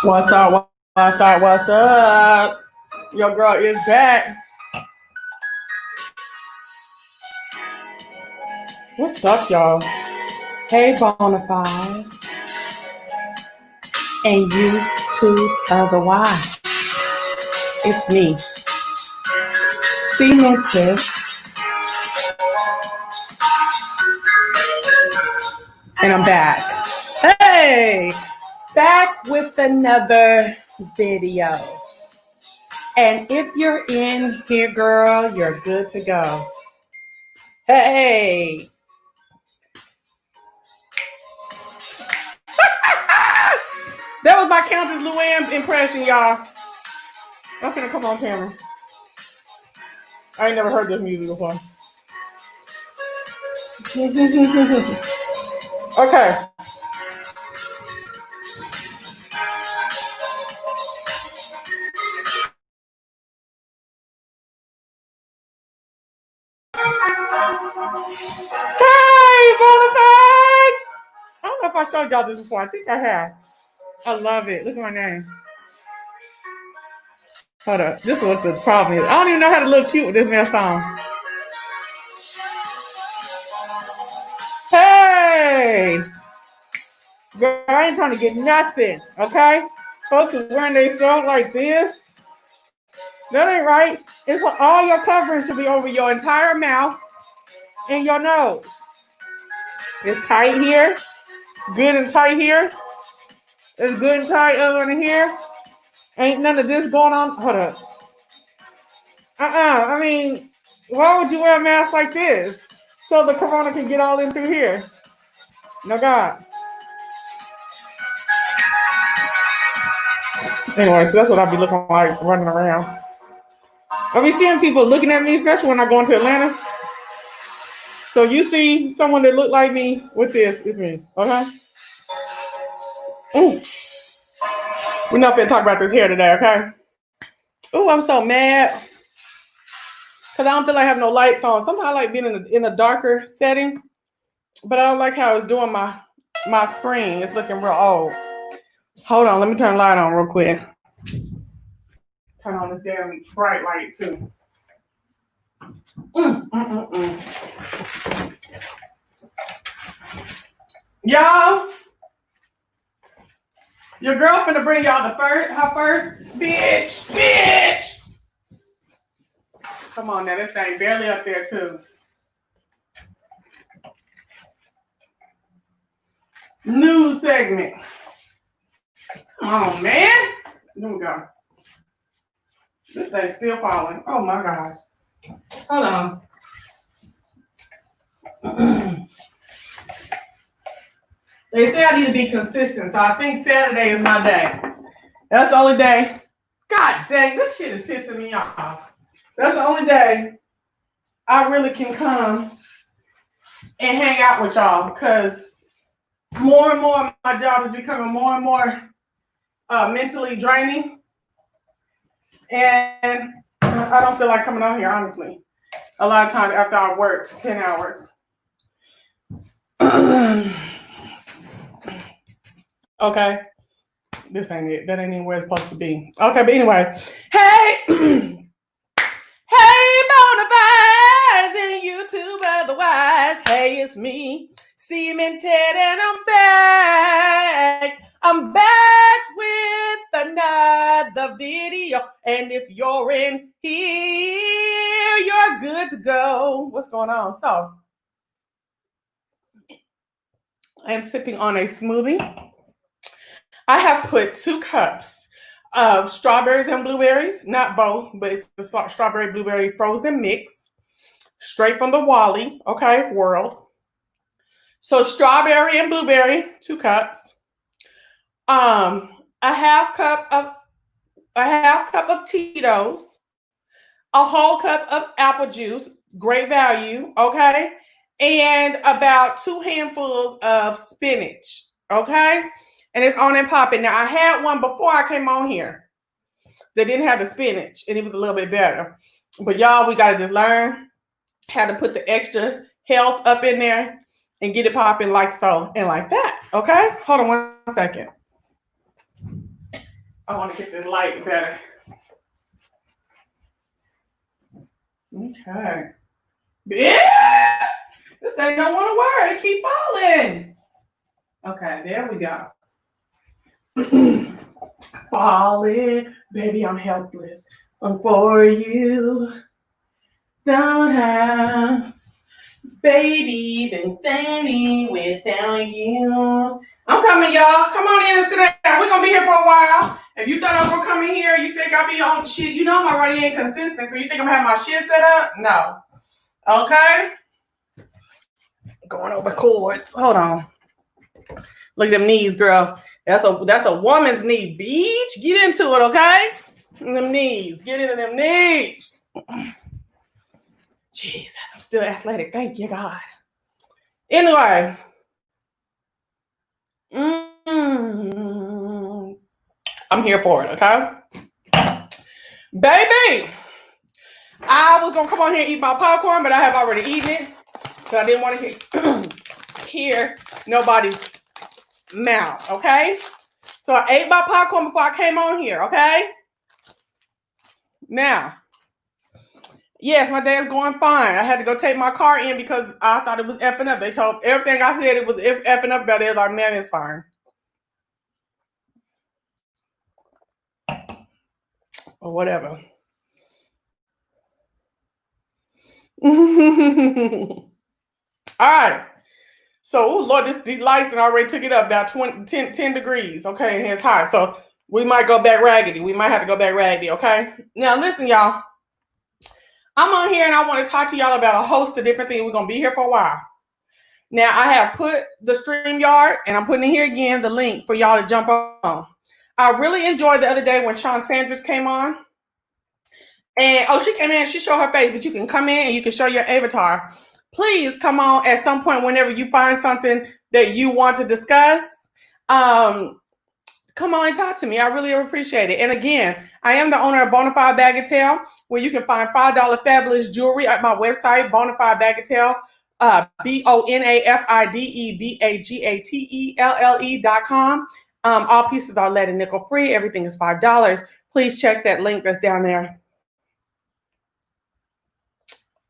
What's up? What's up? What's up? Your girl is back. What's up, y'all? Hey, Bonafides. And you too otherwise. It's me. Cemented. And I'm back. Hey! Back with another video. And if you're in here, girl, you're good to go. Hey! That was my Countess Luann impression, y'all. I'm finna come on camera. I ain't never heard this music before. Okay. Hey, Bonafide! I don't know if I showed y'all this before. I think I have. I love it. Look at my name. Hold up. This is what the problem is. I don't even know how to look cute with this mess on. Hey! Girl, I ain't trying to get nothing, okay? Folks is wearing their stuff like this. That ain't right. It's all your covering should be over your entire mouth and your nose. It's tight here. Good and tight here. It's good and tight over in here. Ain't none of this going on. Hold up. I mean, why would you wear a mask like this? So the corona can get all in through here. No God. Anyway, so that's what I'll be looking like running around. I'll be seeing people looking at me, especially when I go into Atlanta. So you see someone that look like me with this, it's me, okay? Ooh. We're not gonna talk about this hair today, okay? Ooh, I'm so mad. Because I don't feel like having no lights on. Sometimes I like being in a darker setting, but I don't like how it's doing my screen. It's looking real old. Hold on, let me turn the light on real quick. Turn on this damn bright light too. Y'all, your girl finna bring y'all her first bitch. Come on now, this thing barely up there too. News segment. Come on, man. Here we go. This thing's still falling. Oh my God. Hold on. They say I need to be consistent, so I think Saturday is my day. That's the only day. God dang, this shit is pissing me off. That's the only day I really can come and hang out with y'all, because more and more my job is becoming more and more mentally draining. And I don't feel like coming on here, honestly. A lot of times after I work 10 hours. Okay. This ain't it. That ain't even where it's supposed to be. Okay, but anyway. Hey! Hey, Bonafide and YouTube otherwise. Hey, it's me, Cemented, and I'm back. I'm back with another video. And if you're in here, you're good to go. What's going on? So, I am sipping on a smoothie. I have put 2 cups of strawberries and blueberries, not both, but it's the strawberry blueberry frozen mix, straight from the Wally, okay, world. So strawberry and blueberry, 2 cups. A half cup of Tito's, a whole cup of apple juice, great value, okay, and about 2 handfuls of spinach, okay. And it's on and popping. Now, I had one before I came on here that didn't have the spinach, and it was a little bit better. But y'all, we got to just learn how to put the extra health up in there and get it popping like so and like that, okay? Hold on one second. I want to get this light better. Okay. Yeah! This thing don't want to work. It keep falling. Okay, there we go. Falling, baby, I'm helpless. For you, don't have, baby, been standing without you. I'm coming, y'all. Come on in and sit down. We're gonna be here for a while. If you thought I was gonna come in here, you think I'll be on shit. You know I'm already inconsistent, so you think I'm gonna have my shit set up? No. Okay. Going over chords. Hold on. Look at them knees, girl. That's a woman's knee, bitch. Get into it, okay? Them knees. Get into them knees. Jesus, I'm still athletic. Thank you, God. Anyway. I'm here for it, okay? Baby, I was gonna come on here and eat my popcorn, but I have already eaten it. So I didn't want to hear nobody's mouth, okay? So I ate my popcorn before I came on here, okay? Now, yes, my day is going fine. I had to go take my car in because I thought it was effing up. They told everything I said it was effing up about it. Like, man, it's fine. Or whatever. All right. So, oh Lord, these lights that already took it up about 10 degrees. Okay, and it's hot. So we might go back raggedy. We might have to go back raggedy, okay? Now, listen, y'all. I'm on here and I want to talk to y'all about a host of different things. We're going to be here for a while. Now, I have put the StreamYard, and I'm putting in here again the link for y'all to jump on. I really enjoyed the other day when Sean Sanders came on. And, she came in, she showed her face, but you can come in and you can show your avatar. Please come on at some point whenever you find something that you want to discuss. Come on and talk to me. I really appreciate it. And again, I am the owner of Bonafide Bagatelle, where you can find $5 fabulous jewelry at my website, Bonafide Bagatelle, BONAFIDE BAGATELLE.com. All pieces are lead and nickel free. Everything is $5. Please check that link that's down there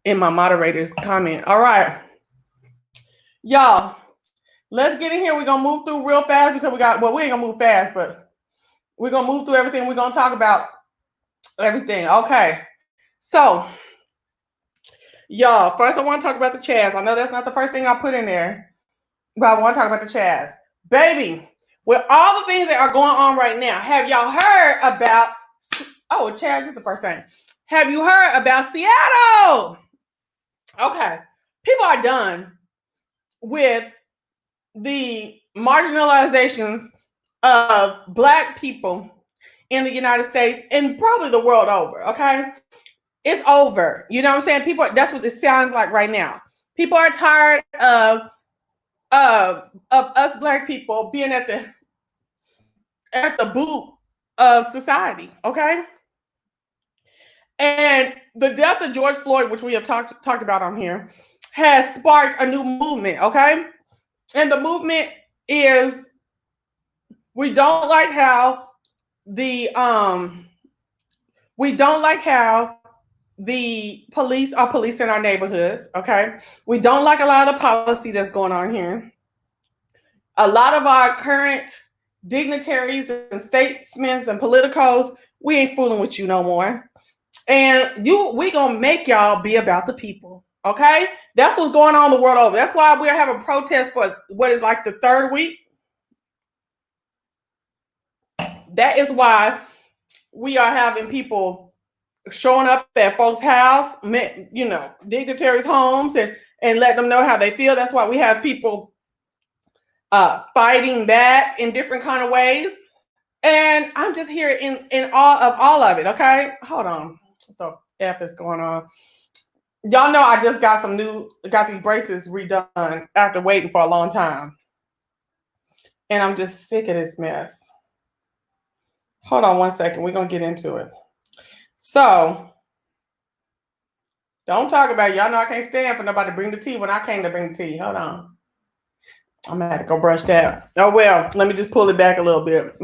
in my moderator's comment. All right, y'all, let's get in here. We're gonna move through real fast because we ain't gonna move fast, but we're gonna move through everything. We're gonna talk about everything. Okay, so y'all, first I want to talk about the Chaz. I know that's not the first thing I put in there, but I want to talk about the Chaz. Baby, with all the things that are going on right now, have y'all heard about, Chaz is the first thing. Have you heard about Seattle? Okay, people are done with the marginalizations of Black people in the United States and probably the world over, okay? It's over. You know what I'm saying? People, that's what this sounds like right now. People are tired of us Black people being at the boot of society, okay? And the death of George Floyd, which we have talked about on here, has sparked a new movement, okay? And the movement is, we don't like how the police are policing our neighborhoods, okay? We don't like a lot of the policy that's going on here. A lot of our current dignitaries and statesmen and politicos, we ain't fooling with you no more. And we gonna make y'all be about the people, okay? That's what's going on the world over. That's why we're having protests for what is like the third week. That is why we are having people showing up at folks' house, dignitaries' homes, and let them know how they feel. That's why we have people fighting back in different kind of ways. And I'm just here in awe of all of it, okay? Hold on. What the F is going on? Y'all know I just got these braces redone after waiting for a long time. And I'm just sick of this mess. Hold on one second. We're going to get into it. So, don't talk about it. Y'all know I can't stand for nobody to bring the tea when I came to bring the tea. Hold on. I'm going to have to go brush that. Oh, well, let me just pull it back a little bit.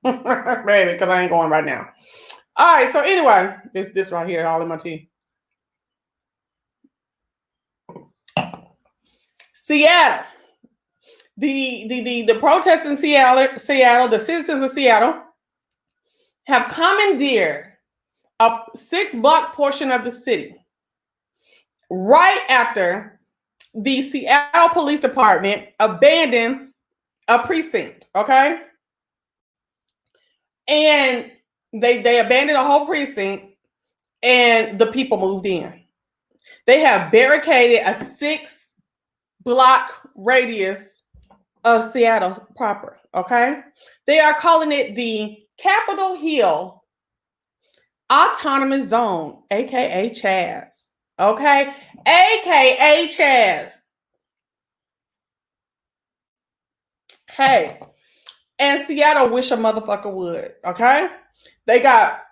Baby, because I ain't going right now. All right, so anyway, it's this right here, all in my tea. Seattle. The protests in Seattle, the citizens of Seattle have commandeered a 6-block portion of the city right after the Seattle Police Department abandoned a precinct, okay? And they abandoned a whole precinct and the people moved in. They have barricaded a 6-block radius of Seattle proper, okay? They are calling it the Capitol Hill Autonomous Zone, aka Chaz, okay? AKA Chaz. Hey, and Seattle wish a motherfucker would, okay? They got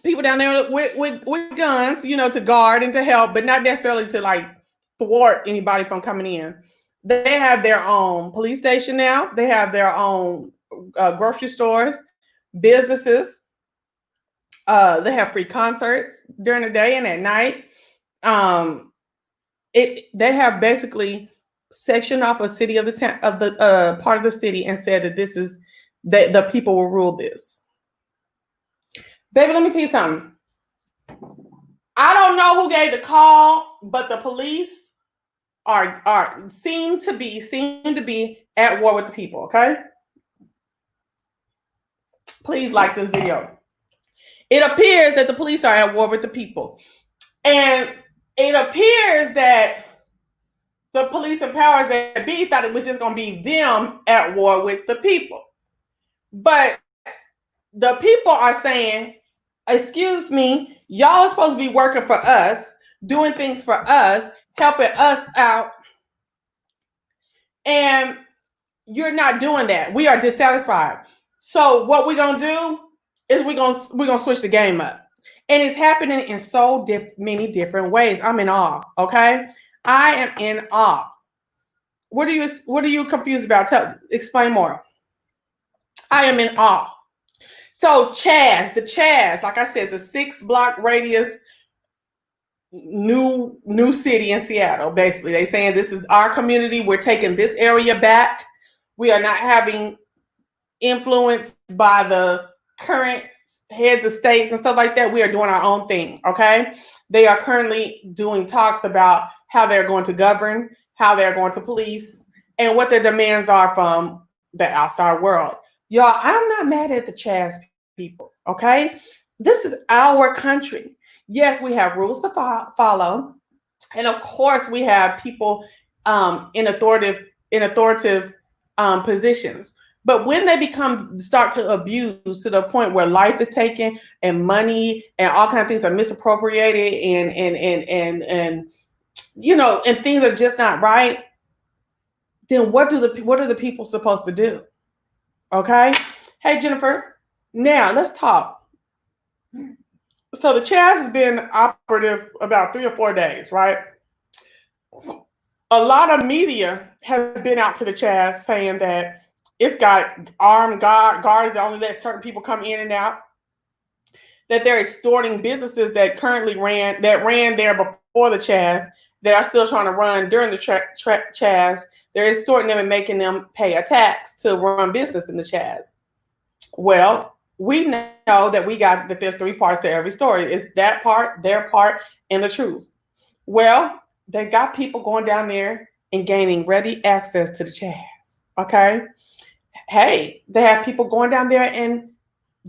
people down there with guns, you know, to guard and to help, but not necessarily to like thwart anybody from coming in. They have their own police station now. They have their own grocery stores, businesses. They have free concerts during the day and at night. They have basically sectioned off a city of the part of the city and said that this is that the people will rule this. Baby, let me tell you something. I don't know who gave the call, but the police seem to be at war with the people. Okay, please like this video. It appears that the police are at war with the people, and it appears that the police and powers that be thought it was just going to be them at war with the people. But the people are saying, excuse me, y'all are supposed to be working for us, doing things for us, helping us out. And you're not doing that. We are dissatisfied. So what we're going to do is we're going to switch the game up. And it's happening in so many different ways. I'm in awe, okay? I am in awe. What are you confused about? Explain more. I am in awe. So Chaz, like I said, is a 6-block radius new city in Seattle. Basically, they're saying this is our community. We're taking this area back. We are not having influence by the current heads of states and stuff like that. We are doing our own thing, okay? They are currently doing talks about how they're going to govern, how they're going to police, and what their demands are from the outside world. Y'all, I'm not mad at the Chaz people, okay? This is our country. Yes, we have rules to follow. And of course, we have people in authoritative positions. But when they start to abuse to the point where life is taken and money and all kinds of things are misappropriated and you know, and things are just not right, then what are the people supposed to do? Okay. Hey, Jennifer. Now let's talk. So the Chaz has been operative about 3 or 4 days, right? A lot of media has been out to the Chaz saying that it's got armed guards that only let certain people come in and out. That they're extorting businesses that currently ran there before the Chaz, that are still trying to run during the Chaz. They're extorting them and making them pay a tax to run business in the Chaz. Well, we know that there's 3 parts to every story. It's that part, their part, and the truth. Well, they got people going down there and gaining ready access to the Chaz. Okay. Hey, they have people going down there and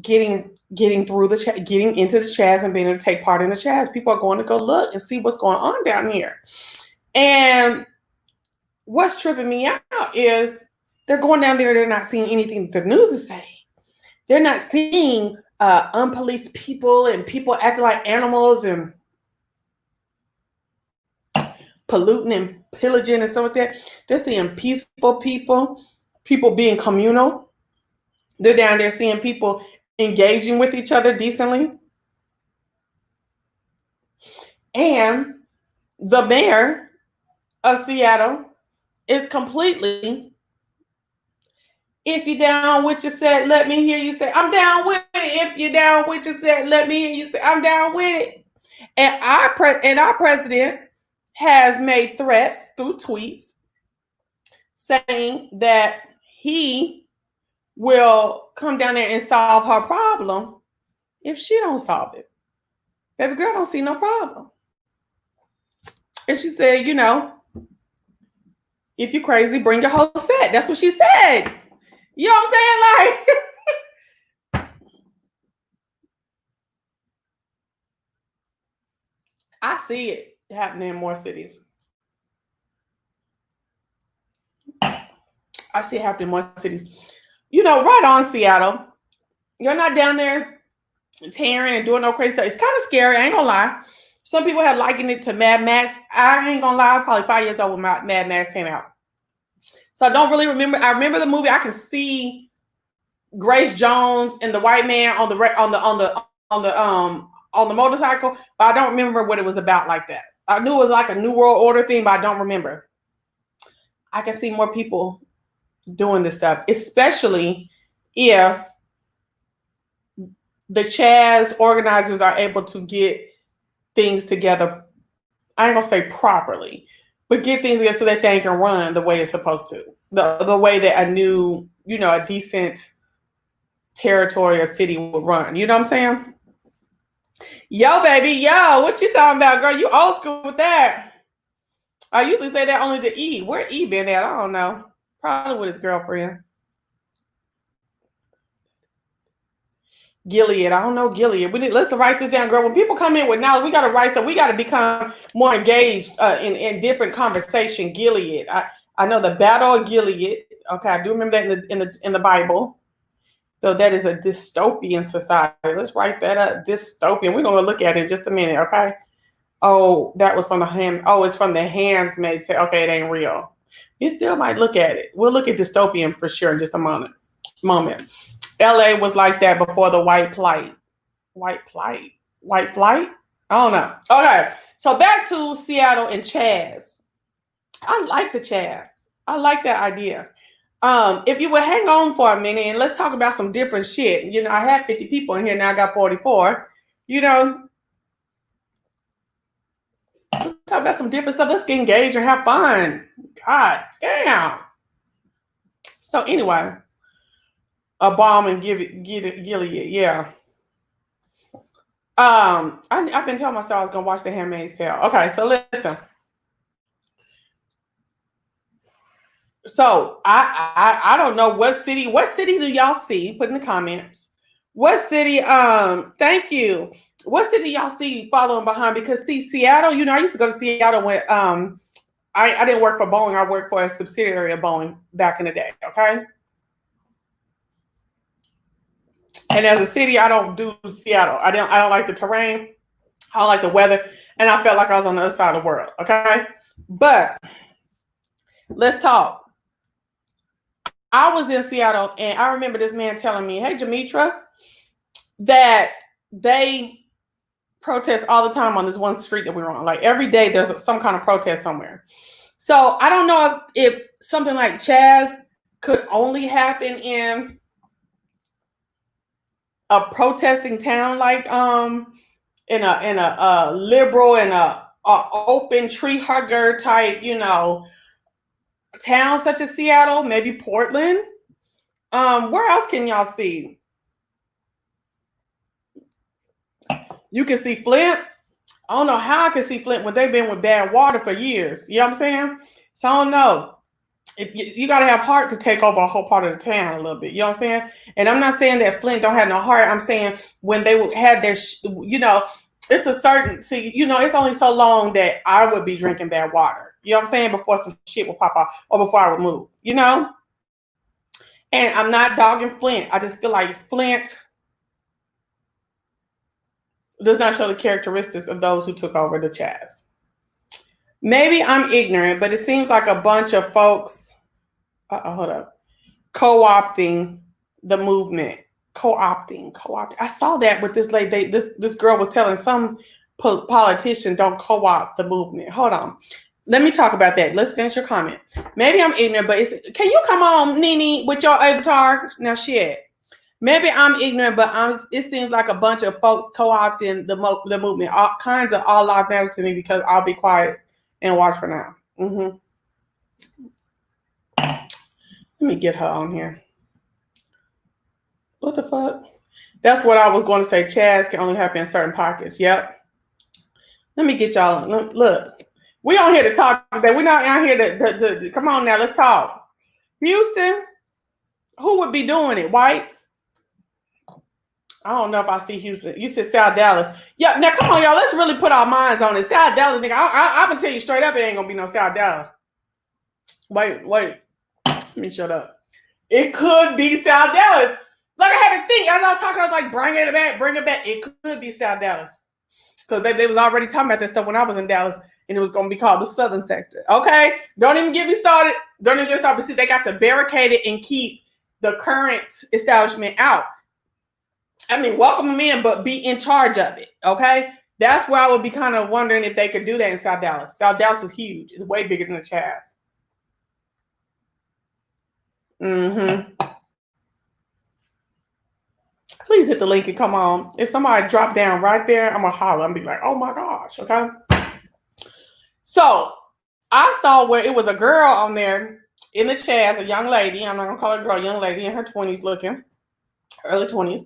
getting into the Chaz and being able to take part in the Chaz. People are going to go look and see what's going on down here. And what's tripping me out is they're going down there, they're not seeing anything the news is saying. They're not seeing unpoliced people and people acting like animals and polluting and pillaging and stuff like that. They're seeing peaceful people being communal. They're down there seeing people engaging with each other decently. And the mayor of Seattle is completely If you down with your set, let me hear you say, I'm down with it. If you're down with your set, let me hear you say, I'm down with it. And our president has made threats through tweets saying that he will come down there and solve her problem if she don't solve it. Baby girl don't see no problem. And she said, you know, if you're crazy, bring your whole set. That's what she said. You know what I'm saying? Like, I see it happening in more cities. I see it happening in more cities. You know, right on, Seattle. You're not down there tearing and doing no crazy stuff. It's kind of scary. I ain't gonna lie. Some people have likened it to Mad Max. I ain't gonna lie. I'm probably 5 years old when Mad Max came out. So I don't really remember. I remember the movie. I can see Grace Jones and the white man on the motorcycle, but I don't remember what it was about like that. I knew it was like a New World Order thing, but I don't remember. I can see more people doing this stuff, especially if the Chaz organizers are able to get things together. I ain't gonna say properly, but get things together so that they can run the way it's supposed to. The way that a new, you know, a decent territory or city would run. You know what I'm saying? Yo, baby, yo, what you talking about, girl? You old school with that. I usually say that only to E. Where E been at? I don't know. Probably with his girlfriend. Gilead. I don't know Gilead. Let's write this down, girl. When people come in with knowledge, we got to write that. We got to become more engaged in different conversation. Gilead. I know the Battle of Gilead. Okay, I do remember that in the Bible. So that is a dystopian society. Let's write that up. Dystopian. We're gonna look at it in just a minute. Okay. Oh, that was from the hand. Oh, it's from the Handmaid's Tale. Okay, it ain't real. You still might look at it. We'll look at dystopian for sure in just a moment. LA was like that before the white flight. I don't know. Okay, so back to Seattle and Chaz. I like the Chaz. I like that idea. If you would hang on for a minute and let's talk about some different shit. You know, I had 50 people in here, now I got 44. You know, let's talk about some different stuff. Let's get engaged and have fun. God damn. So anyway, a bomb and Gilead, yeah. I've been telling myself I was gonna watch The Handmaid's Tale. Okay, so listen. So I don't know what city do y'all see? Put in the comments. What city? Thank you. What city y'all see following behind? Because see, Seattle, you know, I used to go to Seattle when I didn't work for Boeing. I worked for a subsidiary of Boeing back in the day. Okay. And as a city, I don't do Seattle. I don't like the terrain. I don't like the weather. And I felt like I was on the other side of the world. Okay. But let's talk. I was in Seattle and I remember this man telling me, hey, Jamitra, that they protest all the time on this one street that we were on. Like every day there's some kind of protest somewhere. So I don't know if something like Chaz could only happen in a protesting town, like in a liberal and a open tree hugger type, you know, town such as Seattle, maybe Portland. Where else can y'all see? You can see Flint. I don't know how I can see Flint when they've been with bad water for years. You know what I'm saying? So I don't know. You got to have heart to take over a whole part of the town a little bit. You know what I'm saying? And I'm not saying that Flint don't have no heart. I'm saying when they had their, you know, it's a certain, see, you know, it's only so long that I would be drinking bad water. You know what I'm saying? Before some shit will pop off or before I would move, you know? And I'm not dogging Flint. I just feel like Flint does not show the characteristics of those who took over the Chaz. Maybe I'm ignorant, but it seems like a bunch of folks, hold up, co-opting the movement. Co-opting. I saw that with this lady. This girl was telling some politician don't co-opt the movement. Hold on. let me talk about that. Let's finish your comment. Maybe I'm ignorant, but can you come on, Nene, with your avatar? Now, shit. Maybe I'm ignorant, but it seems like a bunch of folks co-opting the movement. All kinds of all life matter to me because I'll be quiet and watch for now. Let me get her on here. What the fuck? That's what I was going to say. Chaz can only happen in certain pockets. Yep. Let me get y'all. Look, we on here to talk today. We're not out here to come on now. Let's talk. Houston, who would be doing it? Whites? I don't know if I see Houston. You said South Dallas. Yeah, now come on, y'all. Let's really put our minds on it. South Dallas, nigga. I can tell you straight up, it ain't gonna be no South Dallas. Wait. Let me shut up. It could be South Dallas. Like I had to think. As I was talking, I was like, bring it back. It could be South Dallas. Because they was already talking about that stuff when I was in Dallas, and it was gonna be called the Southern Sector. Okay? Don't even get me started. Don't even get me started. See, they got to barricade it and keep the current establishment out. I mean, welcome them in, but be in charge of it, okay? That's where I would be kind of wondering if they could do that in South Dallas. South Dallas is huge. It's way bigger than the Chaz. Please hit the link and come on. If somebody drop down right there, I'm going to holler. I'm going to be like, oh, my gosh, okay? So I saw where it was a girl on there in the Chaz, a young lady. I'm not going to call her a girl, young lady in her 20s looking, early 20s.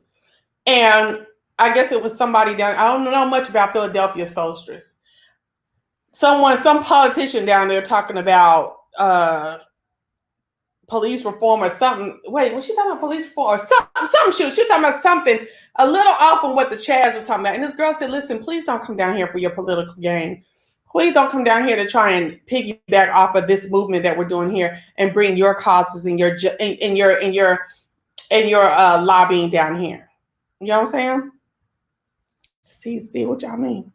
And I guess it was somebody down. I don't know much about Philadelphia Solstice. Some politician down there talking about police reform or something. Wait, was she talking about police reform or something? She was talking about something a little off from what the Chaz was talking about. And this girl said, "Listen, please don't come down here for your political gain. Please don't come down here to try and piggyback off of this movement that we're doing here and bring your causes and your lobbying down here." You know what I'm saying? See what y'all mean.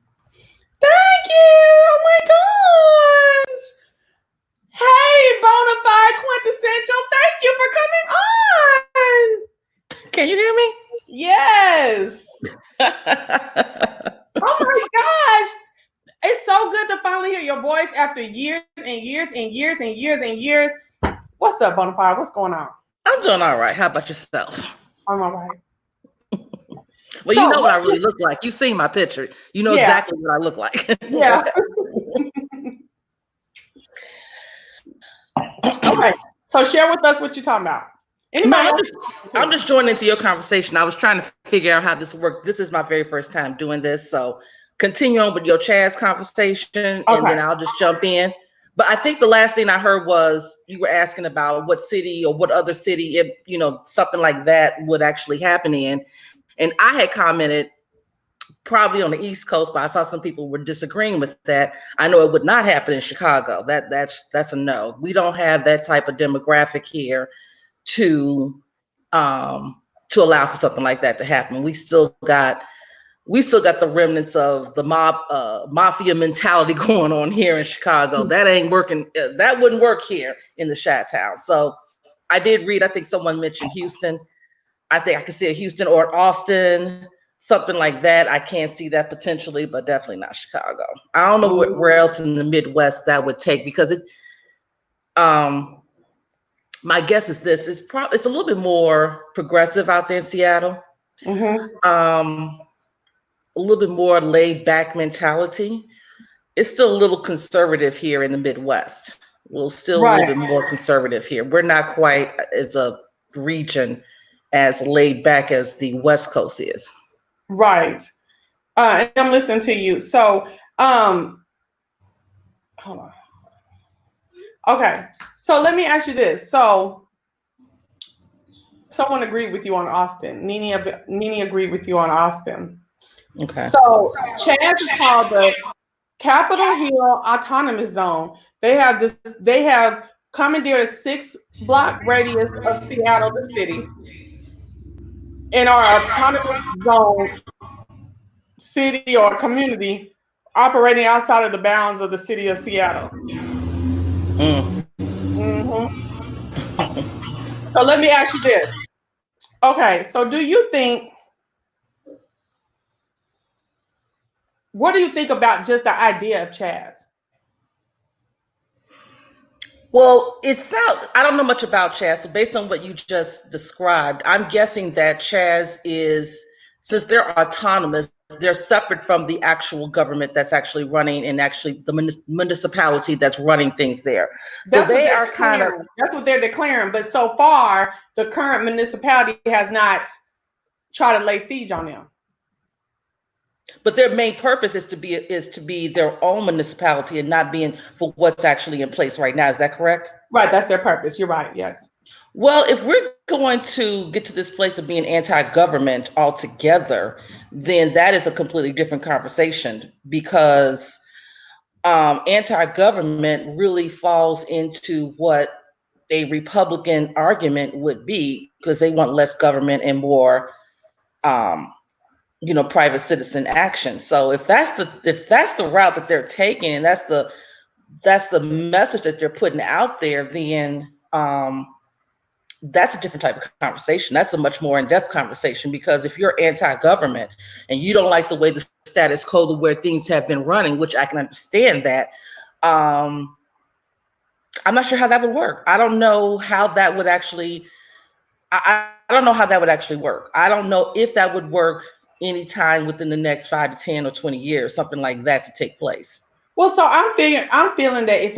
Thank you. Oh my gosh. Hey, Bonafide Quintessential. Thank you for coming on. Can you hear me? Yes. Oh my gosh. It's so good to finally hear your voice after years and years and years and years and years. What's up, Bonafide? What's going on? I'm doing all right. How about yourself? I'm all right. Well, so, you know what I really look like. You've seen my picture. You know exactly what I look like. Yeah. Okay. So share with us what you're talking about. I'm just joining into your conversation. I was trying to figure out how this works. This is my very first time doing this. So continue on with your Chaz conversation, and then I'll just jump in. But I think the last thing I heard was you were asking about what city or what other city, if, something like that would actually happen in. And I had commented probably on the East Coast, but I saw some people were disagreeing with that. I know it would not happen in Chicago. That's a no. We don't have that type of demographic here to allow for something like that to happen. We still got the remnants of the mafia mentality going on here in Chicago. That ain't working. That wouldn't work here in the Chi-Town. So I did read, I think someone mentioned Houston. I think I could see a Houston or Austin, something like that. I can't see that potentially, but definitely not Chicago. I don't know where else in the Midwest that would take, because my guess is this is it's a little bit more progressive out there in Seattle. A little bit more laid back mentality. It's still a little conservative here in the Midwest. We're still a little bit more conservative here. We're not quite as a region as laid back as the West Coast is. Right. And I'm listening to you. So, hold on. Okay. So let me ask you this. So someone agreed with you on Austin. Nene agreed with you on Austin. Okay. So Chaz is called the Capitol Hill Autonomous Zone. They have commandeered a 6-block radius of Seattle, the city, in our autonomous zone, city or community operating outside of the bounds of the city of Seattle. So let me ask you this. Okay, so what do you think about just the idea of Chaz? Well, it sounds, I don't know much about Chaz, so based on what you just described, I'm guessing that Chaz is, since they're autonomous, they're separate from the actual government that's actually running and actually the municipality that's running things there. So they are kind of, that's what they're declaring. But so far, the current municipality has not tried to lay siege on them. But their main purpose is to be their own municipality and not being for what's actually in place right now. Is that correct? Right, that's their purpose. You're right. Yes. Well, if we're going to get to this place of being anti-government altogether, then that is a completely different conversation, because anti-government really falls into what a Republican argument would be, because they want less government and more private citizen action. So if that's the route that they're taking, and that's the message that they're putting out there, then that's a different type of conversation. That's a much more in-depth conversation, because if you're anti-government and you don't like the way the status quo, where things have been running, which I can understand that, I'm not sure how that would work. I don't know how that would actually, I don't know how that would actually work. I don't know if that would work anytime within the next 5 to 10 or 20 years, something like that to take place. Well, so I'm feeling that it's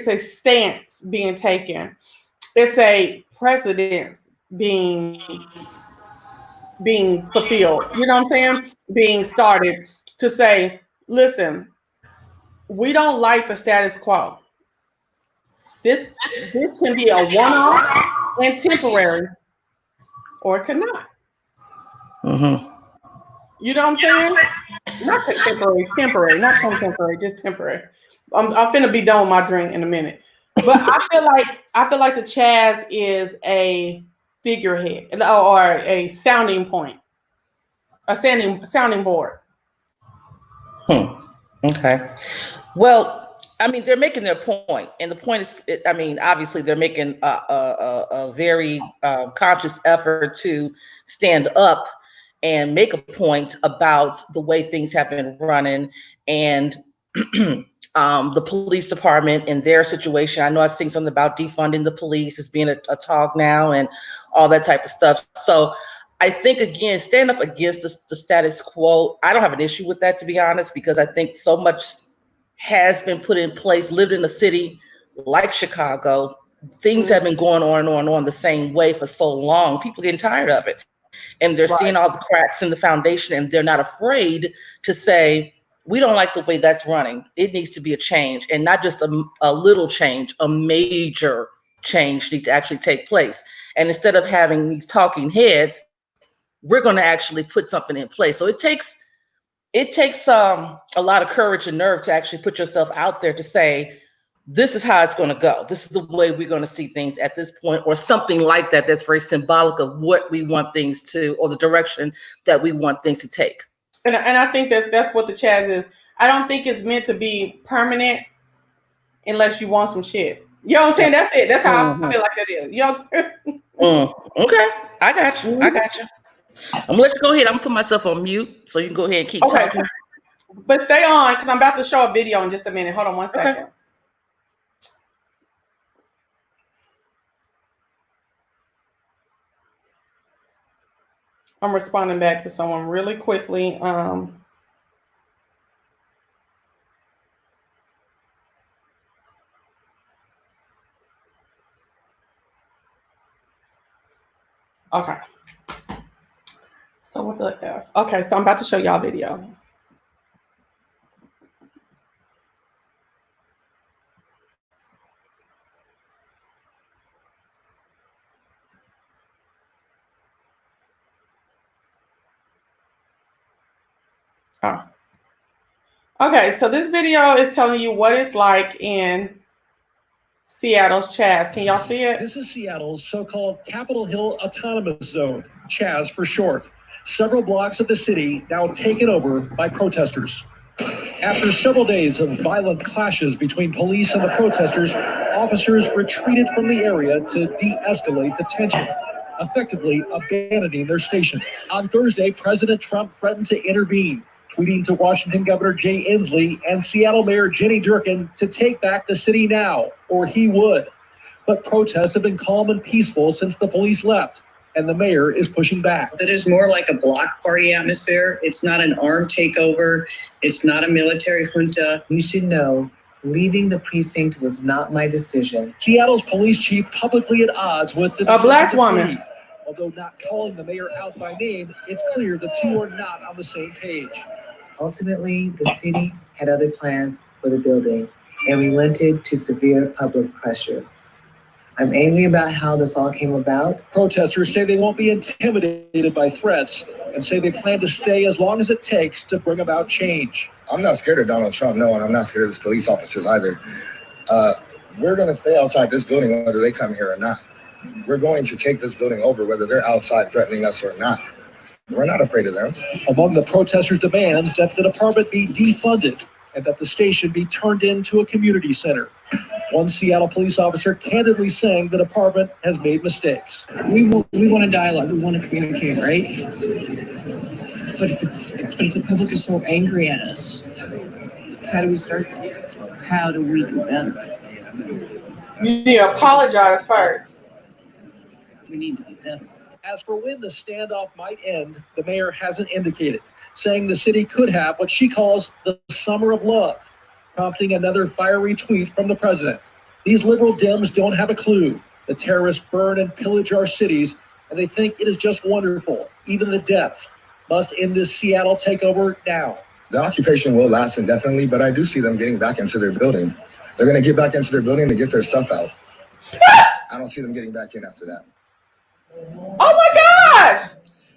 a stance being taken. It's a precedence being fulfilled. You know what I'm saying? Being started to say, listen, we don't like the status quo. This can be a one-off and temporary, or it cannot. Mm-hmm. You know what I'm saying? Not temporary, not contemporary, just temporary. I'm finna be done with my drink in a minute. But I feel like the Chaz is a figurehead or a sounding point, a sounding board. Okay. Well, I mean, they're making their point, and the point is, I mean, obviously, they're making a very conscious effort to stand up and make a point about the way things have been running, and the police department and their situation. I know I've seen something about defunding the police as being a talk now and all that type of stuff. So I think, again, stand up against the status quo. I don't have an issue with that, to be honest, because I think so much has been put in place. Lived in a city like Chicago, things have been going on the same way for so long. People getting tired of it. And they're seeing all the cracks in the foundation, and they're not afraid to say, we don't like the way that's running. It needs to be a change, and not just a little change, a major change needs to actually take place. And instead of having these talking heads, we're going to actually put something in place. So it takes a lot of courage and nerve to actually put yourself out there to say, this is how it's going to go. This is the way we're going to see things at this point, or something like that. That's very symbolic of what we want things to, or the direction that we want things to take. And I think that's what the Chaz is. I don't think it's meant to be permanent unless you want some shit. You know what I'm saying? That's it. That's how I feel like it is. You know what I'm saying? Okay. I got you. I'm gonna let you go ahead. I'm gonna put myself on mute so you can go ahead and keep talking. But stay on, because I'm about to show a video in just a minute. Hold on one second. Okay. I'm responding back to someone really quickly. Okay. So what the F? Okay, so I'm about to show y'all a video. Oh. Okay, so this video is telling you what it's like in Seattle's Chaz. Can y'all see it? This is Seattle's so-called Capitol Hill Autonomous Zone, Chaz for short. Several blocks of the city now taken over by protesters. After several days of violent clashes between police and the protesters, officers retreated from the area to de-escalate the tension, effectively abandoning their station. On Thursday, President Trump threatened to intervene. tweeting to Washington Governor Jay Inslee and Seattle Mayor Jenny Durkan to take back the city now, or he would. But protests have been calm and peaceful since the police left, and the mayor is pushing back. It is more like a block party atmosphere. It's not an armed takeover. It's not a military junta. You should know, leaving the precinct was not my decision. Seattle's police chief publicly at odds with the A black woman. Although not calling the mayor out by name, it's clear the two are not on the same page. Ultimately, the city had other plans for the building and relented to severe public pressure. I'm angry about how this all came about. Protesters say they won't be intimidated by threats and say they plan to stay as long as it takes to bring about change. I'm not scared of Donald Trump, no, and I'm not scared of his police officers either. We're going to stay outside this building whether they come here or not. We're going to take this building over whether they're outside threatening us or not. We're not afraid of them. Among the protesters' demands that the department be defunded and that the station be turned into a community center. One Seattle police officer candidly saying the department has made mistakes. We want a dialogue. We want to communicate, right? But if the public is so angry at us, how do we start that? How do we do better? You need to apologize first. We need to do better. As for when the standoff might end, the mayor hasn't indicated, saying the city could have what she calls the summer of love, prompting another fiery tweet from the president. These liberal Dems don't have a clue. The terrorists burn and pillage our cities, and they think it is just wonderful. Even the death must end this Seattle takeover now. The occupation will last indefinitely, but I do see them getting back into their building. They're going to get back into their building to get their stuff out. I don't see them getting back in after that. Oh my gosh!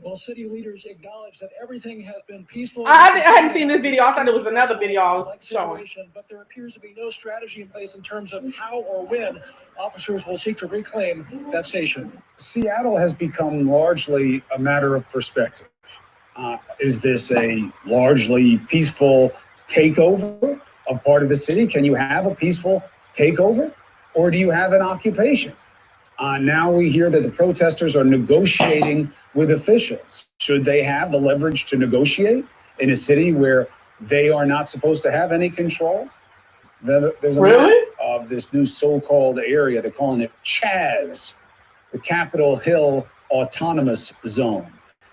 Well, city leaders acknowledge that everything has been peaceful. I hadn't seen this video. I thought it was another video I was showing. But there appears to be no strategy in place in terms of how or when officers will seek to reclaim that station. Seattle has become largely a matter of perspective. Is this a largely peaceful takeover of part of the city? Can you have a peaceful takeover, or do you have an occupation? Now we hear that the protesters are negotiating with officials. Should they have the leverage to negotiate in a city where they are not supposed to have any control? There's a map of this new so-called area. They're calling it Chaz, the Capitol Hill Autonomous Zone.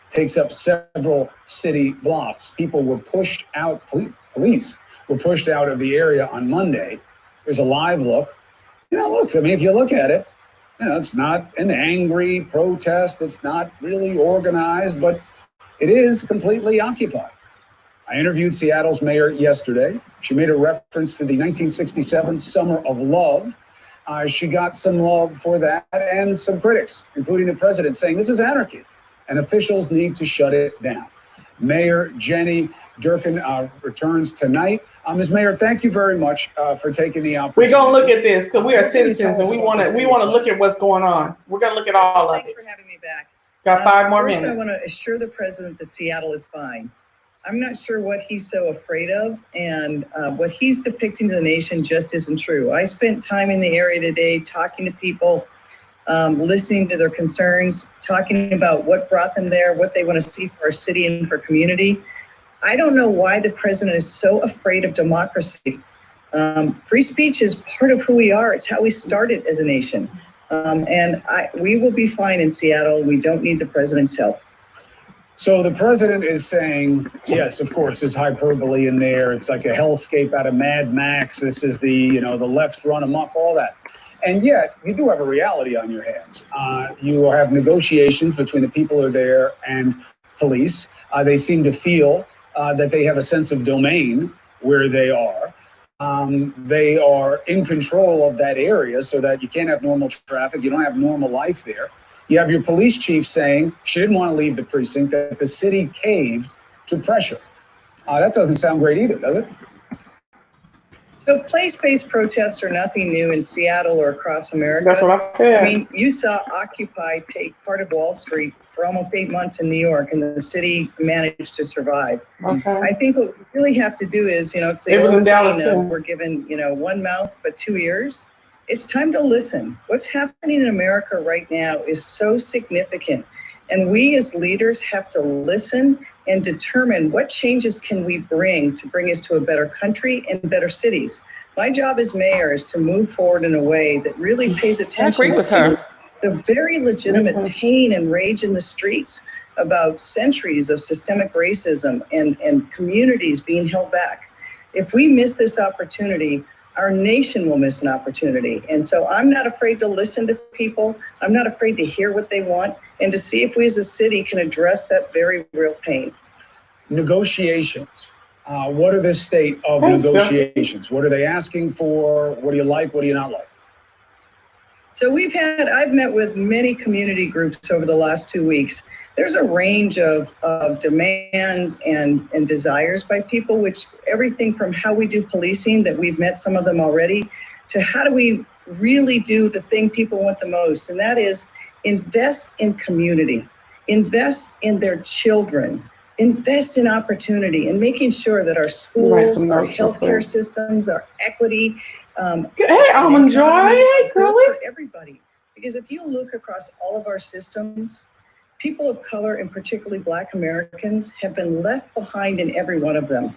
Takes up several city blocks. People were pushed out, police were pushed out of the area on Monday. There's a live look. Look, I mean, if you look at it, it's not an angry protest. It's not really organized, but it is completely occupied. I interviewed Seattle's mayor yesterday. She made a reference to the 1967 Summer of Love. She got some love for that and some critics, including the president, saying this is anarchy and officials need to shut it down. Mayor Jenny Durkan returns tonight. Ms. Mayor, thank you very much for taking the opportunity. We're gonna look at this because we are citizens and we want to look at what's going on. We're gonna look at all of it. Thanks for having me back. Got 5 more First, minutes. I want to assure the president that Seattle is fine. I'm not sure what he's so afraid of, and what he's depicting to the nation just isn't true. I spent time in the area today talking to people, listening to their concerns, talking about what brought them there, what they want to see for our city and for community. I don't know why the president is so afraid of democracy. Free speech is part of who we are. It's how we started as a nation. We will be fine in Seattle. We don't need the president's help. So the president is saying, yes, of course, it's hyperbole in there. It's like a hellscape out of Mad Max. This is the left run amok, all that. And yet you do have a reality on your hands. You have negotiations between the people who are there and police. They seem to feel that they have a sense of domain where they are. They are in control of that area so that you can't have normal traffic. You don't have normal life there. You have your police chief saying she didn't want to leave the precinct, that the city caved to pressure. That doesn't sound great either, does it? So place-based protests are nothing new in Seattle or across America. That's what I said. I mean, you saw Occupy take part of Wall Street for almost 8 months in New York, and the city managed to survive. Okay. I think what we really have to do is, it's the old saying, we're given, one mouth but 2 ears. It's time to listen. What's happening in America right now is so significant. And we as leaders have to listen and determine what changes can we bring to bring us to a better country and better cities. My job as mayor is to move forward in a way that really pays attention to the very legitimate pain and rage in the streets about centuries of systemic racism and communities being held back. If we miss this opportunity, our nation will miss an opportunity. And so I'm not afraid to listen to people. I'm not afraid to hear what they want and to see if we as a city can address that very real pain. Negotiations. What are the state of negotiations? What are they asking for? What do you like? What do you not like? So I've met with many community groups over the last 2 weeks. There's a range of demands and desires by people, which everything from how we do policing, that we've met some of them already, to how do we really do the thing people want the most, and that is invest in community, invest in their children, invest in opportunity, and making sure that our schools, our healthcare systems, our equity, hey, Almond Joy, hey, girlie, for everybody. Because if you look across all of our systems, people of color, and particularly Black Americans, have been left behind in every one of them.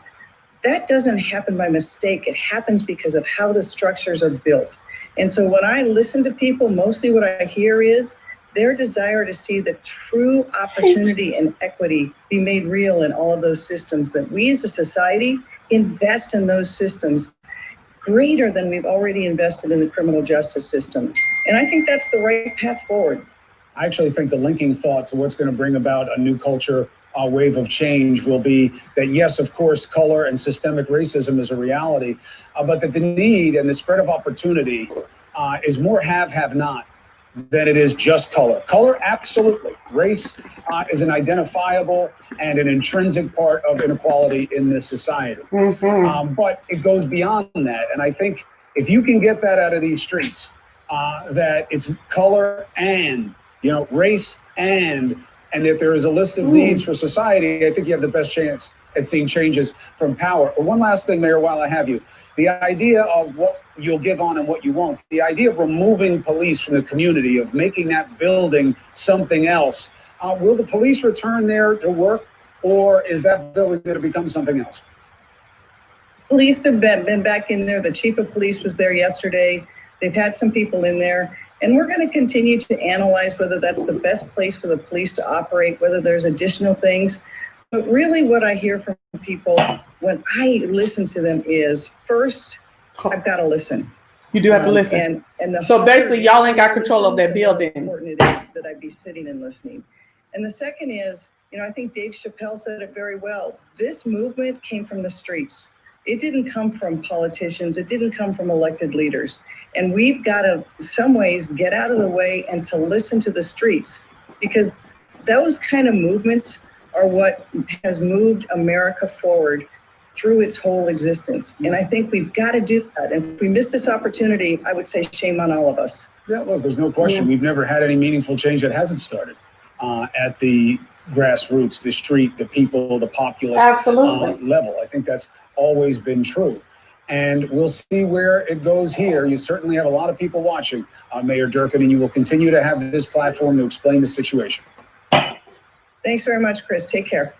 That doesn't happen by mistake. It happens because of how the structures are built. And so when I listen to people, mostly what I hear is their desire to see the true opportunity and equity be made real in all of those systems, that we as a society invest in those systems greater than we've already invested in the criminal justice system. And I think that's the right path forward. I actually think the linking thought to what's going to bring about a new culture, a wave of change, will be that, yes, of course, color and systemic racism is a reality, but that the need and the spread of opportunity is more have not than it is just color. Color, absolutely. Race is an identifiable and an intrinsic part of inequality in this society. But it goes beyond that. And I think if you can get that out of these streets, that it's color and race and that there is a list of needs for society, I think you have the best chance at seeing changes from power. But one last thing, Mayor, while I have you, the idea of what you'll give on and what you won't, the idea of removing police from the community, of making that building something else, will the police return there to work, or is that building going to become something else? Police have been back in there. The chief of police was there yesterday. They've had some people in there. And we're going to continue to analyze whether that's the best place for the police to operate, whether there's additional things. But really what I hear from people when I listen to them is, first, I've got to listen. You do have to listen. And so basically, y'all ain't got control of that building. The more important it is that I be sitting and listening. And the second is, I think Dave Chappelle said it very well. This movement came from the streets. It didn't come from politicians. It didn't come from elected leaders. And we've got to, in some ways, get out of the way and to listen to the streets, because those kind of movements are what has moved America forward through its whole existence. And I think we've got to do that. And if we miss this opportunity, I would say shame on all of us. Yeah, look, there's no question. We've never had any meaningful change that hasn't started at the grassroots, the street, the people, the populace level. I think that's always been true. And we'll see where it goes here. You certainly have a lot of people watching, Mayor Durkan, and you will continue to have this platform to explain the situation. Thanks very much, Chris. Take care.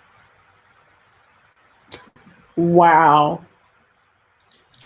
Wow.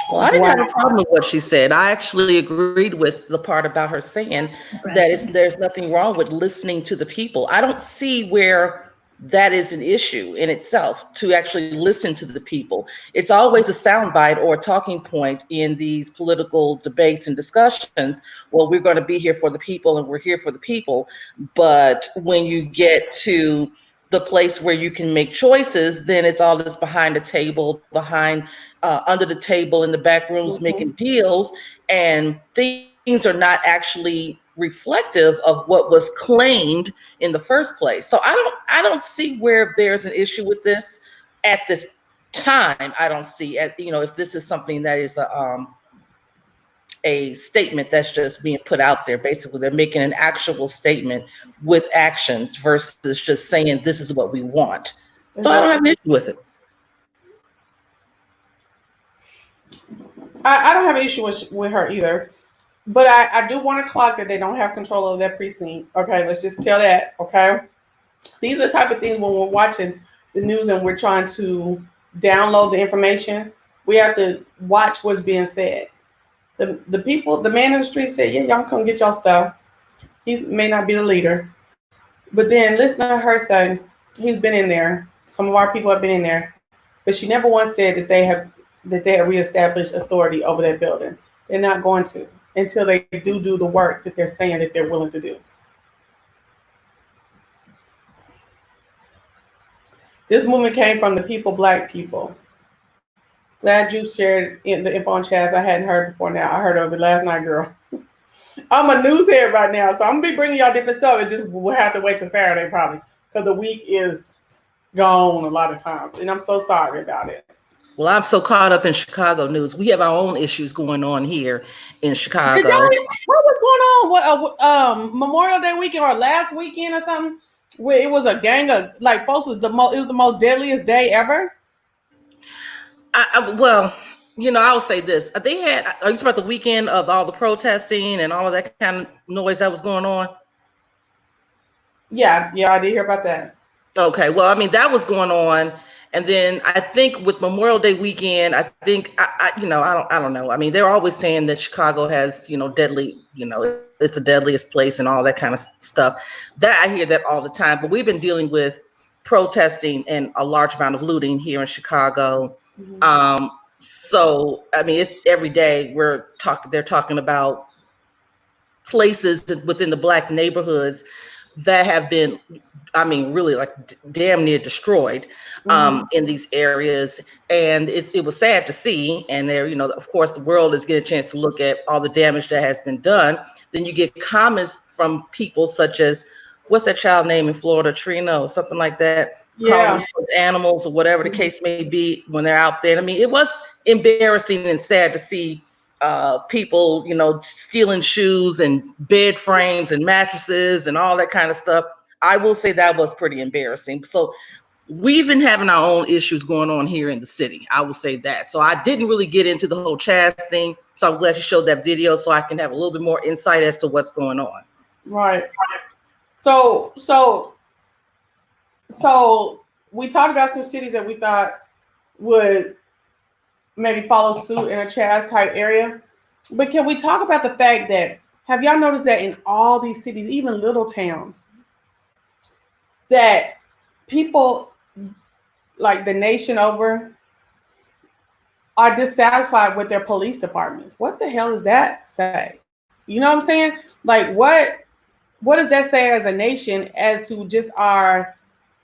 Well, I didn't have a problem with what she said. I actually agreed with the part about her saying that there's nothing wrong with listening to the people. I don't see where that is an issue in itself, to actually listen to the people. It's always a soundbite or a talking point in these political debates and discussions. Well, we're going to be here for the people and we're here for the people. But when you get to the place where you can make choices, then it's all just behind the table, under the table in the back rooms, making deals, and things are not actually reflective of what was claimed in the first place. So I don't see where there's an issue with this at this time. I don't see, if this is something that is a statement that's just being put out there. Basically, they're making an actual statement with actions versus just saying this is what we want. So I don't have an issue with it. I don't have an issue with her either. But I do want to clock that they don't have control of that precinct. Okay, let's just tell that. Okay, these are the type of things when we're watching the news and we're trying to download the information, we have to watch what's being said. The people, the man in the street said, yeah, y'all come get y'all stuff. He may not be the leader. But then listen to her say, he's been in there. Some of our people have been in there. But she never once said that they have reestablished authority over that building. They're not going to until they do the work that they're saying that they're willing to do. This movement came from the people, Black people. Glad you shared the info on Chaz. I hadn't heard before now. I heard of it last night, girl. I'm a news head right now, so I'm going to be bringing y'all different stuff. It just we'll have to wait till Saturday probably because the week is gone a lot of times, and I'm so sorry about it. Well, I'm so caught up in Chicago news. We have our own issues going on here in Chicago. What was going on? Memorial Day weekend or last weekend or something, where it was a gang of like folks. It was the most deadliest day ever. Well, you know, I'll say this. They had. Are you talking about the weekend of all the protesting and all of that kind of noise that was going on? Yeah, I did hear about that. Okay, well, I mean, that was going on. And then I think with Memorial Day weekend, I think I don't know. I mean, they're always saying that Chicago has, deadly, it's the deadliest place and all that kind of stuff. That I hear that all the time. But we've been dealing with protesting and a large amount of looting here in Chicago. Mm-hmm. So I mean, it's every day they're talking about places within the Black neighborhoods that have been, I mean, really like damn near destroyed in these areas. And it was sad to see. And there, of course, the world is getting a chance to look at all the damage that has been done. Then you get comments from people such as, what's that child name in Florida, Trina or something like that? Yeah. Animals or whatever the case may be when they're out there. I mean, it was embarrassing and sad to see people, stealing shoes and bed frames and mattresses and all that kind of stuff. I will say that was pretty embarrassing. So we've been having our own issues going on here in the city. I will say that. So I didn't really get into the whole Chaz thing. So I'm glad you showed that video so I can have a little bit more insight as to what's going on. Right. So we talked about some cities that we thought would maybe follow suit in a Chaz type area. But can we talk about the fact that, have y'all noticed that in all these cities, even little towns, that people like the nation over are dissatisfied with their police departments? What the hell does that say? You know what I'm saying? Like what does that say as a nation as to just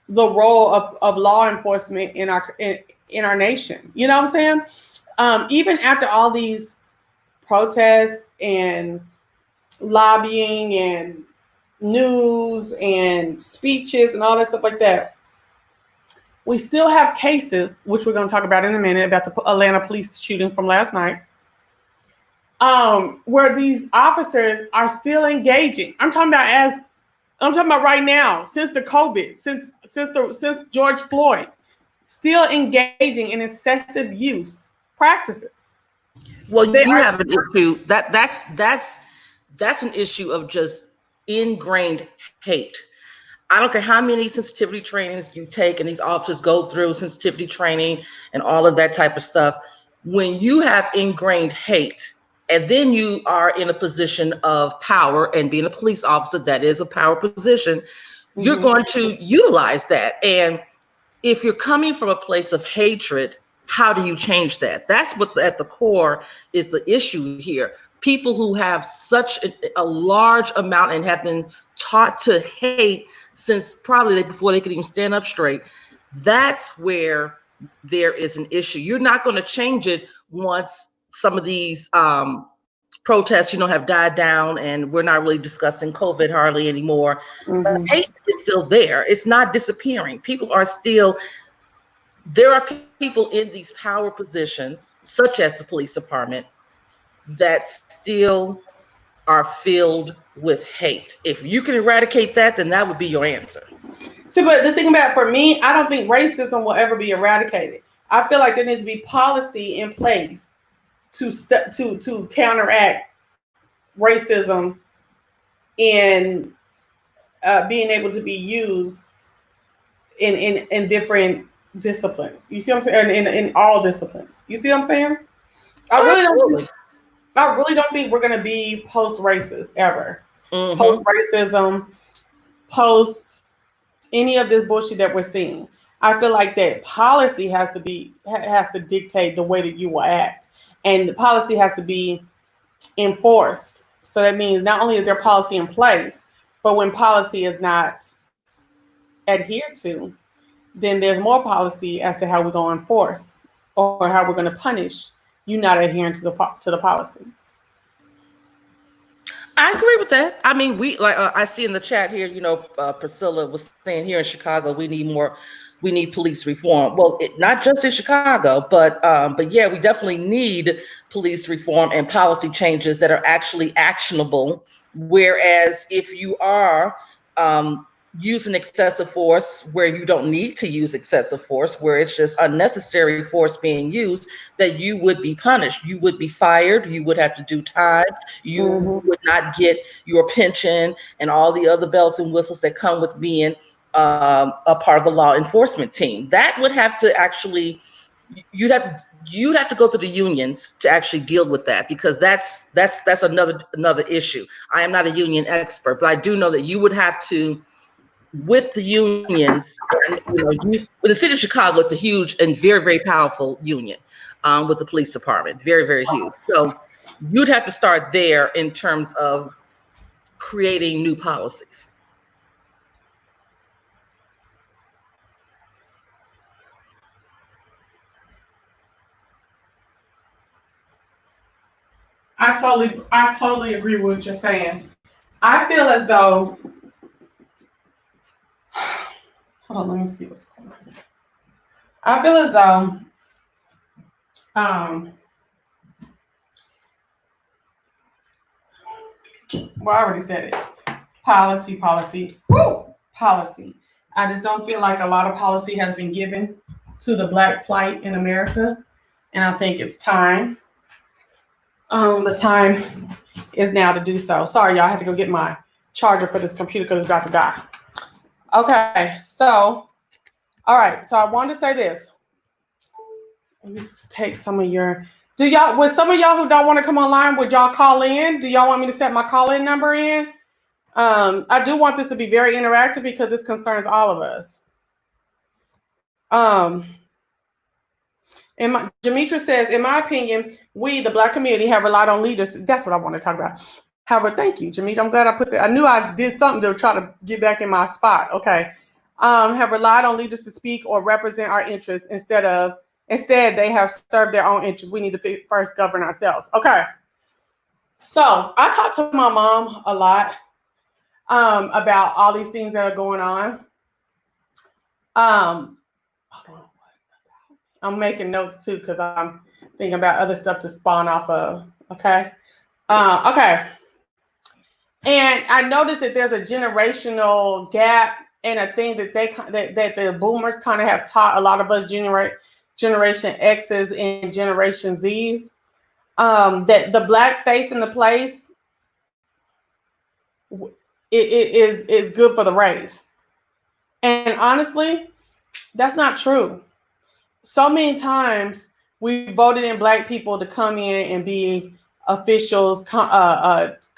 the role of law enforcement in our nation? You know what I'm saying? Even after all these protests and lobbying and news and speeches and all that stuff like that, we still have cases, which we're going to talk about in a minute, about the Atlanta police shooting from last night, where these officers are still engaging. I'm talking about right now, since the COVID, since George Floyd, still engaging in excessive use practices. Well, you have an issue that's an issue of just ingrained hate. I don't care how many sensitivity trainings you take and these officers go through sensitivity training and all of that type of stuff. When you have ingrained hate and then you are in a position of power, and being a police officer, that is a power position, you're going to utilize that. And if you're coming from a place of hatred, how do you change that? That's what at the core is the issue here. People who have such a large amount and have been taught to hate since probably before they could even stand up straight. That's where there is an issue. You're not going to change it once some of these protests, have died down and we're not really discussing COVID hardly anymore. But hate is still there. It's not disappearing. People are still, there are people in these power positions, such as the police department, that still are filled with hate. If you can eradicate that, then that would be your answer. See, but the thing about, for me, I don't think racism will ever be eradicated. I feel like there needs to be policy in place to counteract racism and being able to be used in different disciplines. You see what I'm saying? In all disciplines. You see what I'm saying? I really don't think we're gonna be post-racist ever. Mm-hmm. Post-racism, post any of this bullshit that we're seeing. I feel like that policy has to dictate the way that you will act, and the policy has to be enforced. So that means not only is there policy in place, but when policy is not adhered to, then there's more policy as to how we're going to enforce or how we're going to punish you not adhering to the policy. I agree with that. I mean, I see in the chat here, Priscilla was saying here in Chicago, we need police reform. Well, not just in Chicago, but yeah, we definitely need police reform and policy changes that are actually actionable. Whereas if you are using excessive force where you don't need to use excessive force, where it's just unnecessary force being used, that you would be punished. You would be fired. You would have to do time. You would not get your pension and all the other bells and whistles that come with being a part of the law enforcement team. That would have to actually, you'd have to go to the unions to actually deal with that, because that's another issue. I am not a union expert, but I do know that you would have to, with the unions, with the city of Chicago, it's a huge and very, very powerful union with the police department, very, very huge. So you'd have to start there in terms of creating new policies. I totally agree with what you're saying. I feel as though, hold on, let me see what's going on. I feel as though well, I already said it. Policy. I just don't feel like a lot of policy has been given to the Black plight in America, and I think it's time. The time is now to do so. Sorry, y'all, I had to go get my charger for this computer because it's about to die. Okay, so, all right, so I wanted to say this. Let me take some of your, would some of y'all who don't want to come online, would y'all call in? Do y'all want me to set my call-in number in? I do want this to be very interactive because this concerns all of us. Demetra says, in my opinion, we, the Black community, have relied on leaders. That's what I want to talk about. However, thank you, Demetra. I'm glad I put that. I knew I did something to try to get back in my spot. Okay. Have relied on leaders to speak or represent our interests instead they have served their own interests. We need to first govern ourselves. Okay. So I talked to my mom a lot about all these things that are going on. I'm making notes too because I'm thinking about other stuff to spawn off of. Okay. Okay. And I noticed that there's a generational gap and a thing that that the boomers kind of have taught a lot of us Generation X's and Generation Z's, that the Black face in the place it is good for the race. And honestly, that's not true. So many times we voted in Black people to come in and be officials,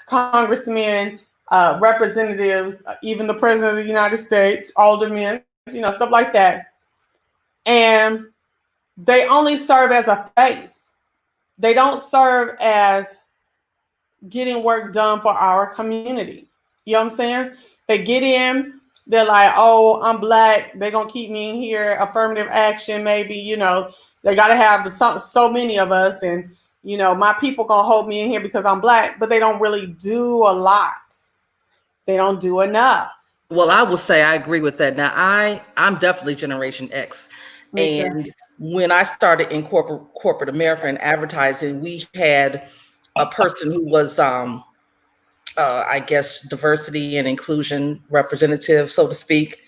congressmen, representatives, even the president of the United States, aldermen, stuff like that. And they only serve as a face. They don't serve as getting work done for our community. You know what I'm saying? They get in, they're like, oh, I'm Black. They're going to keep me in here. Affirmative action, maybe, they got to have so many of us. And, my people going to hold me in here because I'm Black, but they don't really do a lot. They don't do enough. Well, I will say I agree with that. Now, I'm definitely Generation X. Okay. And when I started in corporate America and advertising, we had a person who was, I guess, diversity and inclusion representative, so to speak.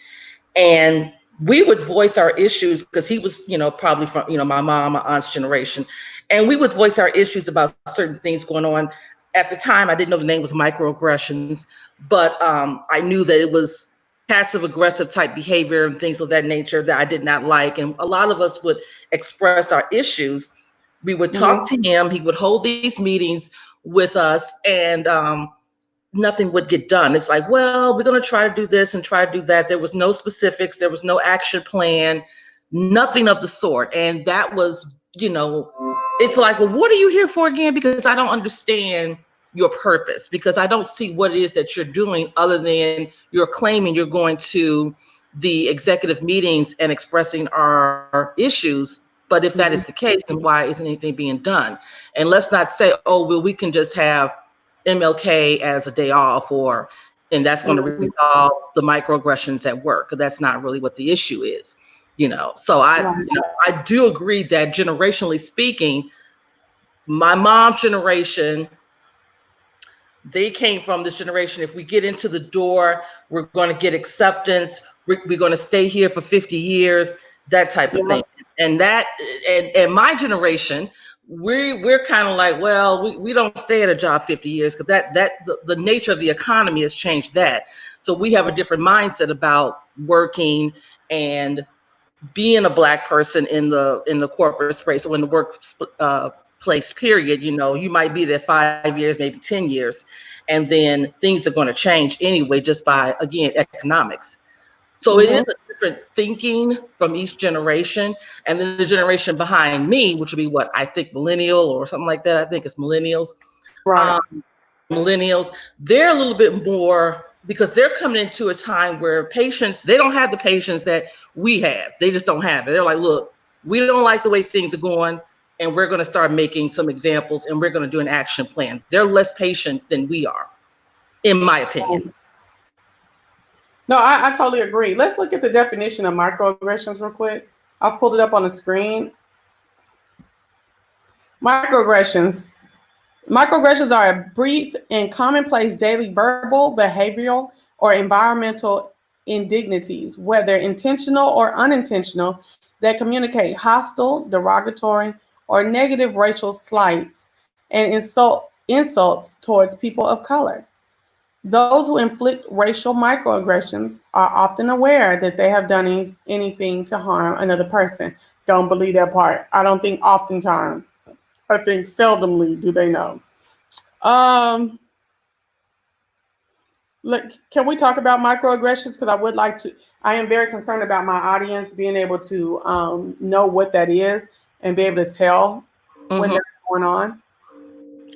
And we would voice our issues because he was, probably from, my mom, my aunt's generation. And we would voice our issues about certain things going on. At the time, I didn't know the name was Microaggressions, but I knew that it was passive aggressive type behavior and things of that nature that I did not like. And a lot of us would express our issues. We would talk to him. He would hold these meetings with us, and nothing would get done. It's like, well, we're going to try to do this and try to do that. There was no specifics. There was no action plan, nothing of the sort. And that was, it's like, well, what are you here for again? Because I don't understand your purpose, because I don't see what it is that you're doing other than you're claiming you're going to the executive meetings and expressing our issues. But if that is the case, then why isn't anything being done? And let's not say, oh, well, we can just have MLK as a day off, and that's going to resolve the microaggressions at work. Because that's not really what the issue is, So I do agree that generationally speaking, my mom's generation, they came from this generation. If we get into the door, we're going to get acceptance. We're going to stay here for 50 years, that type of thing. And that, and my generation, we're kind of like, well, we don't stay at a job 50 years, because the nature of the economy has changed that. So we have a different mindset about working and being a Black person in the corporate space, or in the workplace period. You might be there 5 years, maybe 10 years, and then things are going to change anyway, just by, again, economics. So it is a different thinking from each generation. And then the generation behind me, which would be what I think millennial or something like that. I think it's millennials. Right. Millennials, they're a little bit more, because they're coming into a time where patience, they don't have the patience that we have. They just don't have it. They're like, look, we don't like the way things are going, and we're going to start making some examples, and we're going to do an action plan. They're less patient than we are, in my opinion. No, I totally agree. Let's look at the definition of microaggressions real quick. I'll pull it up on the screen. Microaggressions. Microaggressions are a brief and commonplace daily verbal, behavioral, or environmental indignities, whether intentional or unintentional, that communicate hostile, derogatory, or negative racial slights and insults towards people of color. Those who inflict racial microaggressions are often aware that they have done anything to harm another person. Don't believe that part. I don't think oftentimes. I think seldomly do they know. Can we talk about microaggressions? Because I would like to. I am very concerned about my audience being able to know what that is and be able to tell when that's going on.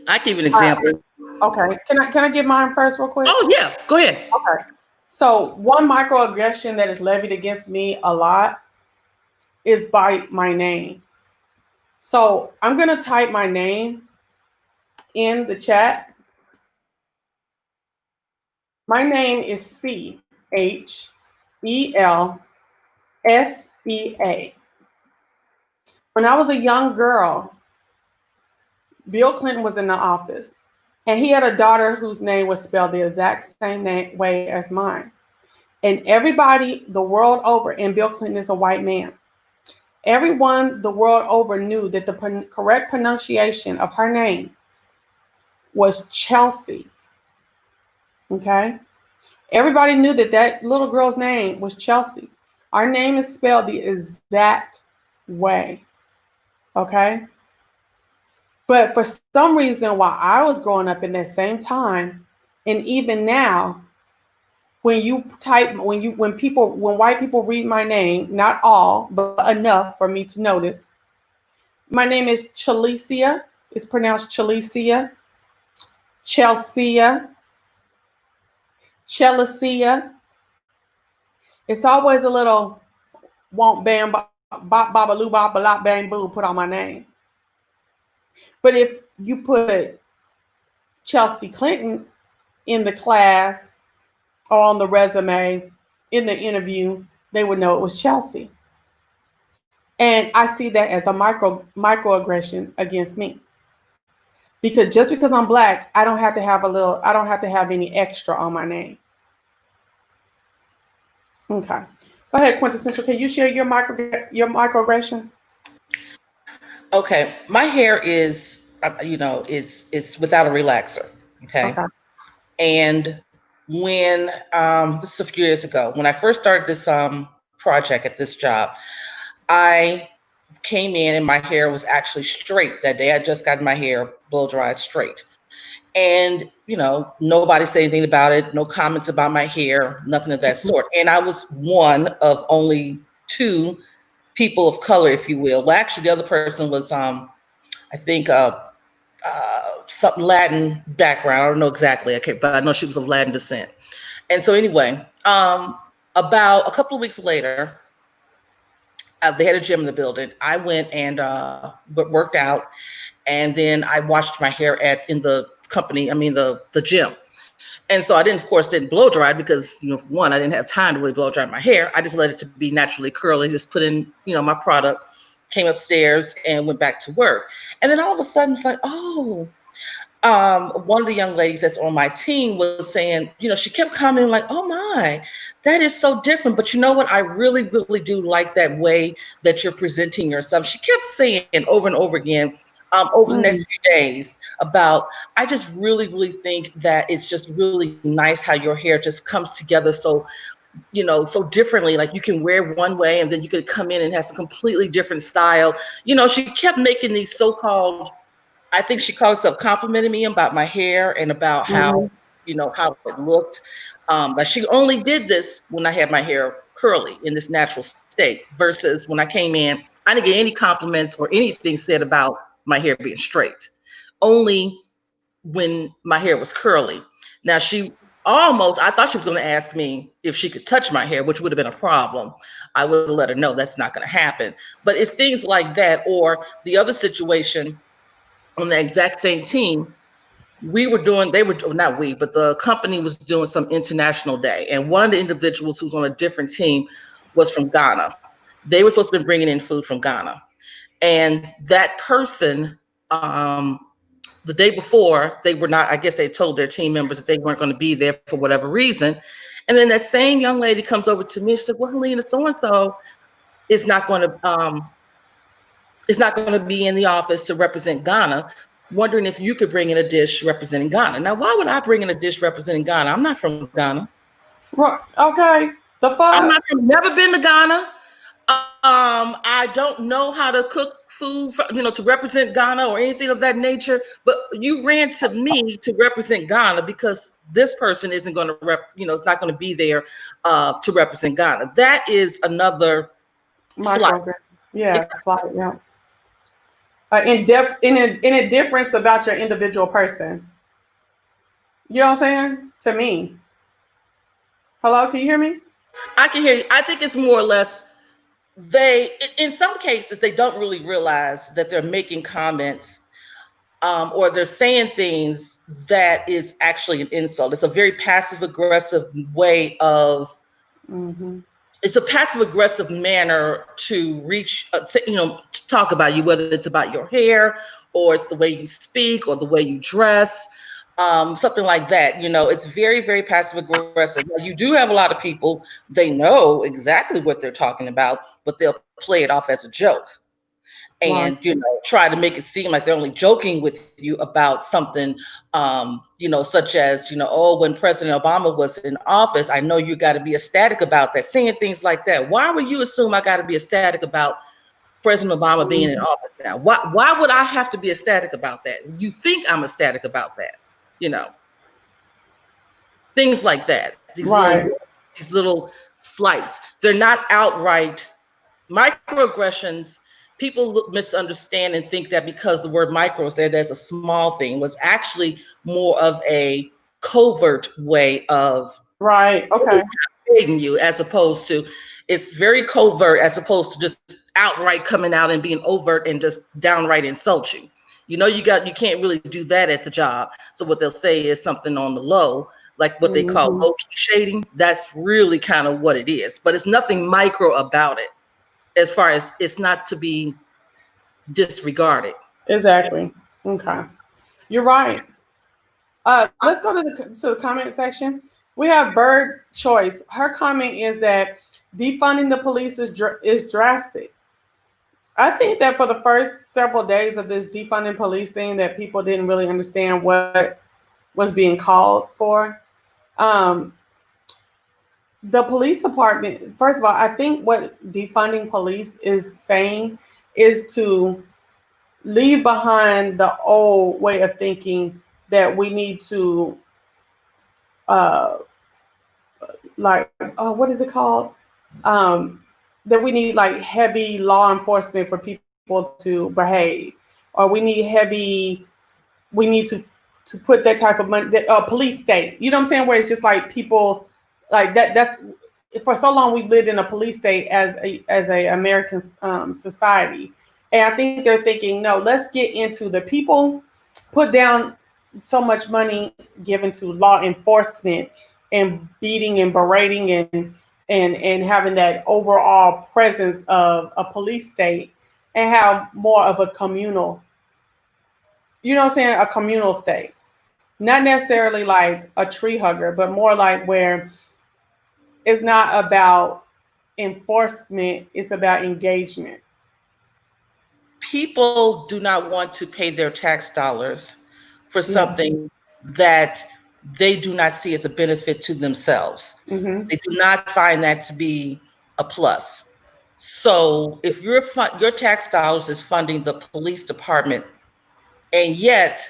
I give you an example. Okay, can I give mine first real quick? Oh yeah, go ahead. Okay, so one microaggression that is levied against me a lot is by my name. So I'm gonna type my name in the chat. My name is CHELSEA. When I was a young girl, Bill Clinton was in the office, and he had a daughter whose name was spelled the exact same way as mine. And everybody the world over, and Bill Clinton is a white man, everyone the world over knew that the correct pronunciation of her name was Chelsea. Okay? Everybody knew that that little girl's name was Chelsea. Our name is spelled the exact way. Okay? But for some reason, while I was growing up in that same time, and even now, when white people read my name, not all, but enough for me to notice, my name is Chalicia. It's pronounced Chalicia, Chelsea, Chelicia. It's always a little womp bam bop babaloo bop balop bang boo put on my name. But if you put Chelsea Clinton in the class or on the resume in the interview, they would know it was Chelsea. And I see that as a microaggression against me. Because just because I'm Black, I don't have to have any extra on my name. Okay. Go ahead, Quintessential. Can you share your microaggression? Okay. My hair is, is without a relaxer. Okay. And when this is a few years ago, when I first started this project at this job, I came in and my hair was actually straight that day. I just got my hair blow dried straight. And, you know, nobody said anything about it, no comments about my hair, nothing of that sort. And I was one of only 2 people of color, if you will. Well, actually, the other person was, I think, something Latin background. I don't know exactly, but I know she was of Latin descent. And so anyway, about a couple of weeks later, they had a gym in the building. I went and worked out, and then I washed my hair in the company. I mean the gym. And so I didn't blow dry because, you know, one, I didn't have time to really blow dry my hair. I just let it to be naturally curly. Just put in, you know, my product, came upstairs and went back to work. And then all of a sudden it's like, oh. One of the young ladies that's on my team was saying, you know, she kept commenting like, oh my, that is so different. But you know what? I really, really do like that way that you're presenting yourself. She kept saying over and over again over the next few days about, I just really, really think that it's just really nice how your hair just comes together so, you know, so differently. Like you can wear one way and then you could come in and have a completely different style. You know, she kept making these so-called, I think she called herself complimenting me about my hair and about how, you know, how it looked. But she only did this when I had my hair curly in this natural state versus when I came in, I didn't get any compliments or anything said about my hair being straight, only when my hair was curly. Now I thought she was going to ask me if she could touch my hair, which would have been a problem. I would have let her know that's not going to happen. But it's things like that, or the other situation. On the exact same team, the company was doing some international day. And one of the individuals who's on a different team was from Ghana. They were supposed to be bringing in food from Ghana. And that person, the day before, they were not, I guess they told their team members that they weren't going to be there for whatever reason. And then that same young lady comes over to me and said, well, Helena, so-and-so is not going to be in the office to represent Ghana, wondering if you could bring in a dish representing Ghana. Now, why would I bring in a dish representing Ghana? I'm not from Ghana. Well, okay. Never been to Ghana. I don't know how to cook food, to represent Ghana or anything of that nature. But you ran to me to represent Ghana because this person isn't going to is not going to be there to represent Ghana. That is another slight. Yeah, slight. Yeah. In a difference about your individual person. You know what I'm saying? To me. Hello, can you hear me? I can hear you. I think it's more or less in some cases, they don't really realize that they're making comments or they're saying things that is actually an insult. It's a very passive aggressive way of it's a passive aggressive manner to reach, to talk about you, whether it's about your hair or it's the way you speak or the way you dress, something like that. It's very, very passive aggressive. Now, you do have a lot of people, they know exactly what they're talking about, but they'll play it off as a joke. And, try to make it seem like they're only joking with you about something, such as, when President Obama was in office, I know you got to be ecstatic about that, saying things like that. Why would you assume I got to be ecstatic about President Obama being in office now? Why would I have to be ecstatic about that? You think I'm ecstatic about that, things like that. These little slights. They're not outright microaggressions. People misunderstand and think that because the word micro is there, there's a small thing. Was actually more of a covert way of hating you, as opposed to it's very covert, as opposed to just outright coming out and being overt and just downright insult you. You can't really do that at the job. So what they'll say is something on the low, like what they call low-key shading. That's really kind of what it is, but it's nothing micro about it. As far as it's not to be disregarded. Exactly. Okay. You're right. Let's go to the comment section. We have Bird Choice. Her comment is that defunding the police is drastic. I think that for the first several days of this defunding police thing, that people didn't really understand what was being called for. The police department, first of all, I think what defunding police is saying is to leave behind the old way of thinking that we need to, what is it called? That we need like heavy law enforcement for people to behave, or we need to put that type of money, police state. You know what I'm saying? Where it's just like people like that. That's for so long we've lived in a police state as a American society, and I think they're thinking, no, let's get into the people, put down so much money given to law enforcement and beating and berating and having that overall presence of a police state, and have more of a communal, you know what I'm saying, a communal state. Not necessarily like a tree hugger, but more like where it's not about enforcement, it's about engagement. People do not want to pay their tax dollars for something that they do not see as a benefit to themselves. Mm-hmm. They do not find that to be a plus. So if your tax dollars is funding the police department, and yet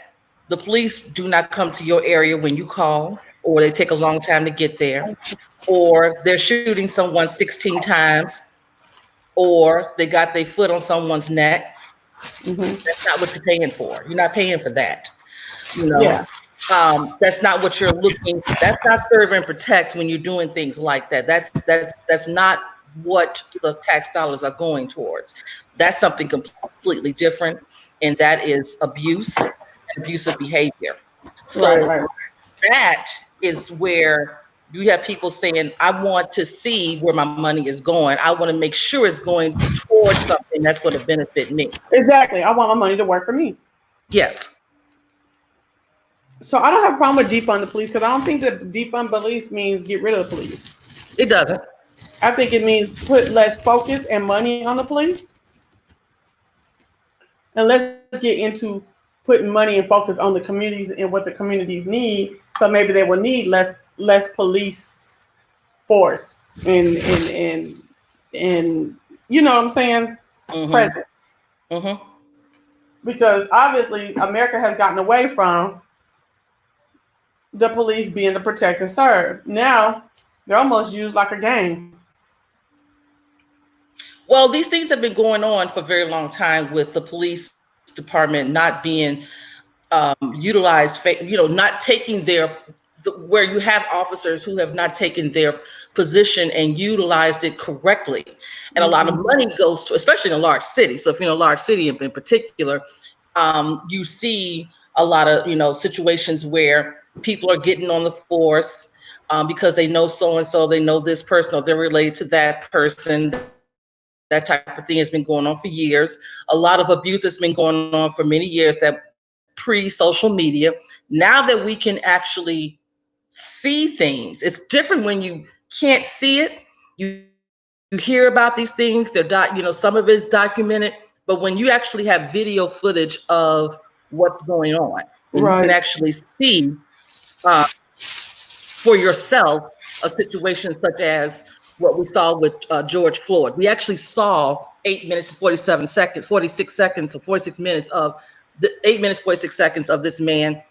the police do not come to your area when you call, or they take a long time to get there, or they're shooting someone 16 times, or they got their foot on someone's neck, that's not what you're paying for. You're not paying for that. You know, that's not what you're looking. That's not serve and protect when you're doing things like that. That's not what the tax dollars are going towards. That's something completely different, and that is abuse and abusive behavior. So that is where you have people saying, I want to see where my money is going. I want to make sure it's going towards something that's going to benefit me. Exactly. I want my money to work for me. Yes. So I don't have a problem with defund the police, because I don't think that defund police means get rid of the police. It doesn't. I think it means put less focus and money on the police. And let's get into putting money and focus on the communities and what the communities need. So maybe they will need less police force and you know what I'm saying? Presence. Because obviously America has gotten away from the police being the protect and serve. Now they're almost used like a gang. Well, these things have been going on for a very long time, with the police department not being utilized, not taking where you have officers who have not taken their position and utilized it correctly. And a lot of money goes to, especially in a large city. So if you're in a large city in particular, you see a lot of, situations where people are getting on the force because they know so-and-so, they know this person, or they're related to that person. That type of thing has been going on for years. A lot of abuse has been going on for many years, that pre-social media. Now that we can actually see things, it's different when you can't see it. You hear about these things, they're some of it's documented, but when you actually have video footage of what's going on, you can actually see for yourself a situation such as what we saw with George Floyd. We actually saw 8 minutes and 46 minutes of the 8 minutes, 46 seconds of this man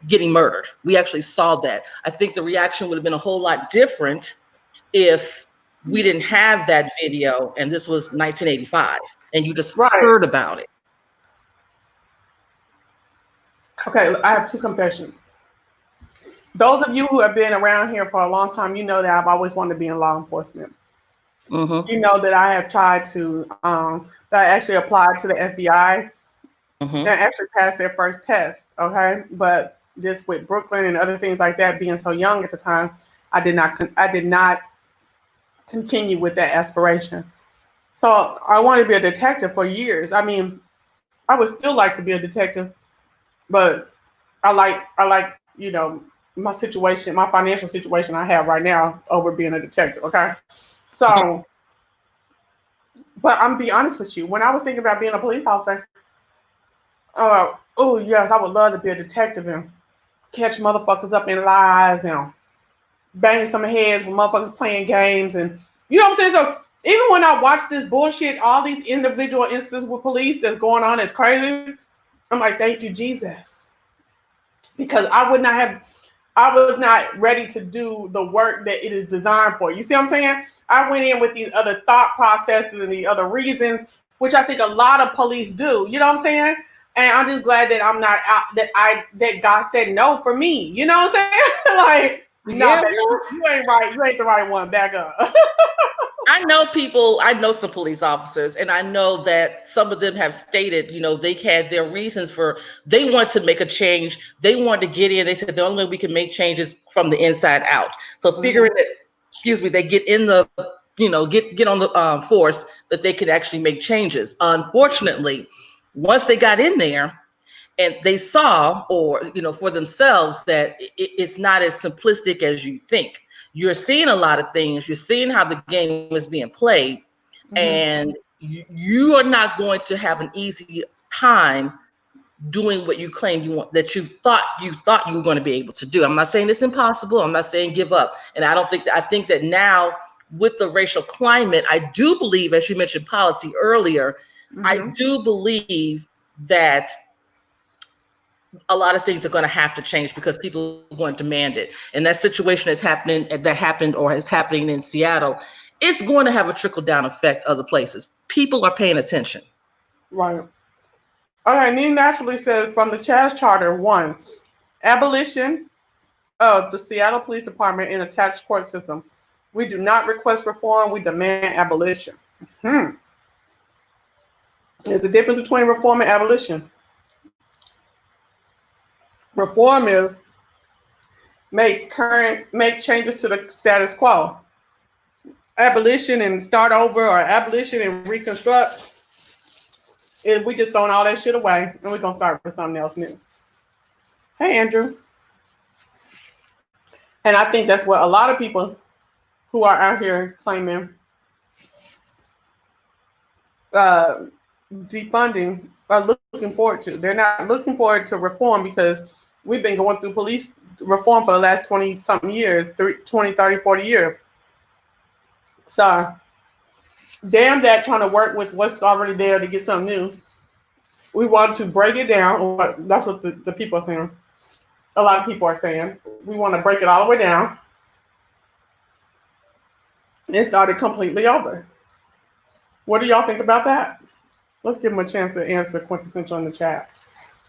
getting murdered. We actually saw that. I think the reaction would have been a whole lot different if we didn't have that video and this was 1985 and you just heard about it. Okay, I have two confessions. Those of you who have been around here for a long time, you know that I've always wanted to be in law enforcement. You know that I have tried to, that I actually applied to the FBI and actually passed their first test, okay? But just with Brooklyn and other things like that, being so young at the time, I did not continue with that aspiration. So I wanted to be a detective for years. I mean, I would still like to be a detective, but I like, my situation, my financial situation I have right now over being a detective, okay? So, but I'm gonna be honest with you. When I was thinking about being a police officer, oh yes, I would love to be a detective and catch motherfuckers up in lies and bang some heads with motherfuckers playing games. And you know what I'm saying? So even when I watch this bullshit, all these individual instances with police that's going on is crazy, I'm like, thank you, Jesus. Because I was not ready to do the work that it is designed for. You see what I'm saying? I went in with these other thought processes and the other reasons, which I think a lot of police do. You know what I'm saying? And I'm just glad that I'm not out, that God said no for me. You know what I'm saying? Like, no, baby, you ain't right. You ain't the right one. Back up. I know some police officers, and I know that some of them have stated, they had their reasons they want to make a change. They want to get in. They said the only way we can make changes from the inside out. So figuring that, they get in the, get on the force that they could actually make changes. Unfortunately, once they got in there, and they saw, or, for themselves, that it's not as simplistic as you think. You're seeing a lot of things. You're seeing how the game is being played, and you are not going to have an easy time doing what you claim you want, that you thought you were going to be able to do. I'm not saying it's impossible. I'm not saying give up. And I think that now with the racial climate, I do believe, as you mentioned policy earlier, I do believe that a lot of things are going to have to change because people are going to demand it. And that situation is happening, that happened or is happening in Seattle. It's going to have a trickle-down effect other places. People are paying attention. Right. Okay, Nene Naturally says, from the Chaz Charter, 1, abolition of the Seattle Police Department and attached court system. We do not request reform. We demand abolition. There's a difference between reform and abolition. Reform is make changes to the status quo. Abolition and start over, or abolition and reconstruct, is we just throwing all that shit away and we're gonna start with something else new. Hey, Andrew. And I think that's what a lot of people who are out here claiming defunding are looking forward to. They're not looking forward to reform because we've been going through police reform for the last 20-something years, 20, 30, 40 years. So, damn that trying to work with what's already there to get something new. We want to break it down, or that's what the people are saying. A lot of people are saying. We want to break it all the way down and start it completely over. What do y'all think about that? Let's give them a chance to answer Quintessential in the chat.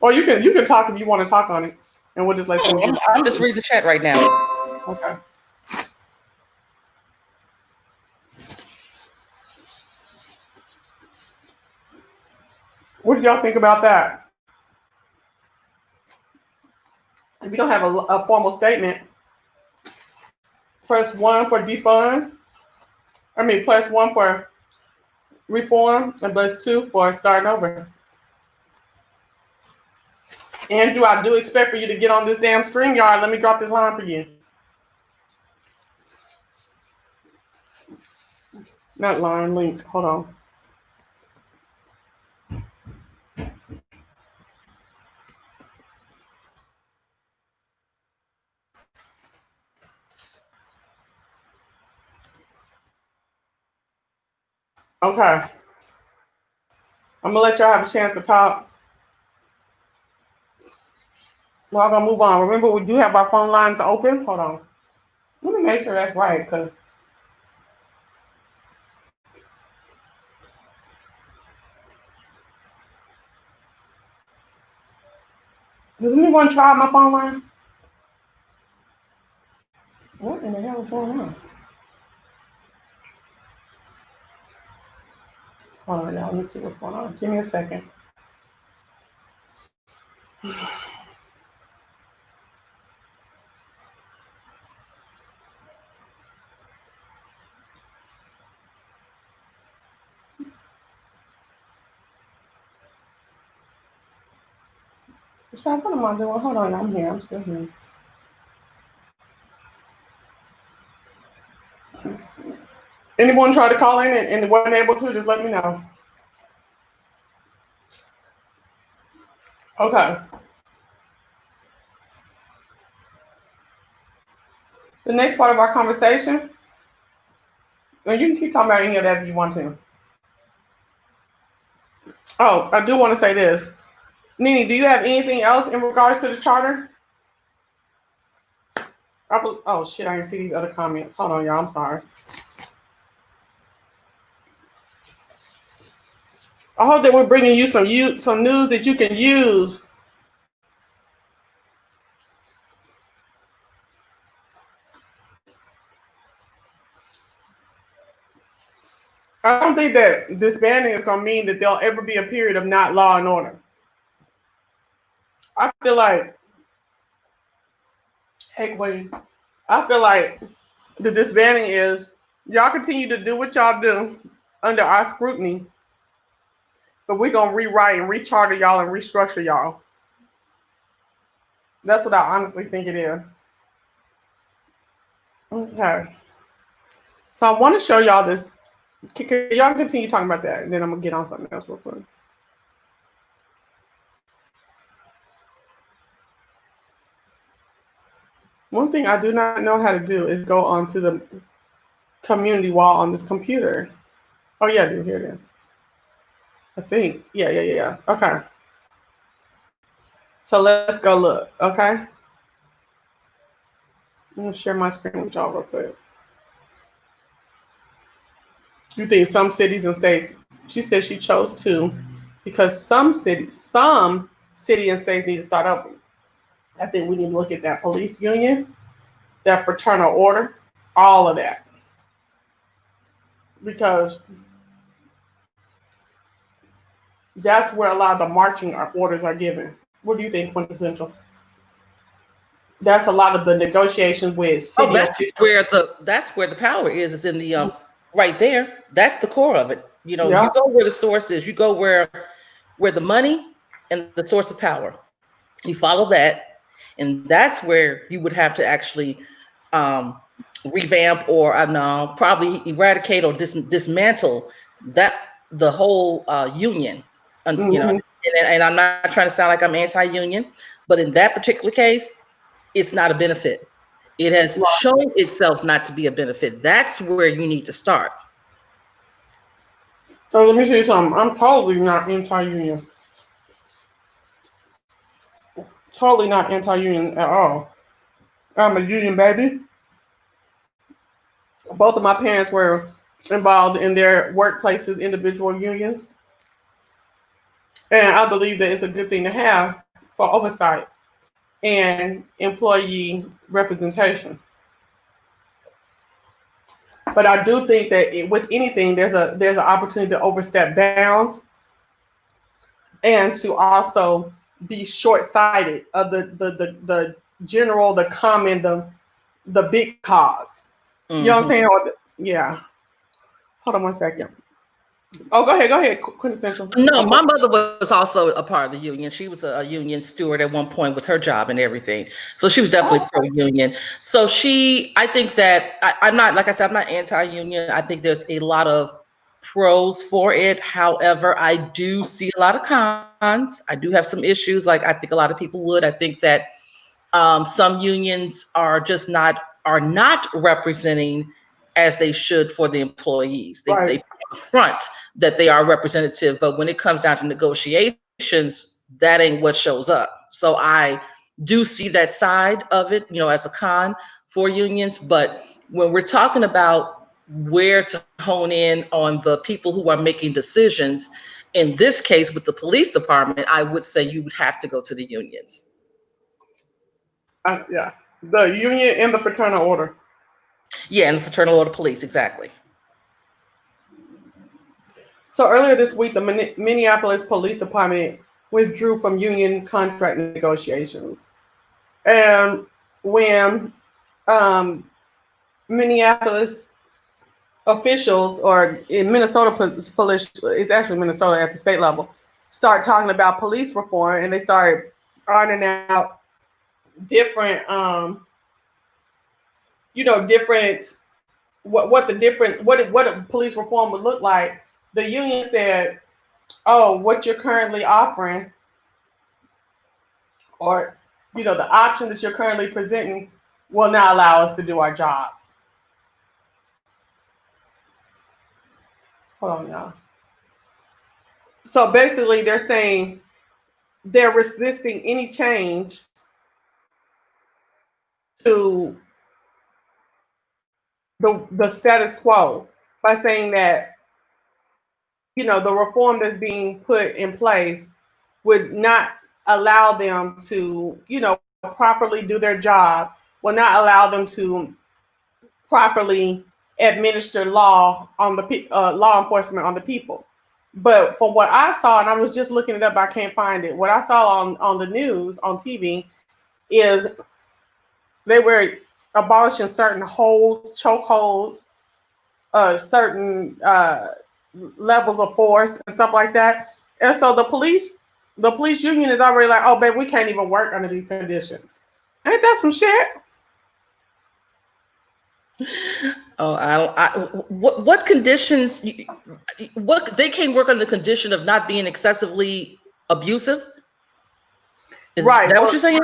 Or you can talk if you want to talk on it, and we'll just let them. I'm just reading the chat right now. Okay. What do y'all think about that? If you don't have a formal statement, press 1 for defund. Press 1 for reform, and press 2 for starting over. Andrew, I do expect for you to get on this damn StreamYard. Let me drop this line for you. Not line, links. Hold on. Okay. I'm gonna let y'all have a chance to talk. We're gonna move on. Remember, we do have our phone lines open. Hold on. Let me make sure that's right, because does anyone try my phone line? What in the hell is going on? Hold on, y'all. Let me see what's going on. Give me a second. What am I doing? Hold on, I'm here. I'm still here. Anyone try to call in and wasn't able to, just let me know. Okay. The next part of our conversation, and you can keep talking about any of that if you want to. Oh, I do want to say this. Nene, do you have anything else in regards to the charter? Oh shit, I didn't see these other comments. Hold on, y'all. I'm sorry. I hope that we're bringing you some news that you can use. I don't think that disbanding is going to mean that there'll ever be a period of not law and order. I feel like, hey, wait. I feel like the disbanding is y'all continue to do what y'all do under our scrutiny, but we're going to rewrite and recharter y'all and restructure y'all. That's what I honestly think it is. Okay. So I want to show y'all this. Y'all continue talking about that, and then I'm going to get on something else real quick. One thing I do not know how to do is go onto the community wall on this computer. Oh, yeah, I do. Here it is. I think. Yeah. Okay. So let's go look, okay? I'm going to share my screen with y'all real quick. You think some cities and states, she said she chose to because some city and states need to start up. I think we need to look at that police union, that fraternal order, all of that. Because that's where a lot of the marching orders are given. What do you think, Quintessential? That's a lot of the negotiations with city. That's where the power is in the right there. That's the core of it. You know, You go where the source is. You go where the money and the source of power. You follow that, and that's where you would have to actually revamp or probably eradicate or dismantle the whole union. Mm-hmm. You know, and I'm not trying to sound like I'm anti-union, but in that particular case, it's not a benefit. It has shown itself not to be a benefit. That's where you need to start. So let me say something. I'm totally not anti-union. Totally not anti-union at all. I'm a union baby. Both of my parents were involved in their workplaces, individual unions. And I believe that it's a good thing to have for oversight and employee representation. But I do think that with anything, there's an opportunity to overstep bounds and to also be short-sighted of the general, the common, the big cause. Mm-hmm. You know what I'm saying? Yeah. Hold on one second. Oh, go ahead, Quintessential. No, my mother was also a part of the union. She was a union steward at one point with her job and everything. So she was definitely pro-union. So I think that I'm not, like I said, I'm not anti-union. I think there's a lot of pros for it. However, I do see a lot of cons. I do have some issues, like I think a lot of people would. I think that some unions are not representing as they should for the employees. They front that they are representative, but when it comes down to negotiations, that ain't what shows up. So I do see that side of it, as a con for unions. But when we're talking about where to hone in on the people who are making decisions, in this case with the police department, I would say you would have to go to the unions. Yeah, the union and the fraternal order. Yeah, and the fraternal order police, exactly. So earlier this week, the Minneapolis Police Department withdrew from union contract negotiations. And when Minneapolis officials, or in Minnesota police, it's actually Minnesota at the state level, start talking about police reform, and they start ironing out different, what a police reform would look like. The union said, "Oh, what you're currently offering, or the option that you're currently presenting, will not allow us to do our job. Hold on, y'all. So basically, they're saying they're resisting any change to the status quo by saying that, you know, the reform that's being put in place would not allow them to, you know, properly do their job, will not allow them to properly administer law on the law enforcement on the people. But for what I saw, and I was just looking it up, I can't find it. What I saw on the news, on TV, is they were abolishing certain holds, chokeholds, certain levels of force and stuff like that. And so the police union is already like, oh, babe, we can't even work under these conditions. Ain't that some shit? Oh, what conditions? What they can't work on the condition of not being excessively abusive? Is right. that what you're saying?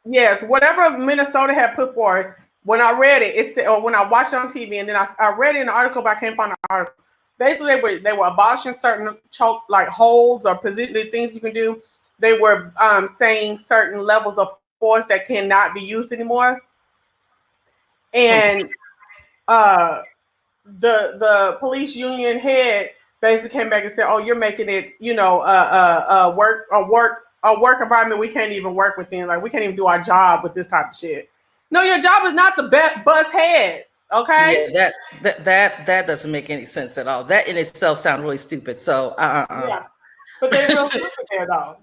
Yes. Whatever Minnesota had put forward. When I read it, it said, or when I watched it on TV, and then I read it in an article, but I can't find the article. Basically, they were abolishing certain holds or position things you can do. They were saying certain levels of force that cannot be used anymore, and the police union head basically came back and said, "Oh, you're making it, you know, a work environment we can't even work within. Like we can't even do our job with this type of shit. No, your job is not to bust heads, okay? Yeah, that doesn't make any sense at all. That in itself sounds really stupid. So yeah, but they're real stupid there, though.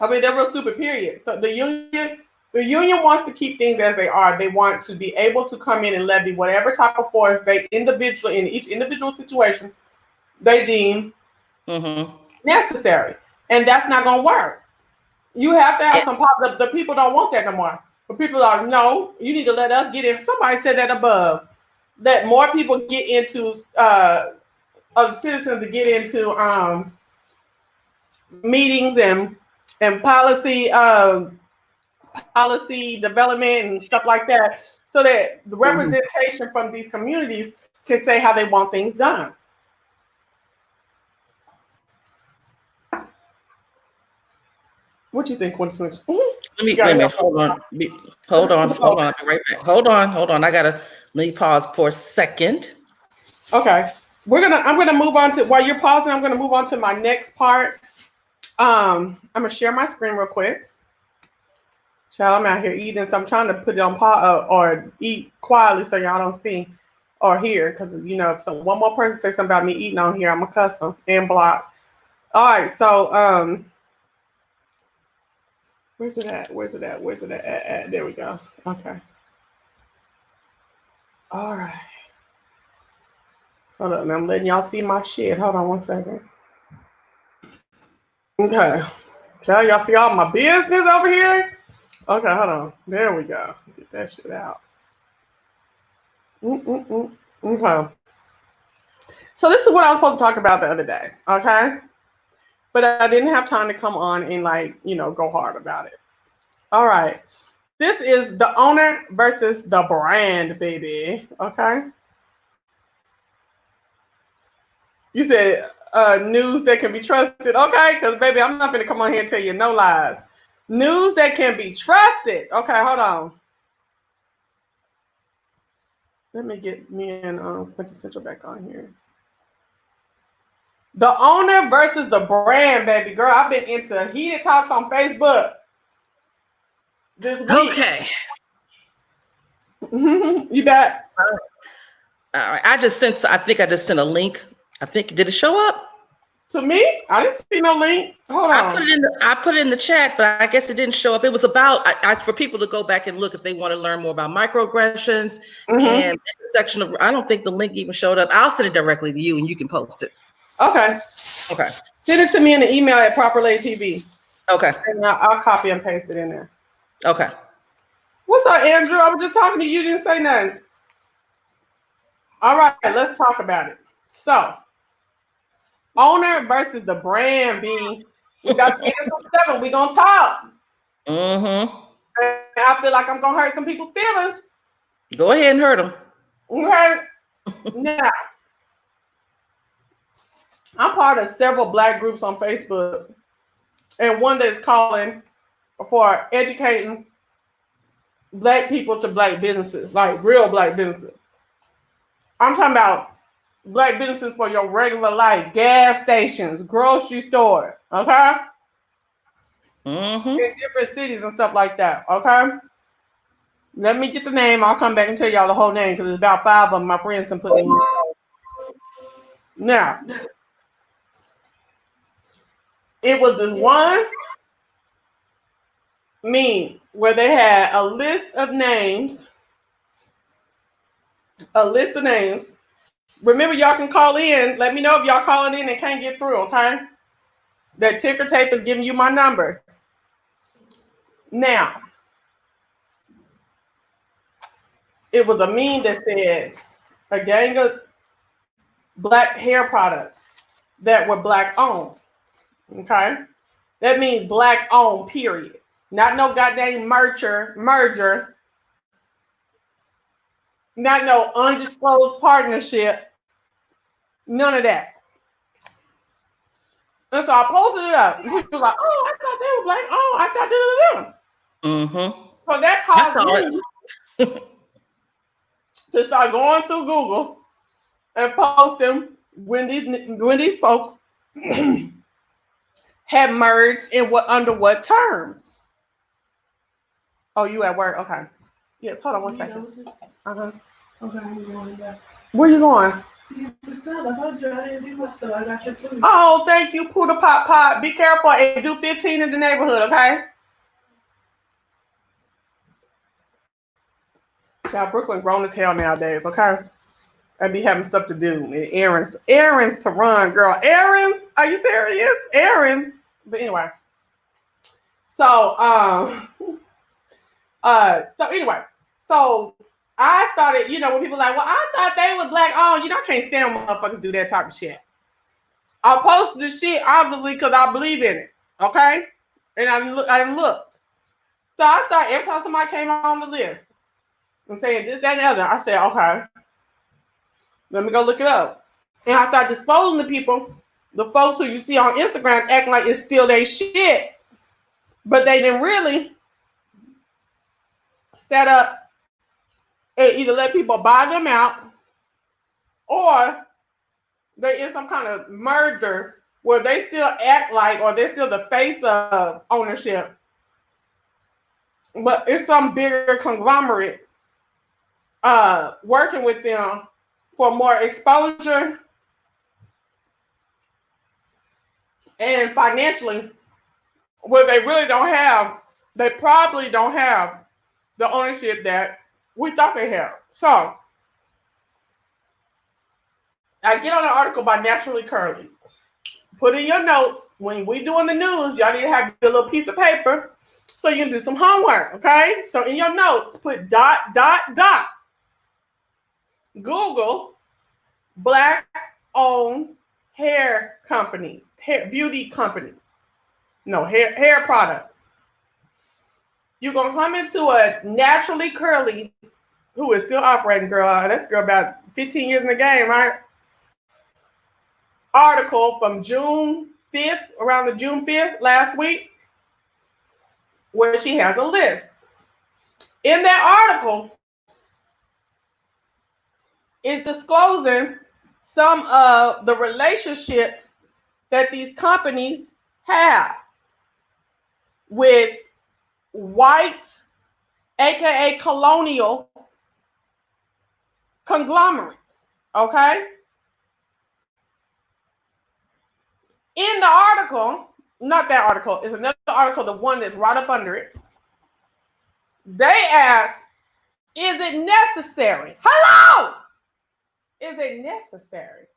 I mean, they're real stupid. Period. So the union wants to keep things as they are. They want to be able to come in and levy whatever type of force they in each individual situation they deem necessary, and that's not going to work. You have to have some power. The people don't want that no more. But people are, no, you need to let us get in. Somebody said that above. Let more people get into of citizens to get into meetings and policy development and stuff like that, so that the representation from these communities can say how they want things done. What do you think, Quintessence? Let me wait a minute. Hold on. I'll be right back. Hold on. Let me pause for a second. Okay. I'm gonna move on to, while you're pausing, I'm gonna move on to my next part. I'm gonna share my screen real quick. Child, I'm out here eating, so I'm trying to put it on pause or eat quietly so y'all don't see or hear, because you know, if one more person says something about me eating on here, I'm gonna cuss them and block. All right, so where's it at? There we go. Okay. All right. Hold on, I'm letting y'all see my shit. Hold on one second. Okay. Y'all see all my business over here? Okay, hold on. There we go. Get that shit out. Okay. So this is what I was supposed to talk about the other day, okay? But I didn't have time to come on and go hard about it. All right. This is the owner versus the brand, baby. Okay. You said news that can be trusted. Okay, because baby, I'm not gonna come on here and tell you no lies. News that can be trusted. Okay, hold on. Let me get me and Quintessential back on here. The owner versus the brand, baby girl. I've been into heated talks on Facebook this week. Okay. You bet. All right. I think I just sent a link. Did it show up? To me? I didn't see no link. Hold on. I put it in the chat, but I guess it didn't show up. It was about for people to go back and look if they want to learn more about microaggressions and the section of. I don't think the link even showed up. I'll send it directly to you and you can post it. Okay. Send it to me in the email at Proper Lady TV. Okay. And I'll copy and paste it in there. Okay. What's up, Andrew? I was just talking to you. You didn't say nothing. All right, let's talk about it. So, owner versus the brand, B. We got to get this on 7. We're going to talk. And I feel like I'm gonna hurt some people's feelings. Go ahead and hurt them. Okay. Now, I'm part of several Black groups on Facebook, and one that's calling for educating Black people to Black businesses, like real Black businesses. I'm talking about Black businesses for your regular life, gas stations, grocery stores, okay? Mm-hmm. In different cities and stuff like that, okay? Let me get the name. I'll come back and tell y'all the whole name because there's about 5 of them my friends can put in. Now, it was this one meme where they had a list of names. Remember, y'all can call in. Let me know if y'all calling in and can't get through, okay? That ticker tape is giving you my number. Now, it was a meme that said a gang of Black hair products that were Black owned. Okay? That means Black owned, period. Not no goddamn merger. Not no undisclosed partnership. None of that. And so I posted it up. And people were like, oh, I thought they were Black owned. I thought they were them. Mm-hmm. So that caused me to start going through Google and posting when these folks had merged and under what terms. Oh, you at work? Okay. Yes, hold on 1 second. Uh-huh. Okay, I'm going back. Where you going? The stuff. I told you I didn't do my stuff. I got your food. Oh, thank you, Poodle Pop Pop. Be careful and do 15 in the neighborhood, okay? Child, Brooklyn grown as hell nowadays, okay? I be having stuff to do. Errands to run, girl. Errands? Are you serious? Errands. But anyway. So I started, when people like, well, I thought they was Black owned. I can't stand when motherfuckers do that type of shit. I posted this shit obviously because I believe in it, okay? And I didn't look. So I thought every time somebody came on the list and saying this, that, and the other, I said, okay, let me go look it up. And I started disposing the people, the folks who you see on Instagram acting like it's still their shit, but they didn't really set up and either let people buy them out or they in some kind of merger where they still act like, or they're still the face of ownership, but it's some bigger conglomerate working with them for more exposure and financially, where they probably don't have the ownership that we thought they had. So I get on an article by Naturally Curly. Put in your notes, when we doing the news, y'all need to have your little piece of paper so you can do some homework, okay? So in your notes, put ... Google Black-owned hair companies, beauty companies. No, hair products. You're going to come into a Naturally Curly, who is still operating, girl. That girl about 15 years in the game, right? Article from June 5th, around the June 5th, last week, where she has a list. In that article, is disclosing some of the relationships that these companies have with white, aka colonial conglomerates, okay? In the article, not that article, it's another article, the one that's right up under it. They ask, is it necessary? Hello! Is it necessary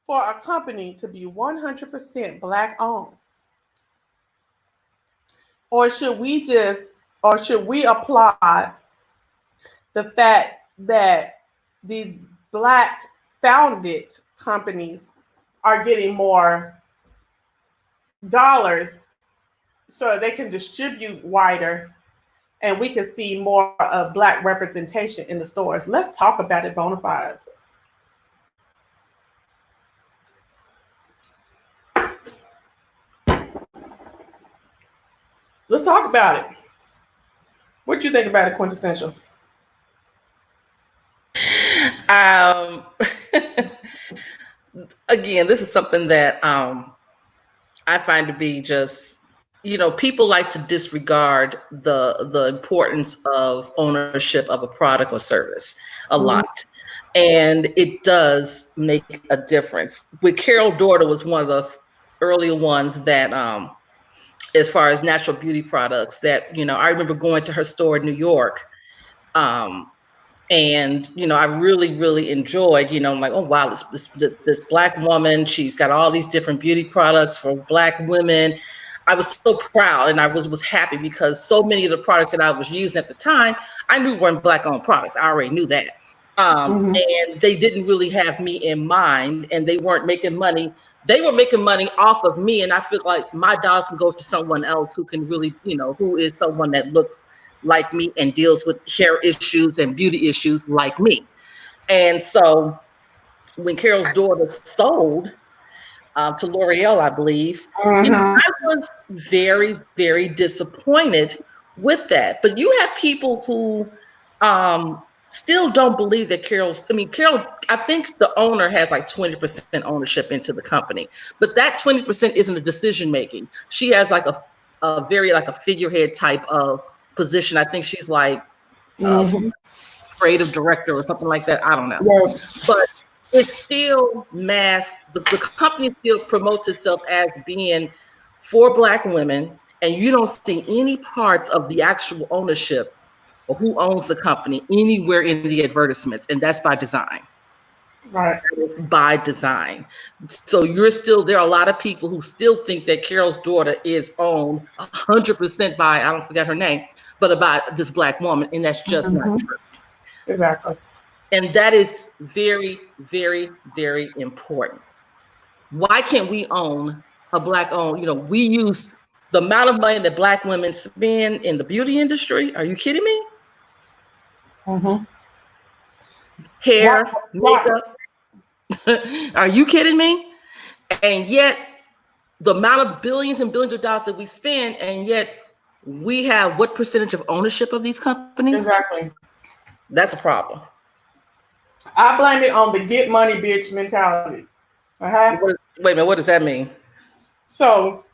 for a company to be 100% Black owned? Or should we applaud the fact that these Black founded companies are getting more dollars so they can distribute wider and we can see more of Black representation in the stores. Let's talk about it, Bonafide. Let's talk about it. What do you think about it, Quintessential? Again, this is something that I find to be just, people like to disregard the importance of ownership of a product or service a lot. And it does make a difference. With Carol's daughter was one of the earlier ones that, as far as natural beauty products, that, I remember going to her store in New York. And, I really, really enjoyed, I'm like, oh, wow, this Black woman, she's got all these different beauty products for Black women. I was so proud and I was happy because so many of the products that I was using at the time, I knew weren't Black owned products. I already knew that. And they didn't really have me in mind and they weren't making money. They were making money off of me. And I feel like my dollars can go to someone else who can really, who is someone that looks like me and deals with hair issues and beauty issues like me. And so when Carol's daughter sold to L'Oreal, I believe, I was very, very disappointed with that. But you have people who still don't believe that Carol, I think the owner has like 20% ownership into the company, but that 20% isn't a decision making. She has like a very like a figurehead type of position. I think she's like creative director or something like that. I don't know. But it's still masked. The company still promotes itself as being for Black women, and you don't see any parts of the actual ownership or who owns the company anywhere in the advertisements, and that's by design. Right. By design. So there are a lot of people who still think that Carol's daughter is owned 100% by, I don't forget her name, but about this Black woman, and that's just not true. Exactly. And that is very, very, very important. Why can't we own a Black owned, we use the amount of money that Black women spend in the beauty industry. Are you kidding me? Hair, makeup. Are you kidding me? And yet the amount of billions and billions of dollars that we spend, and yet we have what percentage of ownership of these companies? Exactly. That's a problem. I blame it on the get money bitch mentality. Wait a minute, what does that mean? So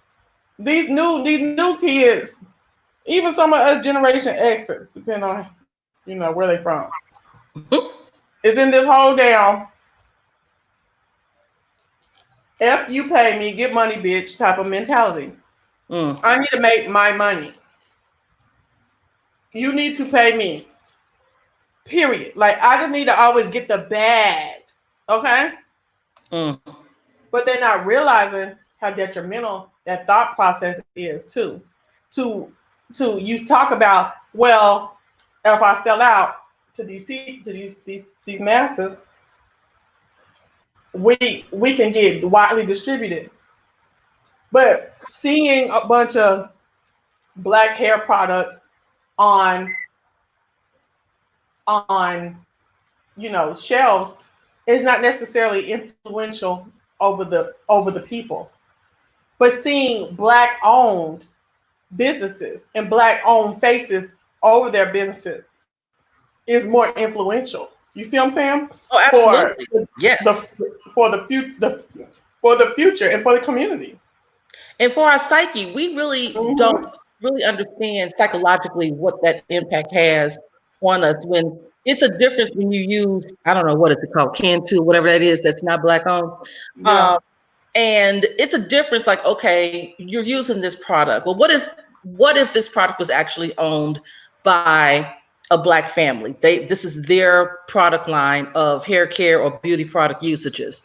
these new kids, even some of us Generation Xers, depending on where they from, is in this whole damn F you pay me, get money bitch type of mentality. I need to make my money. You need to pay me. Period. Like I just need to always get the bag. Okay? But they're not realizing how detrimental that thought process is too. To you talk about, well, if I sell out to these people, to these masses, we can get widely distributed. But seeing a bunch of Black hair products on shelves is not necessarily influential over the people. But seeing Black owned businesses and Black owned faces over their businesses is more influential. You see what I'm saying? Oh, absolutely. For the future and for the community. And for our psyche, we really don't really understand psychologically what that impact has on us. When it's a difference when you use, I don't know, what is it called, Cantu, whatever that is, that's not Black owned. Yeah. And it's a difference, like, okay, you're using this product. Well, what if this product was actually owned by a Black family? This is their product line of hair care or beauty product usages.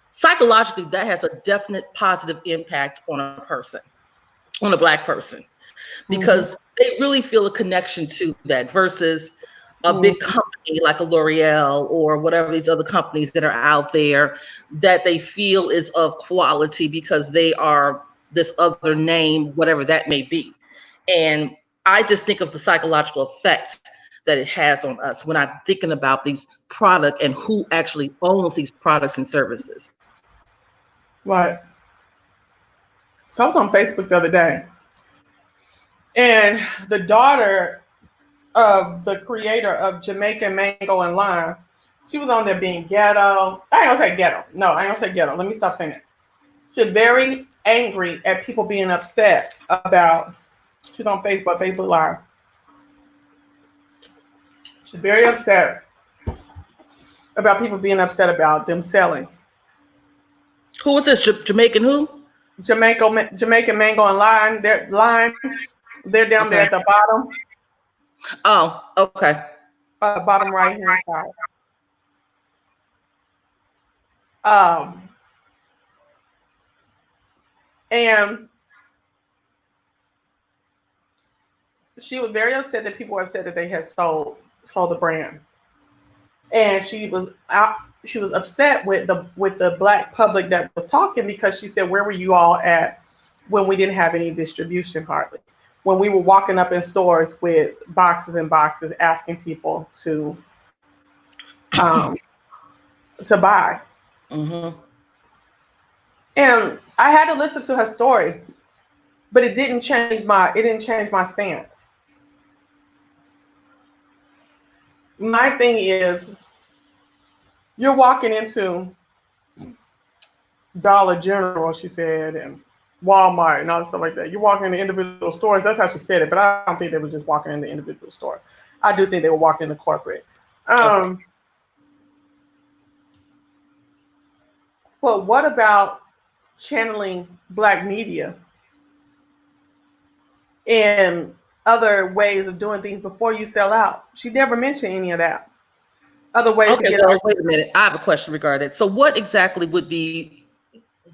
Psychologically, that has a definite positive impact on a person, on a Black person, because they really feel a connection to that versus a big company like a L'Oreal or whatever these other companies that are out there that they feel is of quality because they are this other name, whatever that may be. And I just think of the psychological effect that it has on us when I'm thinking about these products and who actually owns these products and services. Right. So I was on Facebook the other day, and the daughter of the creator of Jamaican Mango and Lime, she was on there being ghetto. I ain't gonna say ghetto. No, I ain't gonna say ghetto. Let me stop saying it. She's very angry at people being upset about, she's on Facebook Live. She's very upset about people being upset about them selling. Who was this? Jamaican who? Jamaican Mango and Lime. They're down there at the bottom. Oh, okay. Bottom right hand side. And she was very upset that people were upset that they had sold the brand, and she was upset with the Black public that was talking, because she said, where were you all at when we didn't have any distribution hardly? When we were walking up in stores with boxes and boxes asking people to buy. Mm-hmm. And I had to listen to her story, but it didn't change my stance. My thing is, you're walking into Dollar General, she said, and Walmart and all that stuff like that. You're walking into individual stores. That's how she said it, but I don't think they were just walking into individual stores. I do think they were walking into corporate. But what about channeling Black media and other ways of doing things before you sell out? She never mentioned any of that. Other ways to get out. Wait a minute. I have a question regarding that. So what exactly would be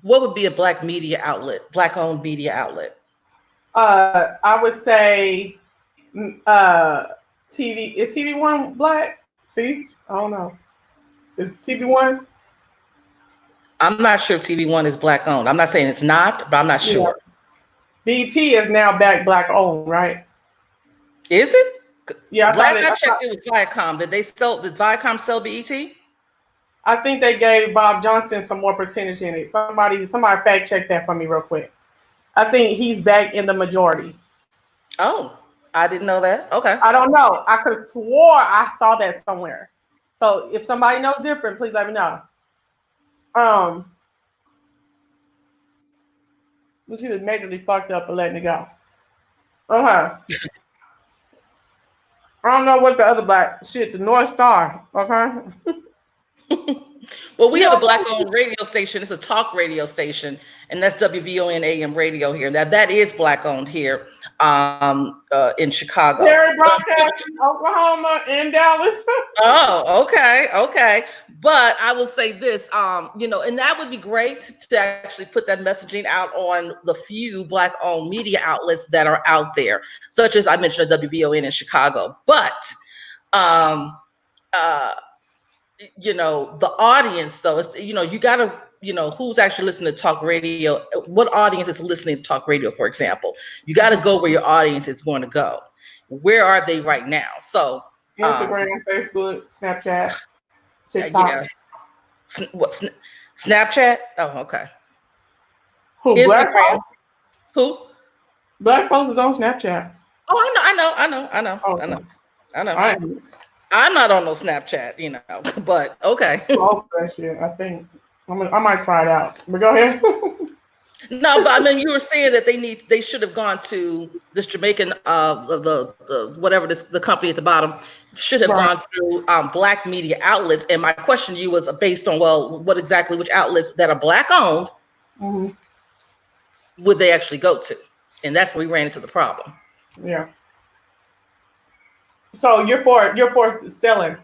a Black media outlet, Black-owned media outlet? I would say TV. Is TV One Black? See? I don't know. Is TV One? I'm not sure if TV One is Black-owned. I'm not saying it's not, but I'm not sure. BT is now back Black-owned, right? Is it? Yeah, I checked it was Viacom. Did Viacom sell BET? I think they gave Bob Johnson some more percentage in it. Somebody fact check that for me real quick. I think he's back in the majority. Oh, I didn't know that. Okay. I don't know. I could have swore I saw that somewhere. So if somebody knows different, please let me know. But he was majorly fucked up for letting it go. Okay. I don't know what the other Black shit, the North Star. Okay. Well, we have a Black-owned radio station. It's a talk radio station, and that's WVON AM radio here. That is Black-owned here in Chicago. Terry Broadcasting, Oklahoma, and Dallas. Oh, okay. But I will say this, and that would be great to actually put that messaging out on the few Black-owned media outlets that are out there, such as I mentioned WVON in Chicago. But the audience, though, you gotta, who's actually listening to talk radio, what audience is listening to talk radio, for example. You got to go where your audience is going to go. Where are they right now? So Instagram, Facebook, Snapchat, TikTok. Yeah. Snapchat? Oh, okay. Who? Instagram? Who? Black folks is on Snapchat. Oh, I know. I'm not on no Snapchat, but okay. Oh, that shit. I think I might try it out. But go ahead. No, but I mean, you were saying that they should have gone to this Jamaican, the company at the bottom should have gone through Black media outlets. And my question to you was based on, which outlets that are Black owned would they actually go to? And that's where we ran into the problem. Yeah. So you're for selling?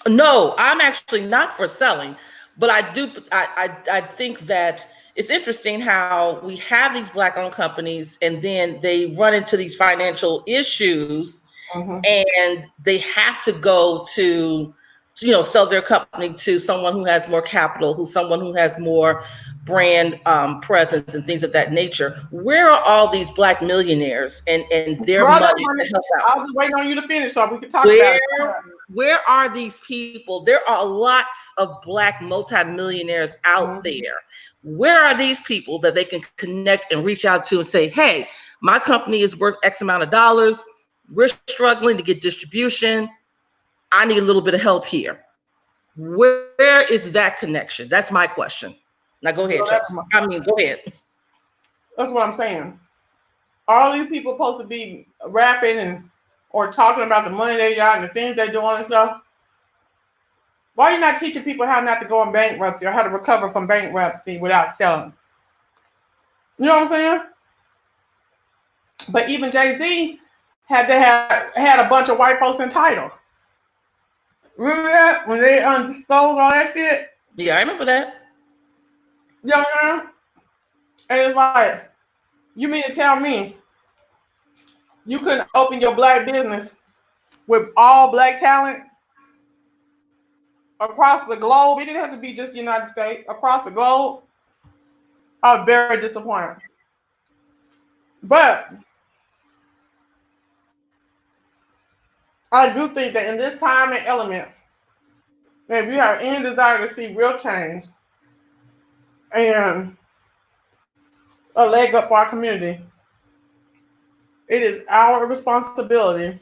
No, I'm actually not for selling, but I think that it's interesting how we have these Black-owned companies and then they run into these financial issues and they have to go to sell their company to someone who has more capital, someone who has more brand presence and things of that nature. Where are all these Black millionaires and their money to help out? I was waiting on you to finish so we can talk about it. Where are these people? There are lots of Black multimillionaires out there. Where are these people that they can connect and reach out to and say, hey, my company is worth X amount of dollars. We're struggling to get distribution. I need a little bit of help here. Where is that connection? That's my question. Now go ahead, Chaz. Go ahead. That's what I'm saying. All these people supposed to be rapping or talking about the money they got and the things they're doing and stuff. Why are you not teaching people how not to go in bankruptcy or how to recover from bankruptcy without selling? You know what I'm saying? But even Jay-Z had a bunch of white folks entitled. Remember that? When they disclosed all that shit? Yeah, I remember that. You know what I mean? And it's like, you mean to tell me you couldn't open your Black business with all Black talent across the globe? It didn't have to be just the United States. Across the globe. I was very disappointed. But I do think that in this time and element, if you have any desire to see real change and a leg up for our community, it is our responsibility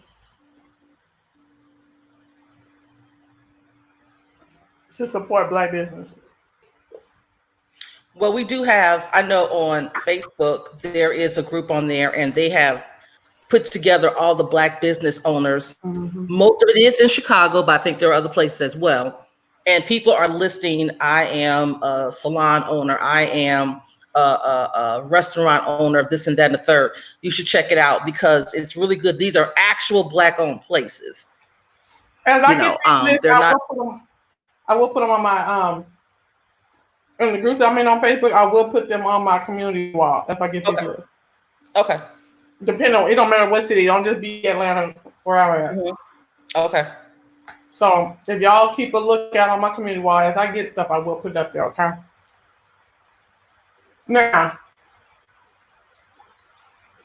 to support Black business. Well, we do have, I know on Facebook, there is a group on there and they have put together all the Black business owners. Mm-hmm. Most of it is in Chicago, but I think there are other places as well. And people are listing, I am a salon owner, I am a restaurant owner, this and that and the third. You should check it out because it's really good. These are actual Black owned places. As I will put them on my in the groups I'm in on Facebook. I will put them on my community wall if I get these lists. Okay. Depending on, it don't matter what city. Don't just be Atlanta where I'm at. Mm-hmm. Okay. So if y'all keep a lookout on my community wall, as I get stuff, I will put it up there. Okay. Now,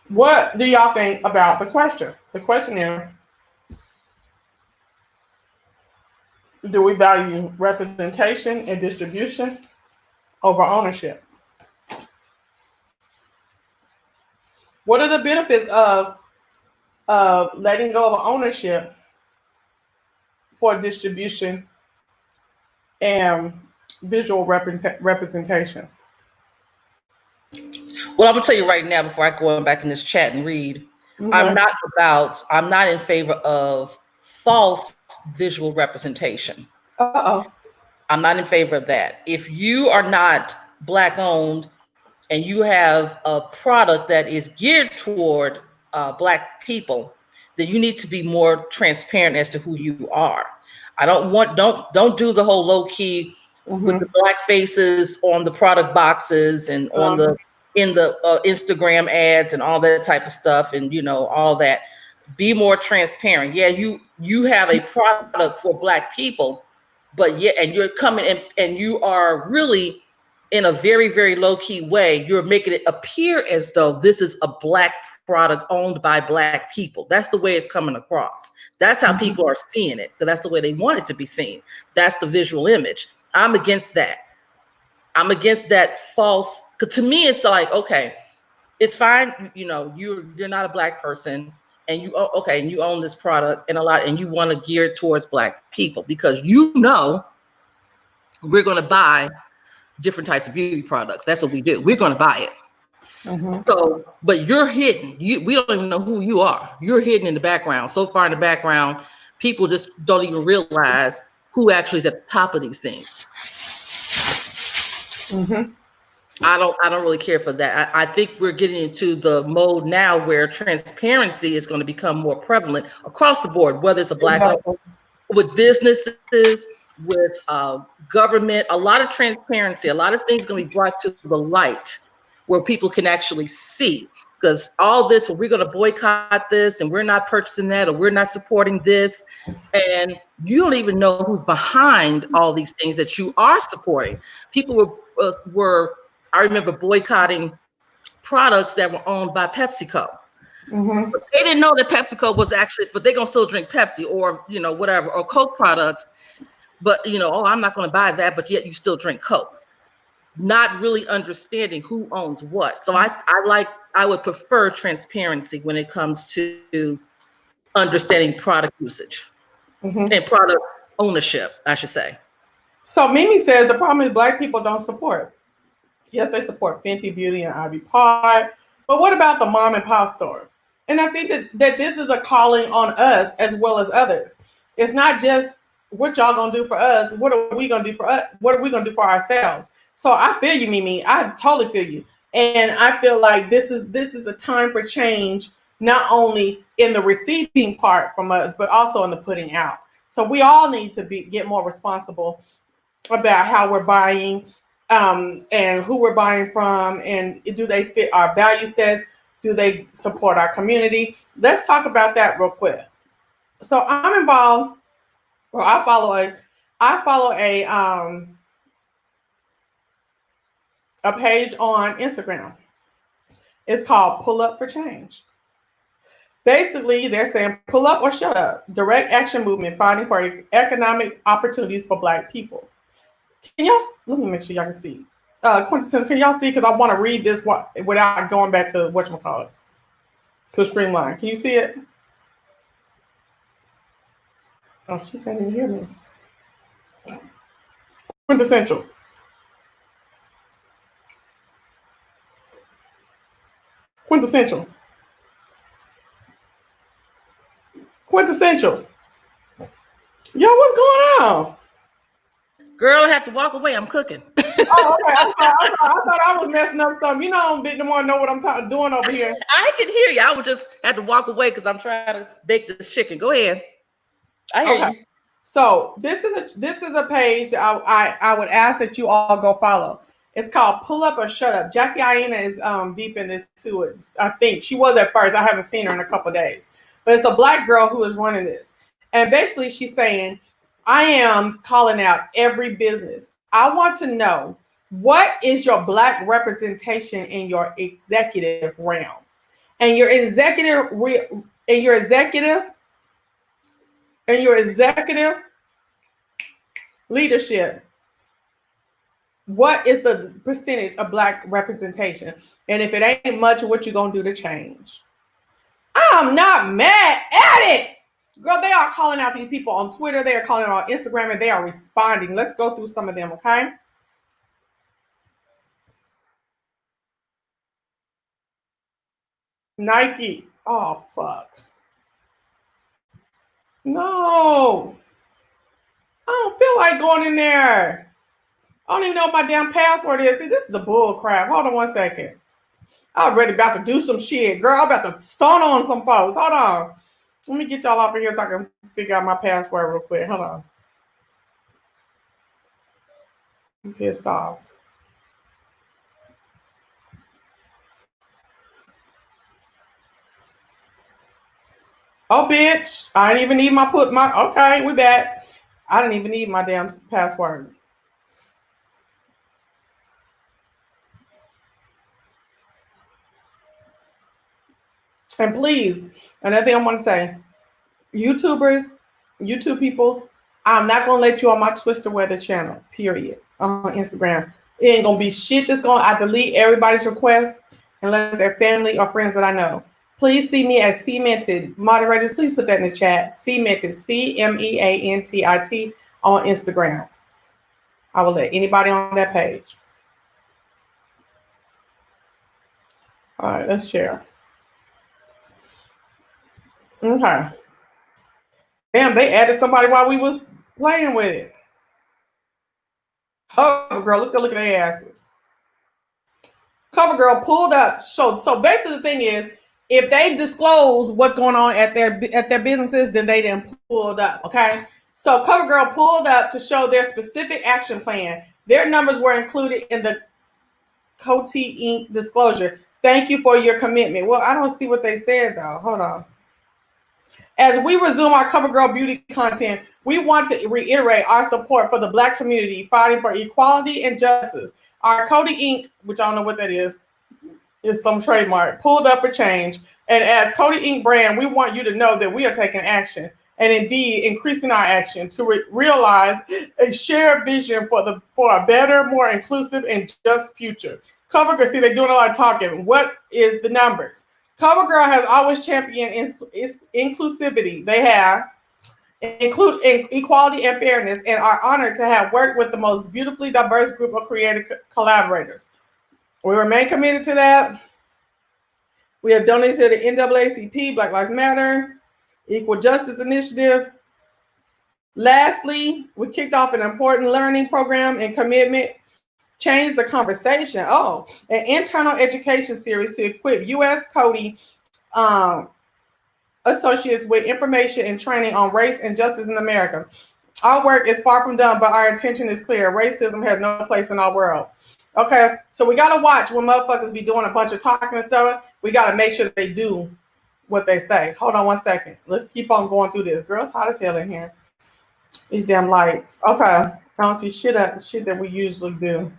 what do y'all think about the question? The question is, do we value representation and distribution over ownership? What are the benefits of letting go of ownership for distribution and visual representation? Well, I'm gonna tell you right now before I go back in this chat and read, mm-hmm. I'm not in favor of false visual representation. I'm not in favor of that. If you are not Black owned and you have a product that is geared toward Black people, then you need to be more transparent as to who you are. I don't do the whole low key mm-hmm. with the Black faces on the product boxes and on in the Instagram ads and all that type of stuff and all that. Be more transparent. Yeah, you have a product for Black people, but and you're coming in and you are really in a very, very low key way, you're making it appear as though this is a Black product owned by Black people. That's the way it's coming across. That's how mm-hmm. people are seeing it, because that's the way they want it to be seen. That's the visual image. I'm against that. I'm against that false, because to me, it's like, okay, it's fine. You're not a Black person and you own this product and you want to gear it towards Black people because we're going to buy different types of beauty products. That's what we do. We're going to buy it. Mm-hmm. So, but you're hidden. We don't even know who you are. You're hidden in the background. So far in the background, people just don't even realize who actually is at the top of these things. Mm-hmm. I don't really care for that. I think we're getting into the mode now where transparency is going to become more prevalent across the board, whether it's a Black with businesses, with government, a lot of transparency, a lot of things going to be brought to the light where people can actually see. Because all this, we're going to boycott this, and we're not purchasing that, or we're not supporting this, and you don't even know who's behind all these things that you are supporting. People were I remember boycotting products that were owned by PepsiCo. Mm-hmm. But they didn't know that PepsiCo was actually, but they're gonna still drink Pepsi or whatever, or Coke products. But oh, I'm not gonna buy that, but yet you still drink Coke. Not really understanding who owns what. So I would prefer transparency when it comes to understanding product usage and product ownership, I should say. So Mimi says the problem is Black people don't support. Yes, they support Fenty Beauty and Ivy Park, but what about the mom and pop store? And I think that this is a calling on us as well as others. It's not just what y'all gonna do for us. What are we gonna do for us? What are we gonna do for ourselves? So I feel you, Mimi. I totally feel you. And I feel like this is a time for change, not only in the receiving part from us, but also in the putting out. So we all need to get more responsible about how we're buying, and who we're buying from, and do they fit our value sets? Do they support our community? Let's talk about that real quick. So I'm involved, or I follow a page on Instagram. It's called Pull Up for Change. Basically, they're saying pull up or shut up. Direct action movement fighting for economic opportunities for Black people. Can y'all, let me make sure y'all can see. Quintessential, can y'all see? Because I want to read this without going back to whatchamacallit. To Streamline. Can you see it? Oh, she can't even hear me. Quintessential. Quintessential. Quintessential. Yo, what's going on? Girl, I have to walk away. I'm cooking. Oh, okay. I thought I was messing up something. You know, I don't want to know what I'm doing over here. I can hear you. I would just have to walk away because I'm trying to bake this chicken. Go ahead. I hear you. So this is a page I would ask that you all go follow. It's called Pull Up or Shut Up. Jackie Aina is deep in this too. I think she was at first. I haven't seen her in a couple of days. But it's a Black girl who is running this. And basically she's saying, I am calling out every business. I want to know, what is your Black representation in your executive realm? And your executive leadership, what is the percentage of Black representation? And if it ain't much, what you gonna do to change? I'm not mad at it. Girl, they are calling out these people on Twitter. They are calling out on Instagram, and they are responding. Let's go through some of them, okay? Nike. Oh, fuck. No. I don't feel like going in there. I don't even know what my damn password is. See, this is the bull crap. Hold on one second. I'm already about to do some shit. Girl, I'm about to stun on some folks. Hold on. Let me get y'all off of here so I can figure out my password real quick. Hold on. I'm pissed off. Oh, bitch. I didn't even need okay, we back. I didn't even need my damn password. And please, another thing I want to say, YouTube people, I'm not going to let you on my Twister Weather channel, period, on Instagram. It ain't going to be shit I delete everybody's requests unless they're family or friends that I know. Please see me as Cemented. Moderators, please put that in the chat. Cemented, CMEANTIT on Instagram. I will let anybody on that page. All right, let's share. Okay. Damn, they added somebody while we was playing with it. Cover girl, let's go look at their asses. Cover girl pulled up. So basically the thing is, if they disclose what's going on at their businesses, then they didn't pulled up. Okay. So Cover girl pulled up to show their specific action plan. Their numbers were included in the Coty Inc. disclosure. Thank you for your commitment. Well, I don't see what they said though. Hold on. As we resume our CoverGirl beauty content, we want to reiterate our support for the Black community fighting for equality and justice. Our Cody Inc., which I don't know what that is some trademark, pulled up for change. And as Cody Inc. brand, we want you to know that we are taking action and indeed increasing our action to realize a shared vision for a better, more inclusive and just future. CoverGirl, see, they're doing a lot of talking. What is the numbers? CoverGirl has always championed inclusivity. They have include equality and fairness, and are honored to have worked with the most beautifully diverse group of creative collaborators. We remain committed to that. We have donated to the NAACP, Black Lives Matter, Equal Justice Initiative. Lastly, we kicked off an important learning program and commitment. Change the conversation. Oh, an internal education series to equip U.S. Cody associates with information and training on race and justice in America. Our work is far from done, but our intention is clear. Racism has no place in our world. Okay, so we got to watch when motherfuckers be doing a bunch of talking and stuff. We got to make sure they do what they say. Hold on 1 second. Let's keep on going through this. Girl, it's hot as hell in here. These damn lights. Okay, I don't see shit that we usually do.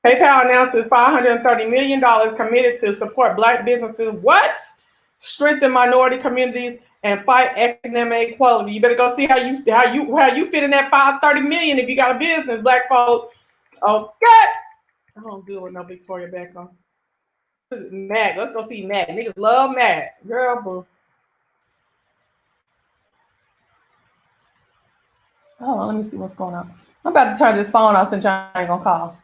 PayPal announces $530 million committed to support Black businesses. What? Strengthen minority communities and fight economic equality. You better go see how you fit in that $530 million if you got a business, Black folk. Okay. I don't do it with no Victoria back on. Mac. Let's go see Mac. Niggas love Mac. Girl, boo. Oh, let me see what's going on. I'm about to turn this phone off since I ain't gonna call.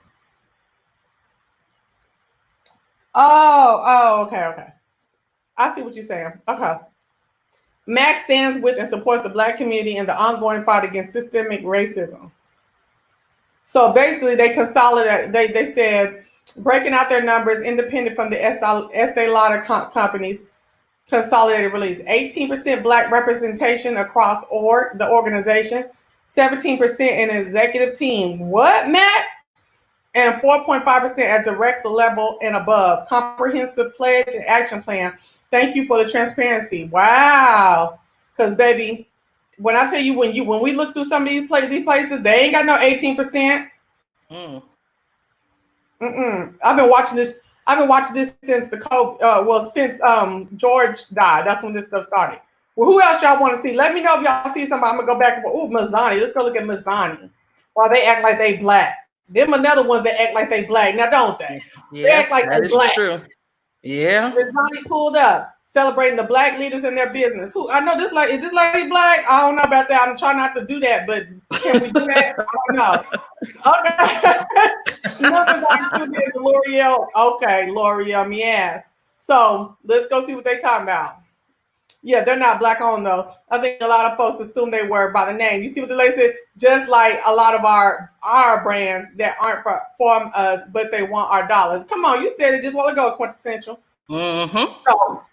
Okay. I see what you're saying. Okay. MAC stands with and supports the Black community in the ongoing fight against systemic racism. So basically, they consolidate. They said, breaking out their numbers independent from the Estee Lauder companies, consolidated release. 18% Black representation across the organization, 17% in the executive team. What, Matt? And 4.5% at director level and above. Comprehensive pledge and action plan. Thank you for the transparency. Wow. Because, baby, when I tell you, when we look through some of these places, they ain't got no 18%. I've been watching this since the COVID. Since George died. That's when this stuff started. Well, who else y'all want to see? Let me know if y'all see somebody. I'm gonna go back and Mazzani. Let's go look at Mazzani. While they act like they Black. Them another ones that act like they Black. Now, don't they? Yes, they act like that they is Black. True. Yeah. Mazzani pulled up, celebrating the Black leaders in their business. Who I know is this lady Black? I don't know about that. I'm trying not to do that, but can we do that? I don't know. Okay. L'Oreal. Okay, L'Oreal, me ass. So let's go see what they talking about. Yeah, they're not Black owned though. I think a lot of folks assume they were by the name. You see what the lady said? Just like a lot of our brands that aren't from us, but they want our dollars. Come on, you said it just a while ago, quintessential. So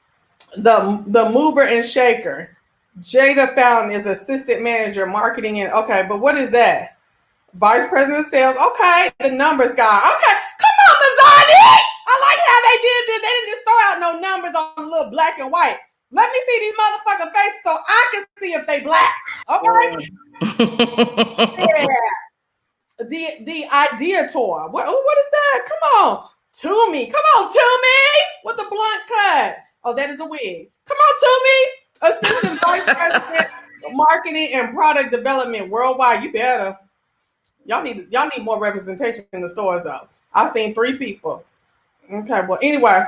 the mover and shaker. Jada Fountain is assistant manager, marketing and but what is that? Vice president of sales. Okay, the numbers guy. Okay, come on, Mazzani. I like how they did this. They didn't just throw out no numbers on a little black and white. Let me see these motherfucking faces so I can see if they Black. Okay. Yeah. The idea tour. What is that? Come on. Toomey. Come on, Toomey. With the blunt cut. Oh, that is a wig. Come on, Toomey. Assistant Vice President of Marketing and Product Development worldwide. You better. Y'all need more representation in the stores though. I've seen 3 people. Okay, well, anyway.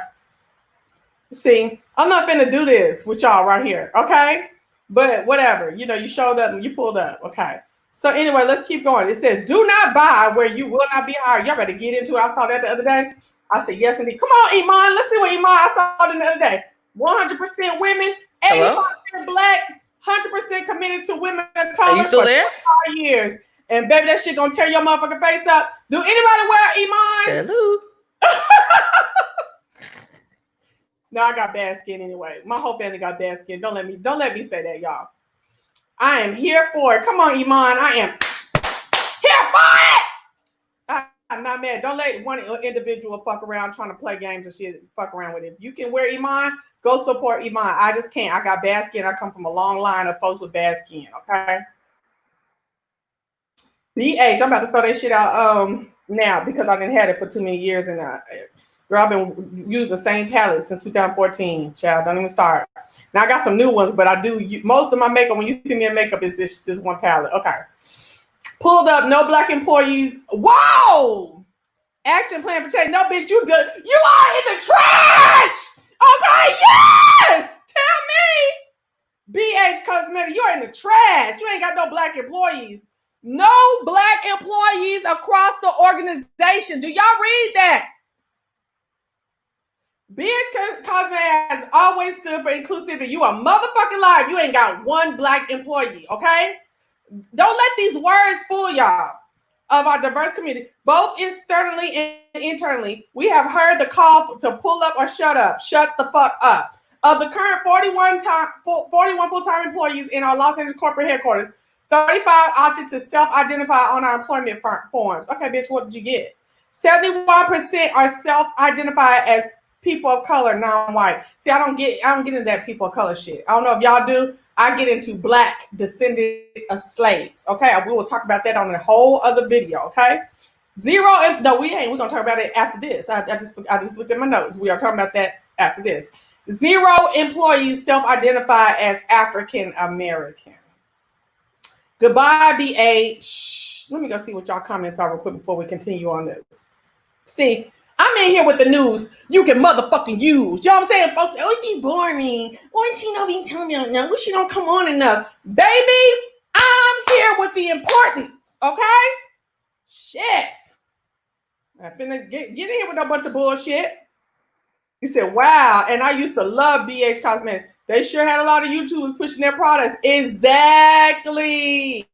See, I'm not finna do this with y'all right here, okay? But whatever, you showed up and you pulled up, okay? So anyway, let's keep going. It says, do not buy where you will not be hired. Y'all better get into it. I saw that the other day. I said, yes, indeed. Come on, Iman. Let's see what Iman, I saw the other day. 100% women, 85% Black, 100% committed to women of color. Are you still there? 5 years. And baby, that shit gonna tear your motherfucking face up. Do anybody wear Iman? Hello. No, I got bad skin anyway. My whole family got bad skin. Don't let me say that, y'all. I am here for it. Come on, Iman. I am here for it. I'm not mad. Don't let one individual fuck around trying to play games and shit. Fuck around with it. If you can wear Iman, go support Iman. I just can't. I got bad skin. I come from a long line of folks with bad skin. Okay. BH, I'm about to throw that shit out now because I didn't have it for too many years and girl, I've been using the same palette since 2014. Child, don't even start. Now I got some new ones, but I do most of my makeup. When you see me in makeup, is this one palette. Okay. Pulled up, no black employees. Whoa! Action plan for change. No, bitch, you are in the trash. Okay, yes. Tell me, BH Cosmetic, you're in the trash. You ain't got no black employees. No black employees across the organization. Do y'all read that? BH Cosmetic has always stood for inclusivity. You a motherfucking lie. You ain't got one black employee, okay? Don't let these words fool y'all of our diverse community, both externally and internally. We have heard the call to pull up or shut up. Shut the fuck up. Of the current 41 full-time employees in our Los Angeles corporate headquarters, 35 opted to self-identify on our employment forms. Okay, bitch, what did you get? 71% are self-identified as people of color, non-white. See, I don't get into that people of color shit. I don't know if y'all do. I get into black descendant of slaves. Okay, we will talk about that on a whole other video. Okay, no, we ain't. We're gonna talk about it after this. I just looked at my notes. We are talking about that after this. 0 employees self-identify as African American. Goodbye, BH. Let me go see what y'all comments are real quick before we continue on this. See, I'm in here with the news you can motherfucking use. You know what I'm saying, folks? Oh, she boring. Why she not be telling me enough? Why she don't come on enough? Baby, I'm here with the importance, okay? Shit. I'm finna get in here with a bunch of bullshit. You said, wow, and I used to love BH Cosmetics. They sure had a lot of YouTubers pushing their products. Exactly.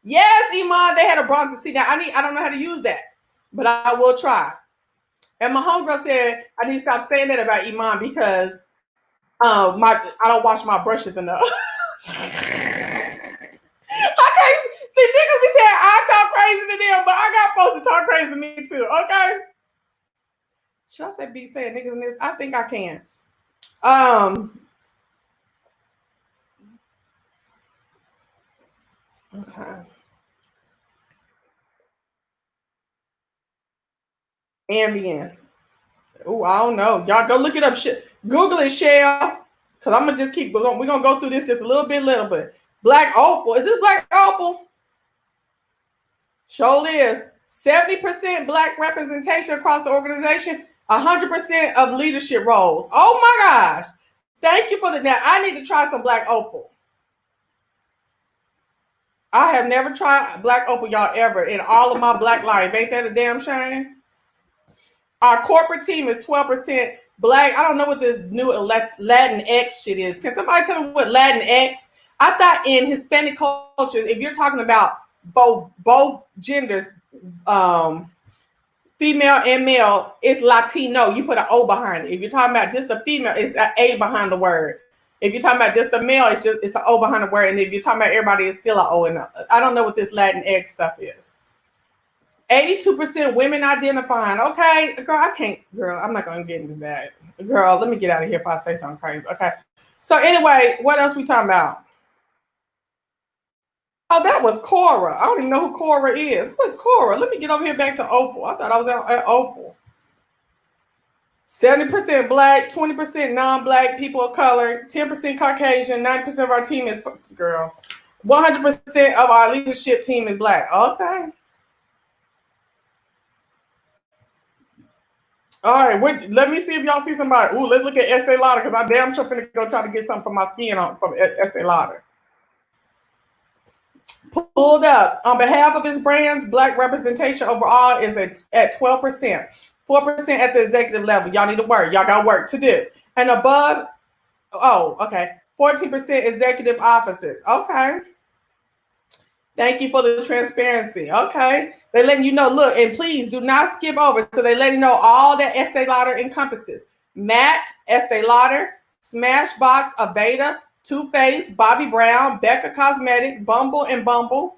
Yes, Iman, they had a bronze to see. Now, I don't know how to use that, but I will try. And my homegirl said I need to stop saying that about Iman because I don't wash my brushes enough. I can't see niggas be saying I talk crazy to them, but I got folks to talk crazy to me too. Okay. Should I say be saying niggas in this? I think I can. Okay. Ambien. Oh, I don't know. Y'all go look it up. Google it, Shell. Because I'm going to just keep going. We're going to go through this just a little bit. Black Opal. Is this Black Opal? Show live. 70% black representation across the organization. 100% of leadership roles. Oh my gosh. Thank you for the now. I need to try some Black Opal. I have never tried Black Opal, y'all, ever in all of my black life. Ain't that a damn shame? Our corporate team is 12% black. I don't know what this new Latinx shit is. Can somebody tell me what Latinx? I thought in Hispanic cultures, if you're talking about both genders, female and male, it's Latino. You put an O behind it. If you're talking about just the female, it's an A behind the word. If you're talking about just the male, it's an O behind the word. And if you're talking about everybody, it's still an O. And I don't know what this Latinx stuff is. 82% women identifying. Okay, girl, I'm not going to get into that. Girl, let me get out of here if I say something crazy. Okay. So anyway, what else we talking about? Oh, that was Cora. I don't even know who Cora is. Who's Cora? Let me get over here back to Opal. I thought I was at Opal. 70% black, 20% non-black, people of color, 10% Caucasian, 90% of our team is girl. 100% of our leadership team is black. Okay. All right, let me see if y'all see somebody. Ooh, let's look at Estee Lauder because I damn sure finna go try to get something for my skin from Estee Lauder. Pulled up. On behalf of its brands, black representation overall is at 12%. 4% at the executive level. Y'all need to work. Y'all got work to do. And above, 14% executive officers. Okay. Thank you for the transparency. Okay. They're letting you know, look, and please do not skip over. So they letting you know all that Estee Lauder encompasses. MAC, Estee Lauder, Smashbox, Aveda, Too Faced, Bobbi Brown, Becca Cosmetics, Bumble and Bumble,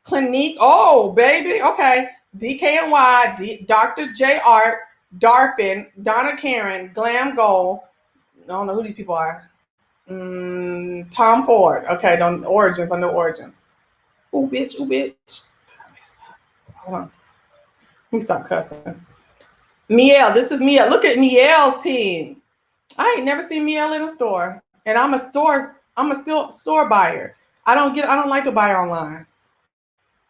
Clinique. Oh, baby. Okay. DKNY, Dr. J. Art, Darfin, Donna Karen, Glam Gold. I don't know who these people are. Tom Ford. Okay, Origins. I know Origins. Ooh, bitch. Hold on. Let me stop cussing. Miel. This is Miel. Look at Miel's team. I ain't never seen Miel in a store. And I'm a store buyer. I don't like to buy online.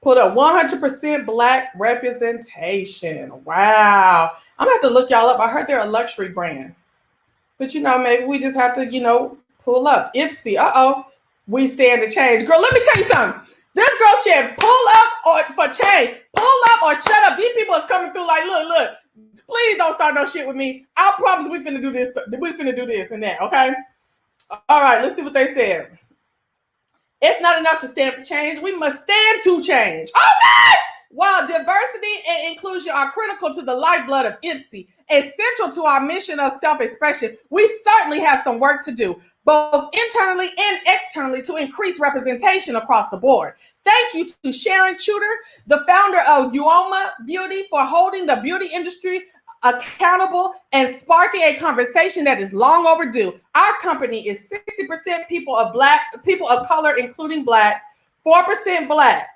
Put a 100% Black representation. Wow. I'm gonna have to look y'all up. I heard they're a luxury brand. But maybe we just have to, pull up. Ipsy. We stand to change. Girl, let me tell you something. This girl should pull up or for change. Pull up or shut up. These people is coming through like, look. Please don't start no shit with me. I promise we finna do this. We finna do this and that, okay? All right, let's see what they said. It's not enough to stand for change. We must stand to change. Okay! While diversity and inclusion are critical to the lifeblood of IPSY, essential to our mission of self-expression, we certainly have some work to do, both internally and externally, to increase representation across the board. Thank you to Sharon Chuter, the founder of Uoma Beauty, for holding the beauty industry accountable and sparking a conversation that is long overdue. Our company is 60% people of color, including Black, 4% Black,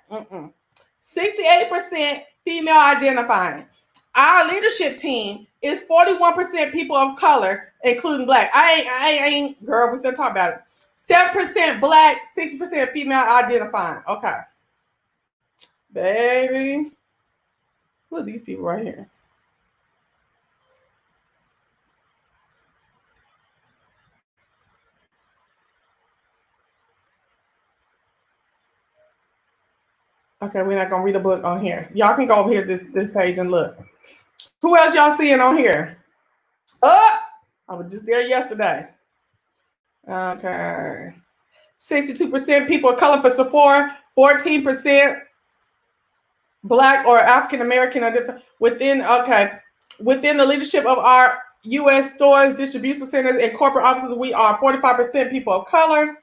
68% female identifying. Our leadership team is 41% people of color, including Black. I ain't, girl, we're gonna talk about it. 7% Black, 60% female identifying. Okay. Baby. Who are these people right here? Okay, we're not gonna read a book on here. Y'all can go over here this page and look. Who else y'all seeing on here? I was just there yesterday. Okay. 62% people of color for Sephora, 14% Black or African American within the leadership of our U.S. stores, distribution centers, and corporate offices. We are 45% people of color.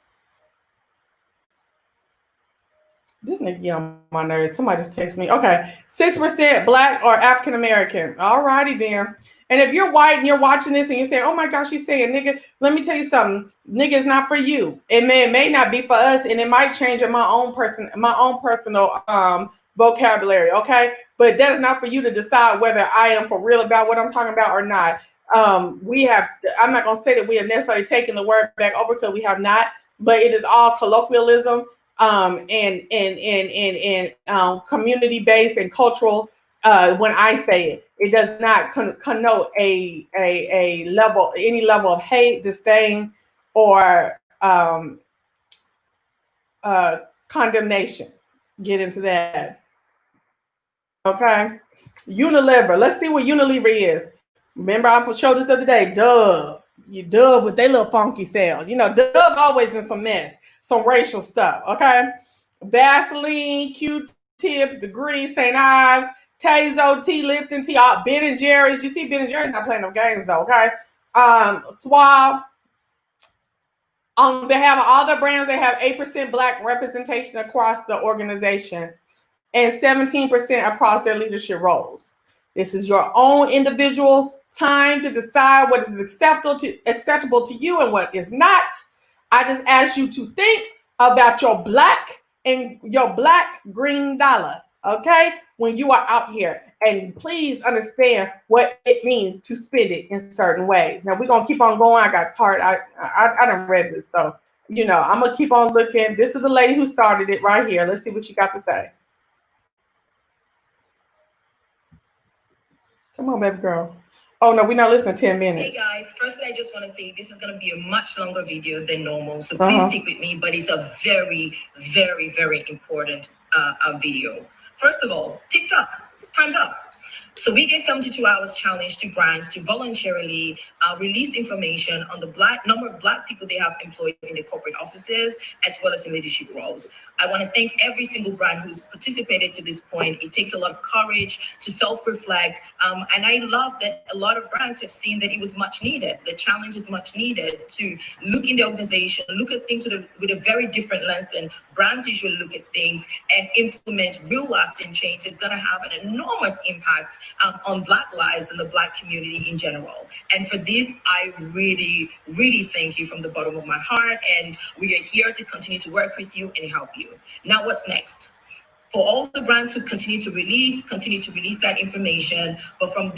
This nigga get on my nerves. Somebody just text me. Okay, 6% Black or African American. All righty then. And if you're white and you're watching this and you're saying, "Oh my gosh, she's saying nigga," let me tell you something. Nigga is not for you. It may not be for us, and it might change in my own personal vocabulary. Okay, but that is not for you to decide whether I am for real about what I'm talking about or not. I'm not gonna say that we have necessarily taken the word back over, because we have not. But it is all colloquialism. And community based and cultural. When I say it, it does not connote any level of hate, disdain, or condemnation. Get into that. Okay. Unilever. Let's see what Unilever is. Remember, I showed this the other day. Dove. Dove with their little funky selves. Dove always in some mess, some racial stuff. Okay. Vaseline, Q-tips, Degree, St. Ives, Tazo, Tea, Lipton Tea, Ben & Jerry's. You see, Ben & Jerry's not playing no games though. Okay. Suave. On behalf of all the brands, they have 8% Black representation across the organization and 17% across their leadership roles. This is your own individual time to decide what is acceptable to you and what is not. I just ask you to think about your Black and your Black green dollar, okay, when you are out here. And please understand what it means to spend it in certain ways. Now, we're going to keep on going. I got tired. I done read this. So, I'm going to keep on looking. This is the lady who started it right here. Let's see what you got to say. Come on, baby girl. Oh, no, we're not listening 10 minutes. Hey, guys. Firstly, I just want to say this is going to be a much longer video than normal. So please stick with me. But it's a very, very, very important video. First of all, TikTok, time's up. So we gave 72 hours challenge to brands to voluntarily release information on the number of Black people they have employed in the corporate offices, as well as in leadership roles. I want to thank every single brand who's participated to this point. It takes a lot of courage to self-reflect. And I love that a lot of brands have seen that it was much needed. The challenge is much needed to look in the organization, look at things with a very different lens than brands usually look at things and implement real lasting change, is going to have an enormous impact on Black lives and the Black community in general. And for this, I really, really thank you from the bottom of my heart. And we are here to continue to work with you and help you. Now, what's next? For all the brands who continue to release that information. But from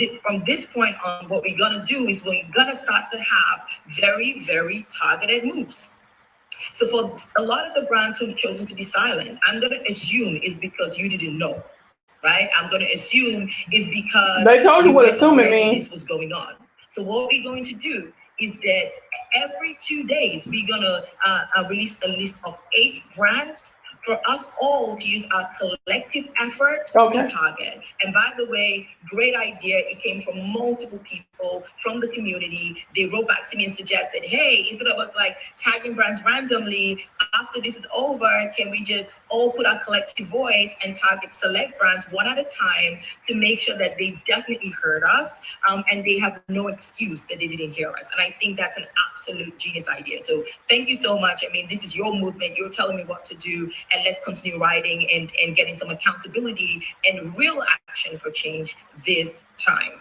this point on, what we're going to do is we're going to start to have very, very targeted moves. So for a lot of the brands who've chosen to be silent, I'm going to assume it's because you didn't know, right? I'm going to assume it's because they told you what assuming means. This was going on. So what we're going to do is that every 2 days, we're going to release a list of 8 brands for us all to use our collective effort to target. And by the way, great idea. It came from multiple people from the community. They wrote back to me and suggested, hey, instead of us like tagging brands randomly, after this is over, can we just all put our collective voice and target select brands one at a time to make sure that they definitely heard us and they have no excuse that they didn't hear us. And I think that's an absolute genius idea. So thank you so much. I mean, this is your movement. You're telling me what to do, and let's continue writing and getting some accountability and real action for change this time.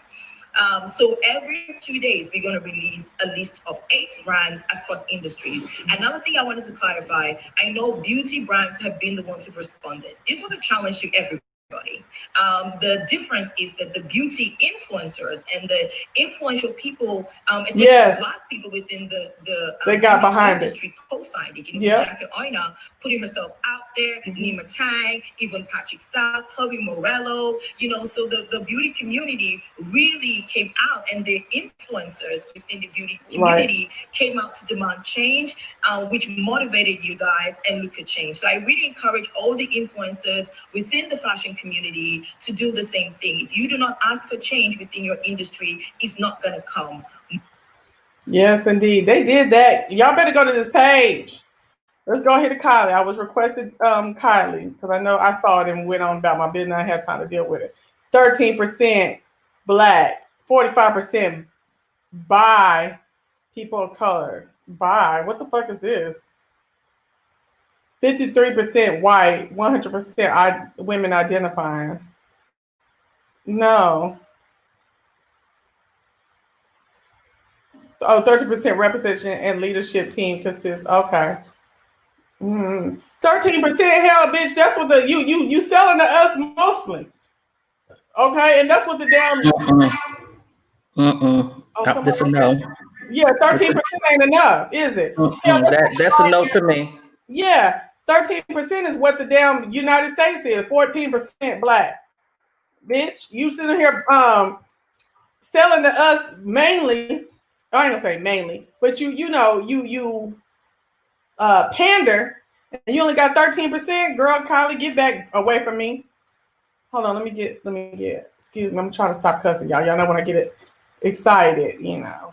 So every 2 days, we're going to release a list of 8 brands across industries. Another thing I wanted to clarify, I know beauty brands have been the ones who've responded. This was a challenge to everybody. The difference is that the beauty influencers and the influential people, especially Black people within the they got behind industry, co-signed it. You know, Jackie Oina putting herself out there, Nima Tang, even Patrick Starr, Chloe Morello, you know, so the beauty community really came out, and the influencers within the beauty community came out to demand change, which motivated you guys and look at change. So I really encourage all the influencers within the fashion community to do the same thing. If you do not ask for change within your industry, it's not going to come. Yes, indeed. They did that. Y'all better go to this page. Let's go ahead to Kylie. I was requested Kylie because I know I saw it and went on about my business. I had time to deal with it. 13% Black, 45% by people of color. By, what the fuck is this? 53% white, 100% women identifying. No. Oh, 30% representation and leadership team consists. Okay. 13%. Hell, bitch. That's what the you selling to us mostly. Okay, and that's what the damn. Oh, this a no. Yeah, 13% ain't enough, is it? That's a no for me. Yeah, 13% is what the damn United States is. 14% Black. Bitch, you sitting here selling to us mainly. I ain't gonna say mainly, but you pander, and you only got 13%. Girl, Kylie, get back away from me. Hold on, let me get. Excuse me, I'm trying to stop cussing, y'all. Y'all know when I get excited, you know.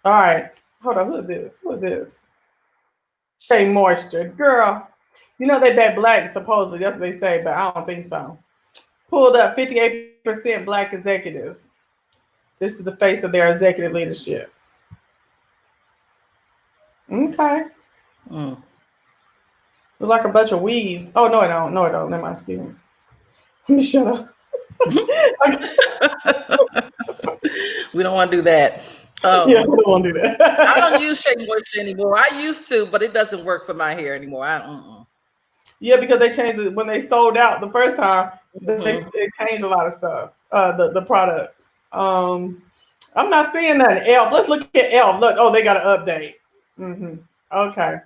All right, hold on. Who is this? Shea Moisture, girl. You know they bet Black supposedly. That's what they say, but I don't think so. Pulled up 58% Black executives. This is the face of their executive leadership. Okay. Look like a bunch of weave. Oh, no, it don't. No, it don't. Never mind. Excuse me. Let me shut up. We don't want to do that. Yeah, we don't want to do that. I don't use Shea Moisture anymore. I used to, but it doesn't work for my hair anymore. Yeah, because they changed it when they sold out the first time. They changed a lot of stuff. The products. I'm not seeing that. Elf. Let's look at Elf. Look. Oh, they got an update. Okay.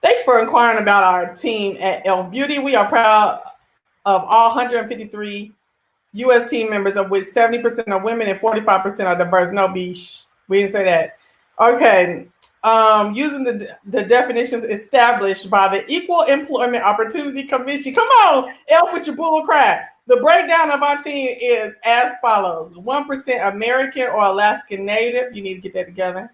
Thanks for inquiring about our team at Elf Beauty. We are proud of all 153 U.S. team members, of which 70% are women and 45% are diverse. No, bish. We didn't say that. Okay. Using the definitions established by the Equal Employment Opportunity Commission. Come on, Elf with your bull crap. The breakdown of our team is as follows. 1% American or Alaskan Native. You need to get that together.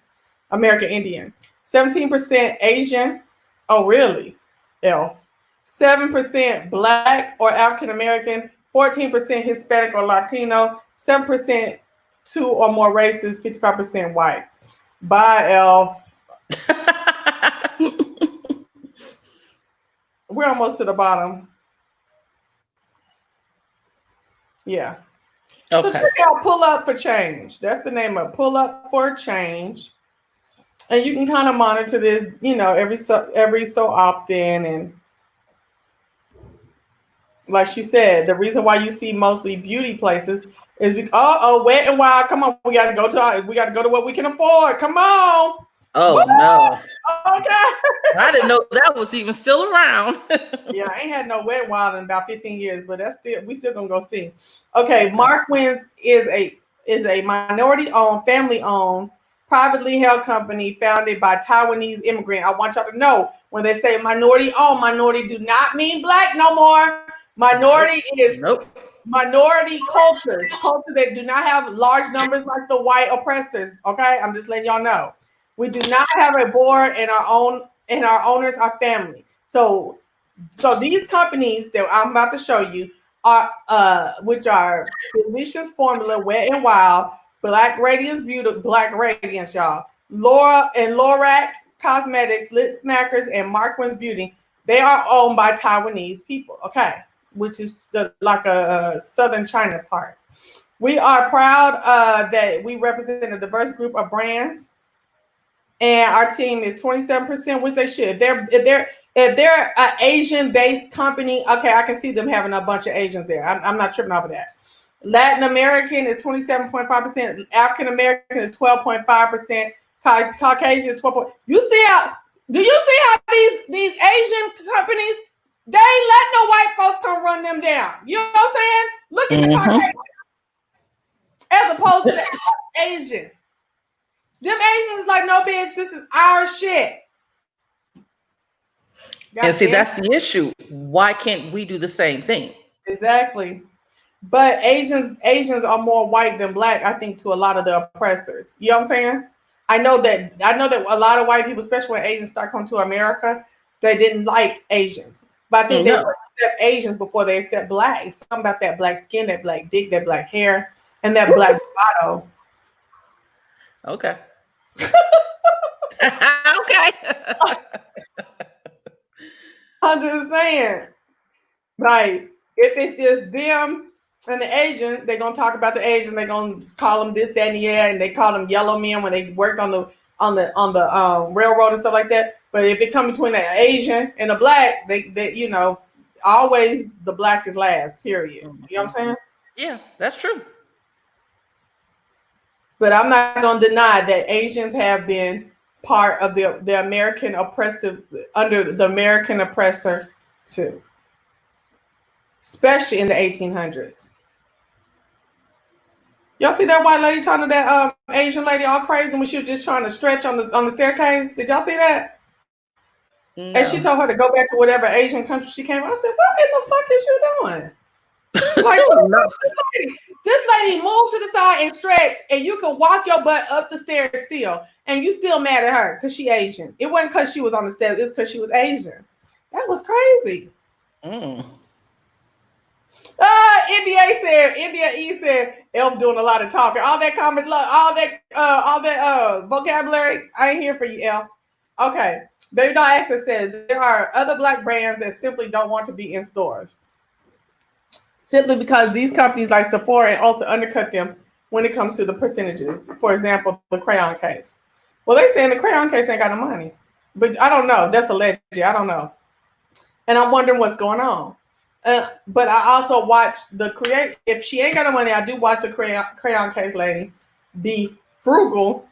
American Indian. 17% Asian. Oh, really? Elf. 7% Black or African American. 14% Hispanic or Latino. 7% 2 or more races. 55% white. Bye, Elf. We're almost to the bottom. Yeah. Okay. So check out Pull Up for Change. That's the name of Pull Up for Change. And you can kind of monitor this, every so often. And like she said, the reason why you see mostly beauty places is because Wet and Wild. Come on, we gotta go to what we can afford. Come on. Oh Woo! no. Okay. I didn't know that was even still around. Yeah, I ain't had no Wet and Wild in about 15 years, but we still gonna go see. Okay, Markwins is a minority-owned, family-owned, privately held company founded by Taiwanese immigrant. I want y'all to know, when they say minority-owned, minority do not mean black no more. Minority is minority culture that do not have large numbers like the white oppressors. Okay, I'm just letting y'all know. We do not have a board, and our owners are family. So these companies that I'm about to show you are, which are Delicious Formula, Wet and Wild, Black Radiance Beauty, Black Radiance, y'all, Laura and Lorac Cosmetics, Lit Smackers, and Markwins Beauty. They are owned by Taiwanese people. Okay, which is like a Southern China part. We are proud that we represent a diverse group of brands. And our team is 27%, which they should. If they're an Asian-based company, okay, I can see them having a bunch of Asians there. I'm not tripping over that. Latin American is 27.5%. African American is 12.5%. Caucasian is 12%. Do you see how these Asian companies, they ain't let no white folks come run them down? You know what I'm saying? Look at the Caucasian as opposed to the Asian. Them Asians like, no, bitch, this is our shit. And see, that's the issue. Why can't we do the same thing? Exactly. But Asians are more white than black, I think, to a lot of the oppressors. You know what I'm saying? I know that a lot of white people, especially when Asians start coming to America, they didn't like Asians. But I think they accept Asians before they accept black. It's something about that black skin, that black dick, that black hair, and that black bottle. Okay. Okay. I'm just saying, right? If it's just them and the Asian, they're gonna talk about the Asian. They're gonna call them this, that, and the other, and they call them yellow men when they worked on the railroad and stuff like that. But if it comes between an Asian and a black, they always the black is last. Period. You know what I'm saying? Yeah, that's true. But I'm not going to deny that Asians have been part of the American oppressive, under the American oppressor too, especially in the 1800s. Y'all see that white lady talking to that Asian lady all crazy when she was just trying to stretch on the staircase? Did y'all see that? No. And she told her to go back to whatever Asian country she came from. I said, what in the fuck is you doing? Like, this lady moved to the side and stretched, and you can walk your butt up the stairs still, and you still mad at her because she Asian. It wasn't because she was on the steps, it's because she was Asian. That was crazy. India E said, Elf doing a lot of talking. All that comment, all that vocabulary. I ain't here for you, Elf. Okay. Baby Doll Access says there are other black brands that simply don't want to be in stores. Simply because these companies like Sephora and Ulta undercut them when it comes to the percentages. For example, the crayon case. Well, they saying the crayon case ain't got no money. But I don't know. That's alleged. I don't know. And I'm wondering what's going on. But I also watch if she ain't got no money, I do watch the crayon case lady be frugal.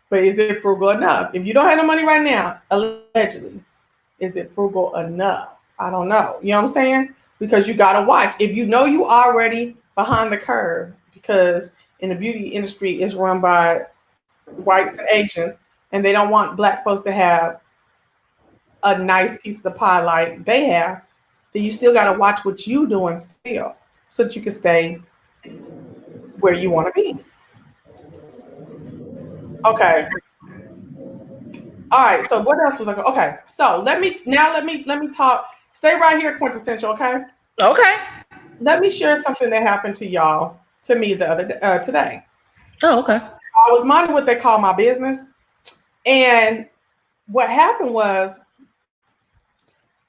But is it frugal enough? If you don't have no money right now, allegedly, is it frugal enough? I don't know. You know what I'm saying? Because you got to watch. If you know you already behind the curve, because in the beauty industry, it's run by whites and Asians, and they don't want black folks to have a nice piece of the pie like they have, then you still got to watch what you doing still so that you can stay where you want to be. Okay. All right. So what else was I going? Okay. So let me talk. Stay right here, Quintessential. Okay. Okay. Let me share something that happened to me the other today. Oh, okay. I was minding what they call my business, and what happened was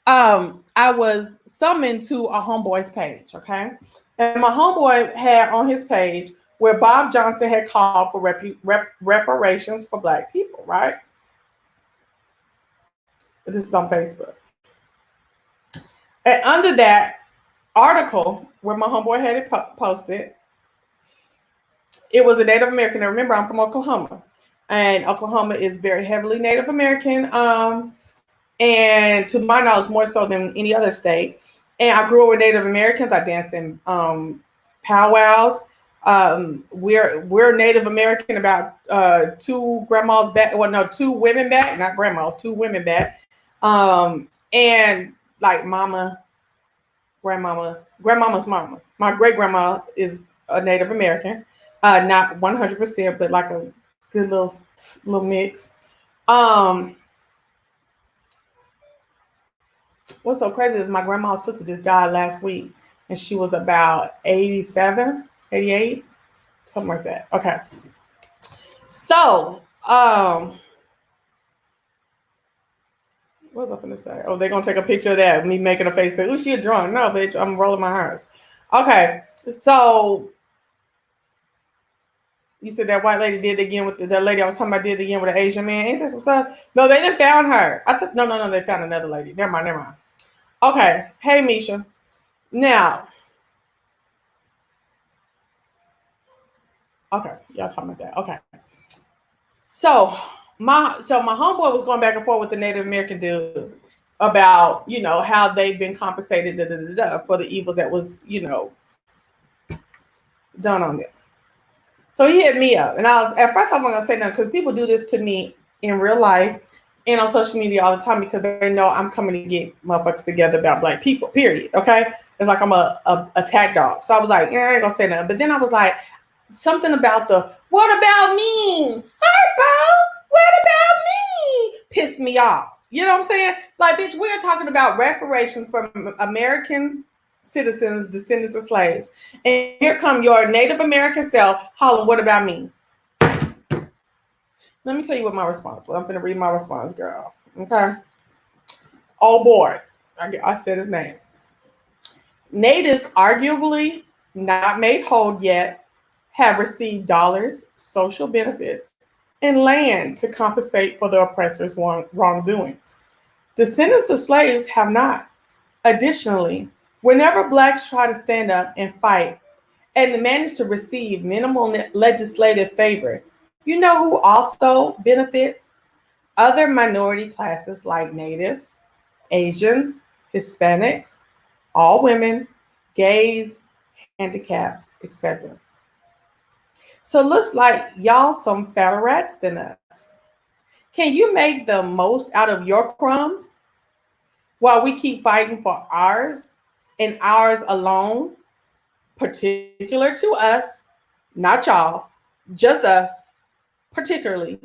I was summoned to a homeboy's page, okay? And my homeboy had on his page where Bob Johnson had called for reparations for Black people, right? This is on Facebook. And under that article where my homeboy had it posted, it was a Native American. Now remember, I'm from Oklahoma, and Oklahoma is very heavily Native American, and to my knowledge, more so than any other state. And I grew up with Native Americans. I danced in powwows. We're Native American about 2 grandmas back. Well, no, 2 women back, not grandmas, 2 women back. And like grandmama's mama. My great grandma is a Native American, not 100%, but like a good little mix. What's so crazy is my grandma's sister just died last week, and she was about 87, 88, something like that. Okay. So, what was I going to say? Oh, they're going to take a picture of that, me making a face. Oh, she a drunk. No, bitch, I'm rolling my eyes. Okay. So, you said that white lady did it again with that lady I was talking about did it again with an Asian man. Ain't this what's up? No, they didn't found her. No, they found another lady. Never mind. Okay. Hey, Misha. Now, okay, y'all talking about that. Okay. So my homeboy was going back and forth with the Native American dude about, how they've been compensated for the evils that was, done on them. So he hit me up, and at first I wasn't gonna say nothing because people do this to me in real life and on social media all the time because they know I'm coming to get motherfuckers together about Black people, period. Okay? It's like I'm a attack dog. So I was like, I ain't gonna say nothing. But then I was like, something about what about me? Harpo, what about me? Pissed me off. You know what I'm saying? Like, bitch, we're talking about reparations from American citizens, descendants of slaves. And here come your Native American self hollering, what about me? Let me tell you what my response was. I'm going to read my response, girl. Okay? Oh, boy. I said his name. Natives, arguably not made whole yet, have received dollars, social benefits, and land to compensate for the oppressor's wrongdoings. Descendants of slaves have not. Additionally, whenever Blacks try to stand up and fight and manage to receive minimal legislative favor, you know who also benefits? Other minority classes like Natives, Asians, Hispanics, all women, gays, handicaps, etc. So it looks like y'all some fatter rats than us. Can you make the most out of your crumbs while we keep fighting for ours and ours alone, particular to us, not y'all, just us, particularly,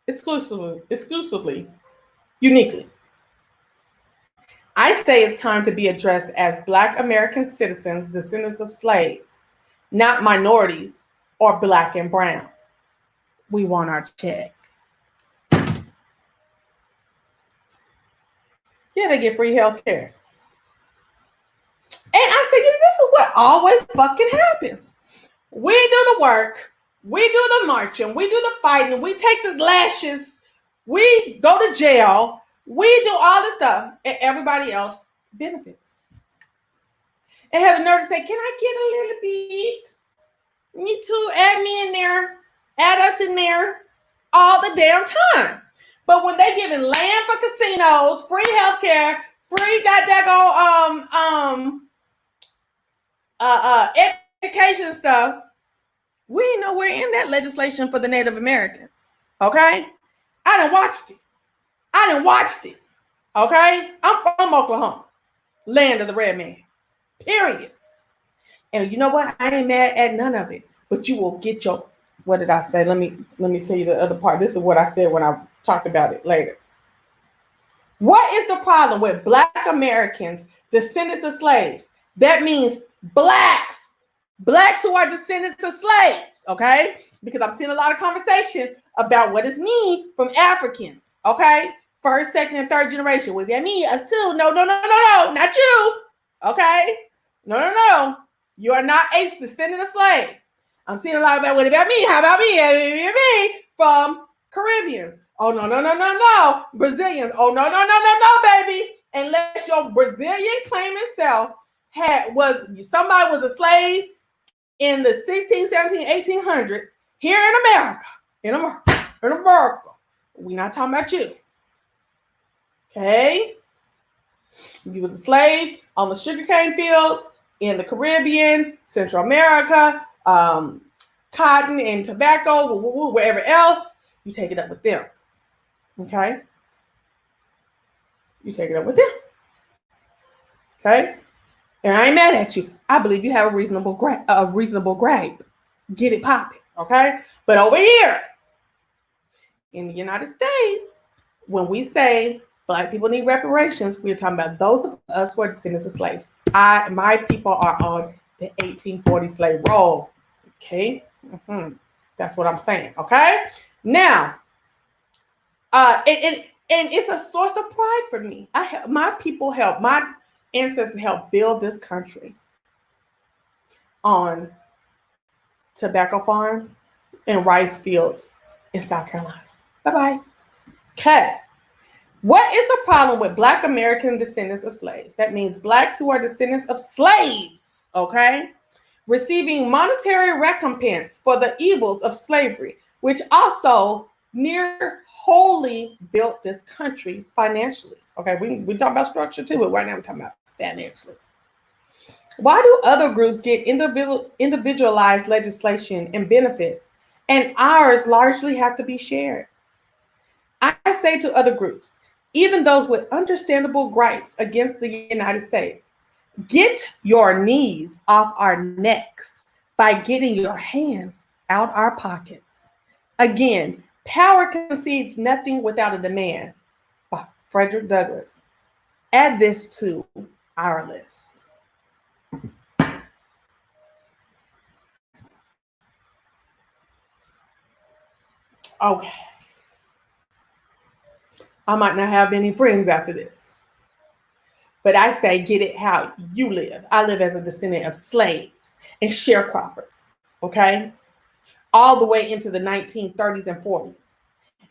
exclusively, uniquely? I say it's time to be addressed as Black American citizens, descendants of slaves, not minorities or Black and brown. We want our check. Yeah, they get free health care. And I said, this is what always fucking happens. We do the work, we do the marching, we do the fighting, we take the lashes, we go to jail, we do all this stuff, and everybody else benefits. And have the nerve to say, can I get a little bit? Me too, add me in there, add us in there all the damn time. But when they giving land for casinos, free healthcare, free education stuff, we ain't nowhere in that legislation for the Native Americans. Okay? I done watched it. Okay? I'm from Oklahoma, land of the red man. Period. And you know what? I ain't mad at none of it. But you will get your, what did I say? Let me tell you the other part. This is what I said when I talked about it later. What is the problem with Black Americans, descendants of slaves? That means blacks who are descendants of slaves, okay? Because I'm seeing a lot of conversation about what does mean from Africans, okay? first, second, and third generation. What that mean? Us too. No, not you. Okay? No. You are not a descendant of slave. I'm seeing a lot about what about me? How about me? From Caribbeans. Oh, no. Brazilians. Oh, no, baby. Unless your Brazilian claiming self somebody was a slave in the 16, 17, 1800s here in America. We're not talking about you. Okay? If you was a slave on the sugarcane fields in the Caribbean, Central America, cotton and tobacco, wherever else, you take it up with them. Okay? You take it up with them. Okay? And I ain't mad at you. I believe you have a reasonable gripe. Get it popping. Okay? But over here in the United States, when we say Black people need reparations, we're talking about those of us who are descendants of slaves. My people are on the 1840 slave roll. Okay? That's what I'm saying. Okay? Now, and it's a source of pride for me. My ancestors helped build this country on tobacco farms and rice fields in South Carolina. Bye-bye. Okay. What is the problem with Black American descendants of slaves? That means Blacks who are descendants of slaves, okay, receiving monetary recompense for the evils of slavery, which also near wholly built this country financially. Okay, we talk about structure too, but right now we're talking about financially. Why do other groups get individualized legislation and benefits, and ours largely have to be shared? I say to other groups, even those with understandable gripes against the United States, get your knees off our necks by getting your hands out our pockets. Again, power concedes nothing without a demand. By Frederick Douglass. Add this to our list. Okay. I might not have any friends after this, but I say get it how you live. I live as a descendant of slaves and sharecroppers, okay? All the way into the 1930s and 40s.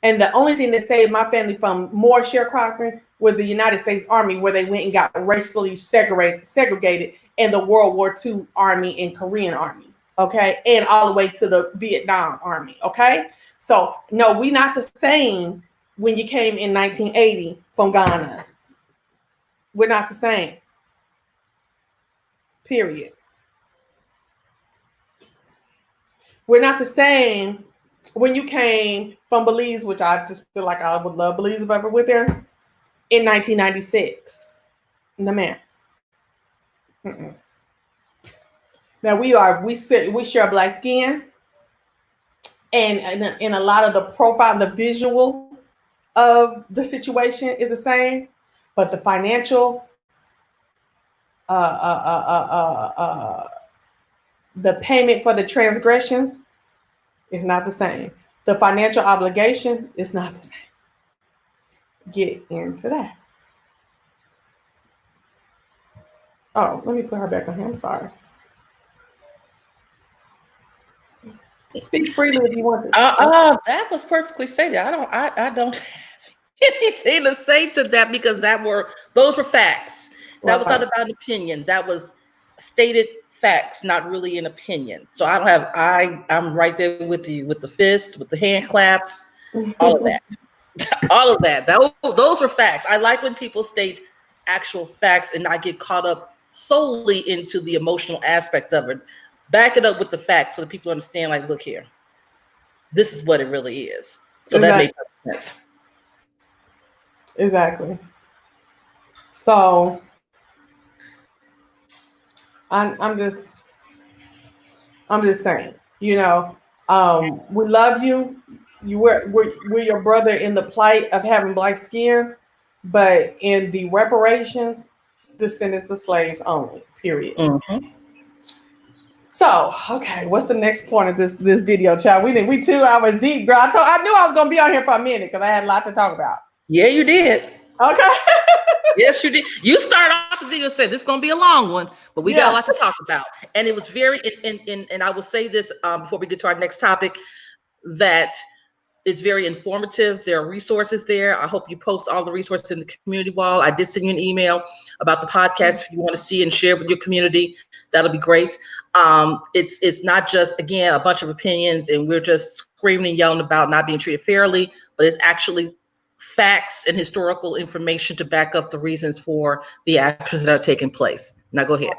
And the only thing that saved my family from more sharecropping was the United States Army, where they went and got racially segregated in the World War II Army and Korean Army, okay? And all the way to the Vietnam Army, okay? So, no, we're not the same when you came in 1980 from Ghana. We're not the same. Period. We're not the same when you came from Belize, which I just feel like I would love Belize if I ever went there, in 1996. No, ma'am. Now we share Black skin, and in a lot of the profile, the visual of the situation is the same, but the financial, the payment for the transgressions is not the same. The financial obligation is not the same. Get into that. Oh, let me put her back on here. I'm sorry. Speak freely if you want to. That was perfectly stated. I don't have anything to say to that, because those were facts. That was not about an opinion. That was stated facts, not really an opinion. So I'm right there with you, with the fists, with the hand claps, all of that. All of that. Those were facts. I like when people state actual facts and not get caught up solely into the emotional aspect of it. Back it up with the facts so that people understand, like, look here, this is what it really is. So that makes sense. Exactly. So I'm just saying, we love you. We're your brother in the plight of having Black skin, but in the reparations, descendants of slaves only. Period. Mm-hmm. So, okay, what's the next point of this video, child? We 2 hours deep, girl. I knew I was gonna be on here for a minute because I had a lot to talk about. Yeah, you did. Okay. Yes, you did. You started off the video saying this is going to be a long one, but we got a lot to talk about. And it was very, and I will say this before we get to our next topic, that it's very informative. There are resources there. I hope you post all the resources in the community wall. I did send you an email about the podcast. If you want to see and share with your community, that'll be great. It's not just, again, a bunch of opinions and we're just screaming and yelling about not being treated fairly, but it's actually facts and historical information to back up the reasons for the actions that are taking place. Now go ahead.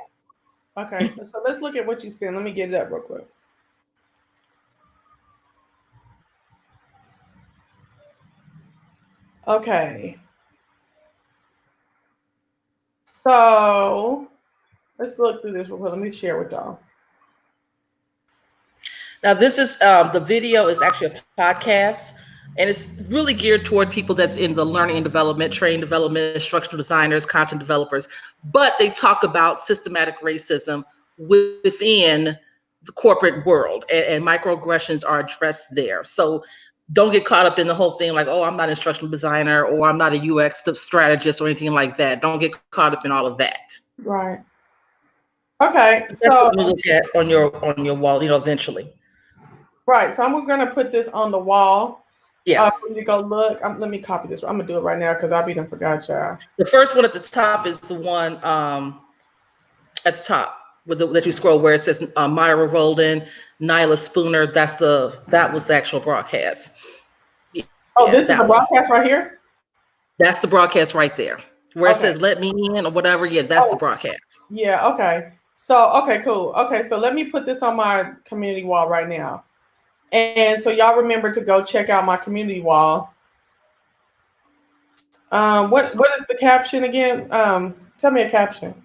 Okay, so let's look at what you said. Let me get it up real quick. Okay. So let's look through this real quick. Let me share with y'all. Now this is the video is actually a podcast, and it's really geared toward people that's in the learning and development, training development, instructional designers, content developers, but they talk about systematic racism within the corporate world, and microaggressions are addressed there. So don't get caught up in the whole thing like, oh, I'm not an instructional designer or I'm not a UX strategist or anything like that. Don't get caught up in all of that. Right. Okay. That's so what you look at on your wall, eventually. Right. So I'm going to put this on the wall. Yeah. For you to go look. Let me copy this. I'm going to do it right now because I done forgot y'all. The first one at the top is the one at the top that you scroll where it says Myra Roldan, Nyla Spooner. That was the actual broadcast. Oh, this is the broadcast right here? That's the broadcast right there. Where it says let me in or whatever. Yeah, that's the broadcast. Yeah, okay. So, okay, cool. Okay, so let me put this on my community wall right now. And so y'all remember to go check out my community wall. What is the caption again? Tell me a caption.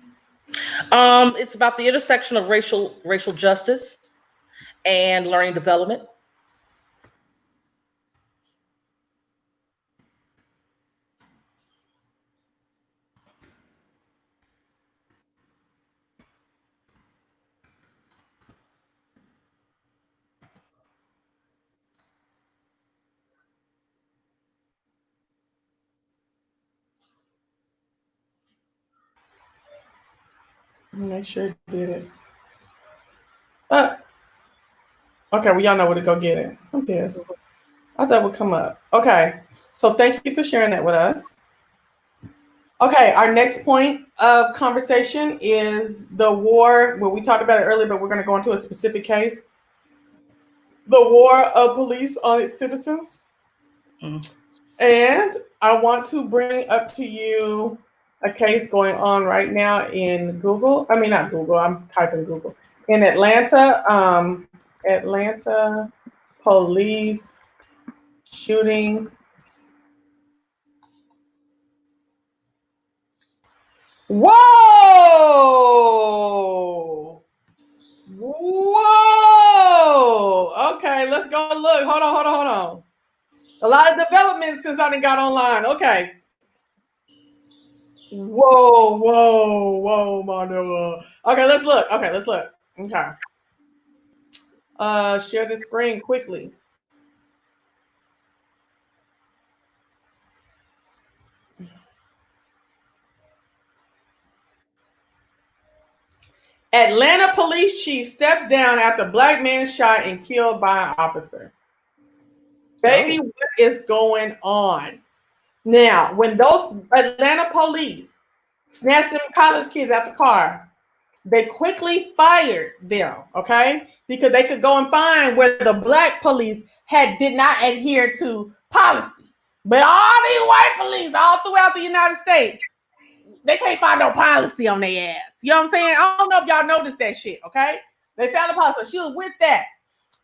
It's about the intersection of racial justice and learning development. Make sure it did it. Okay, well, y'all know where to go get it. I'm pissed. I thought it would come up. Okay, so thank you for sharing that with us. Okay, our next point of conversation is the war. Well, we talked about it earlier, but we're going to go into a specific case. The war of police on its citizens. And I want to bring up to you a case going on right now in Google. I mean, not Google, I'm typing Google. In Atlanta, Atlanta police shooting. Whoa! Whoa! Okay, let's go look. Hold on. A lot of development since I done got online. Okay. Whoa, my nigga. Okay, let's look. Okay. Share the screen quickly. Atlanta police chief steps down after black man shot and killed by an officer. Baby, what is going on? Now, when those Atlanta police snatched them college kids out the car, they quickly fired them, okay? Because they could go and find where the black police did not adhere to policy. But all these white police all throughout the United States, they can't find no policy on their ass. You know what I'm saying? I don't know if y'all noticed that shit, okay? They found the policy. She was with that.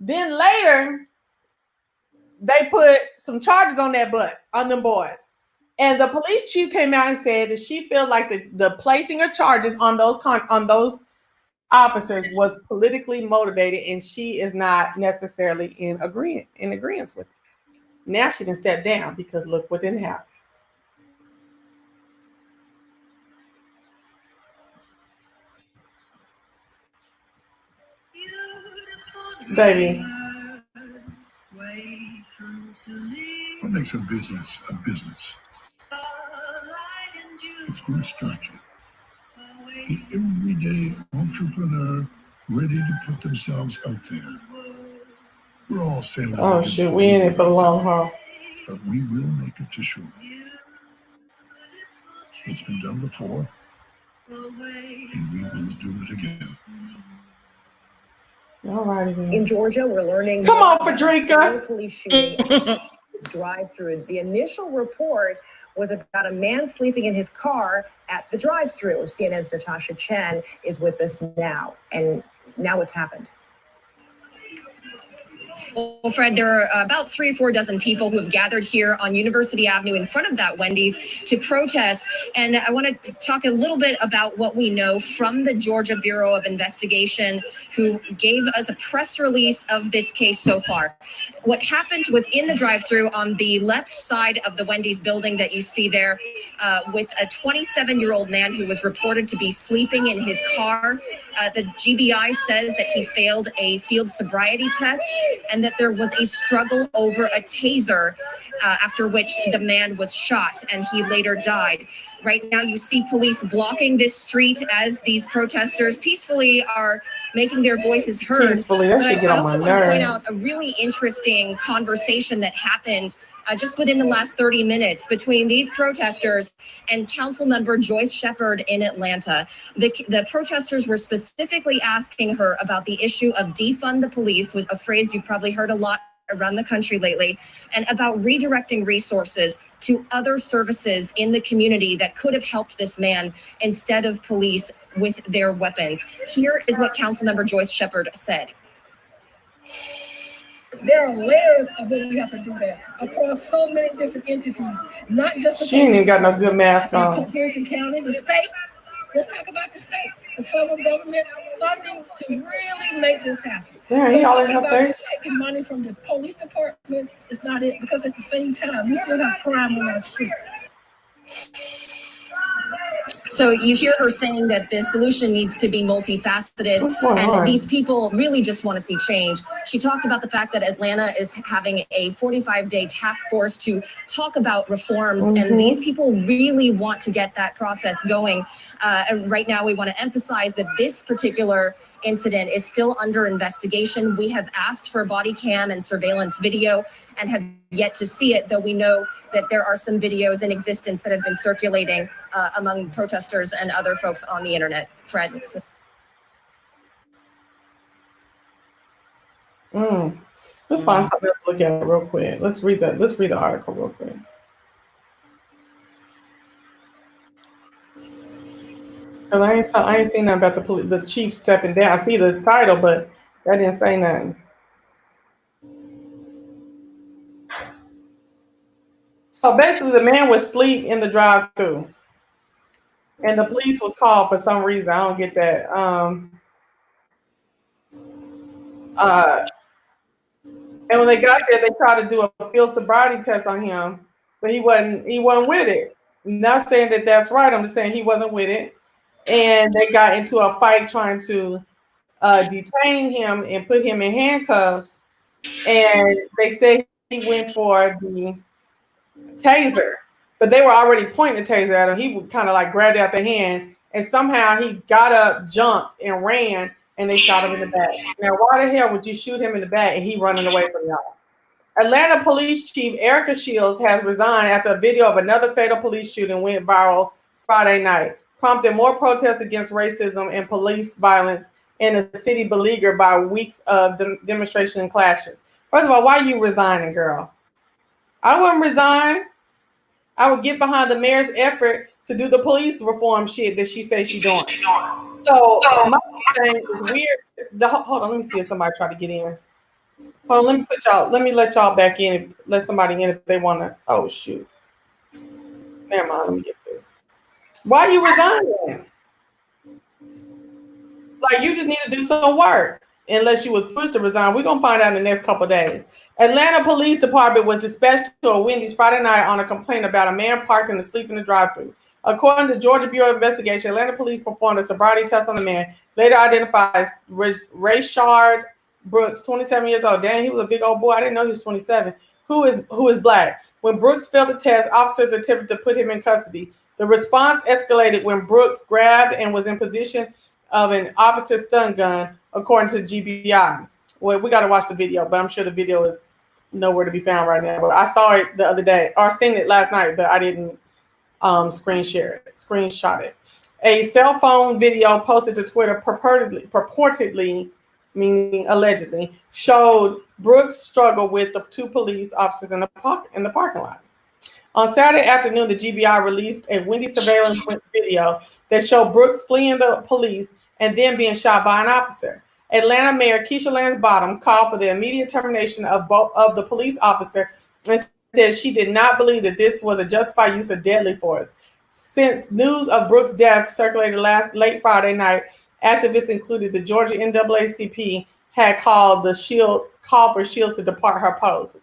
Then later, they put some charges on them boys. And the police chief came out and said that she felt like the placing of charges on those officers was politically motivated, and she is not necessarily in agreement with it. Now she can step down because look what didn't happen. Baby. What makes makes a business a business. It's from structure. The everyday entrepreneur ready to put themselves out there. We're all sailing. Oh shit, we in it for the long haul. But we will make it to shore. It's been done before, and we will do it again. All right, again. In Georgia, we're learning. Come on, Frederica. Police shooting drive-through. The initial report was about a man sleeping in his car at the drive-through. CNN's Natasha Chen is with us now, and now what's happened? Well, Fred, there are about 3 or 4 dozen people who have gathered here on University Avenue in front of that Wendy's to protest. And I want to talk a little bit about what we know from the Georgia Bureau of Investigation, who gave us a press release of this case so far. What happened was in the drive-thru on the left side of the Wendy's building that you see there, with a 27-year-old man who was reported to be sleeping in his car. The GBI says that he failed a field sobriety test and that there was a struggle over a taser, after which the man was shot and he later died. Right now you see police blocking this street as these protesters peacefully are making their voices heard. Peacefully, that should get on my I also want to point nerves. out a really interesting conversation that happened just within the last 30 minutes between these protesters and council member Joyce Shepard in Atlanta. The protesters were specifically asking her about the issue of defund the police, was a phrase you've probably heard a lot around the country lately, and about redirecting resources to other services in the community that could have helped this man instead of police with their weapons. Here is what Councilmember Joyce Shepard said. There are layers of what we have to do that across so many different entities, not just the She ain't even got no good mask on. Fulton County, the state. Let's talk about the state, the federal government funding to really make this happen. Yeah, so he all in talking her about face. just taking money from the police department is not it, because at the same time, we still have crime on our street. So you hear her saying that the solution needs to be multifaceted, and these people really just want to see change. She talked about the fact that Atlanta is having a 45-day task force to talk about reforms, and these people really want to get that process going. And right now we want to emphasize that this particular incident is still under investigation. We have asked for body cam and surveillance video and have yet to see it, though we know that there are some videos in existence that have been circulating among protesters and other folks on the internet. Fred. Let's find something else to look at real quick. Let's read the article real quick. Cause I ain't seen nothing about the chief stepping down. I see the title, but that didn't say nothing. So basically, the man was asleep in the drive-thru, and the police was called for some reason. I don't get that. And when they got there, they tried to do a field sobriety test on him, but he wasn't with it. I'm not saying that that's right. I'm just saying he wasn't with it. And they got into a fight trying to detain him and put him in handcuffs. And they say he went for the taser, but they were already pointing the taser at him. He would kind of like grabbed it out the hand, and somehow he got up, jumped, and ran, and they shot him in the back. Now, why the hell would you shoot him in the back and he running away from y'all? Atlanta Police Chief Erica Shields has resigned after a video of another fatal police shooting went viral Friday night, prompting more protests against racism and police violence in the city beleaguered by weeks of demonstration and clashes. First of all, why are you resigning, girl? I wouldn't resign. I would get behind the mayor's effort to do the police reform shit that she says she's doing. So my thing is weird. Hold on, let me see if somebody try to get in. Hold on, let me let y'all back in. Let somebody in if they want to. Oh shoot. Never mind. Let me get this. Why are you resigning? Like, you just need to do some work. Unless you was pushed to resign. We're gonna find out in the next couple of days. Atlanta Police Department was dispatched to a Wendy's Friday night on a complaint about a man parked and asleep in the drive-thru. According to Georgia Bureau of Investigation, Atlanta police performed a sobriety test on the man, later identified as Rayshard Brooks, 27 years old. Damn, he was a big old boy. I didn't know he was 27. Who is black. When Brooks failed the test, officers attempted to put him in custody. The response escalated when Brooks grabbed and was in position of an officer's stun gun, according to GBI. Well, we got to watch the video, but I'm sure the video is nowhere to be found right now. But I saw it the other day, or seen it last night, but I didn't screenshot it. A cell phone video posted to Twitter purportedly, meaning allegedly, showed Brooks' struggle with the two police officers in the parking lot. On Saturday afternoon, the GBI released a Wendy's surveillance video that showed Brooks fleeing the police and then being shot by an officer. Atlanta Mayor Keisha Lance Bottom called for the immediate termination of the police officer and said she did not believe that this was a justified use of deadly force. Since news of Brooks' death circulated late Friday night, activists, including the Georgia NAACP, had called for Shields to depart her post.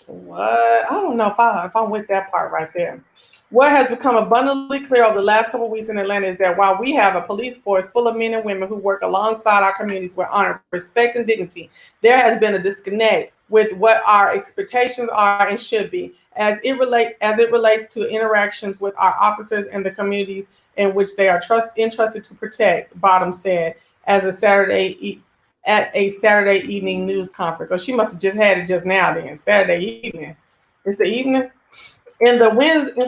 What? I don't know if I'm with that part right there. What has become abundantly clear over the last couple of weeks in Atlanta is that while we have a police force full of men and women who work alongside our communities with honor, respect, and dignity, there has been a disconnect with what our expectations are and should be as it relates to interactions with our officers and the communities in which they are entrusted to protect, Bottom said at a Saturday evening news conference. Or she must have just had it just now then, Saturday evening. It's the evening? In the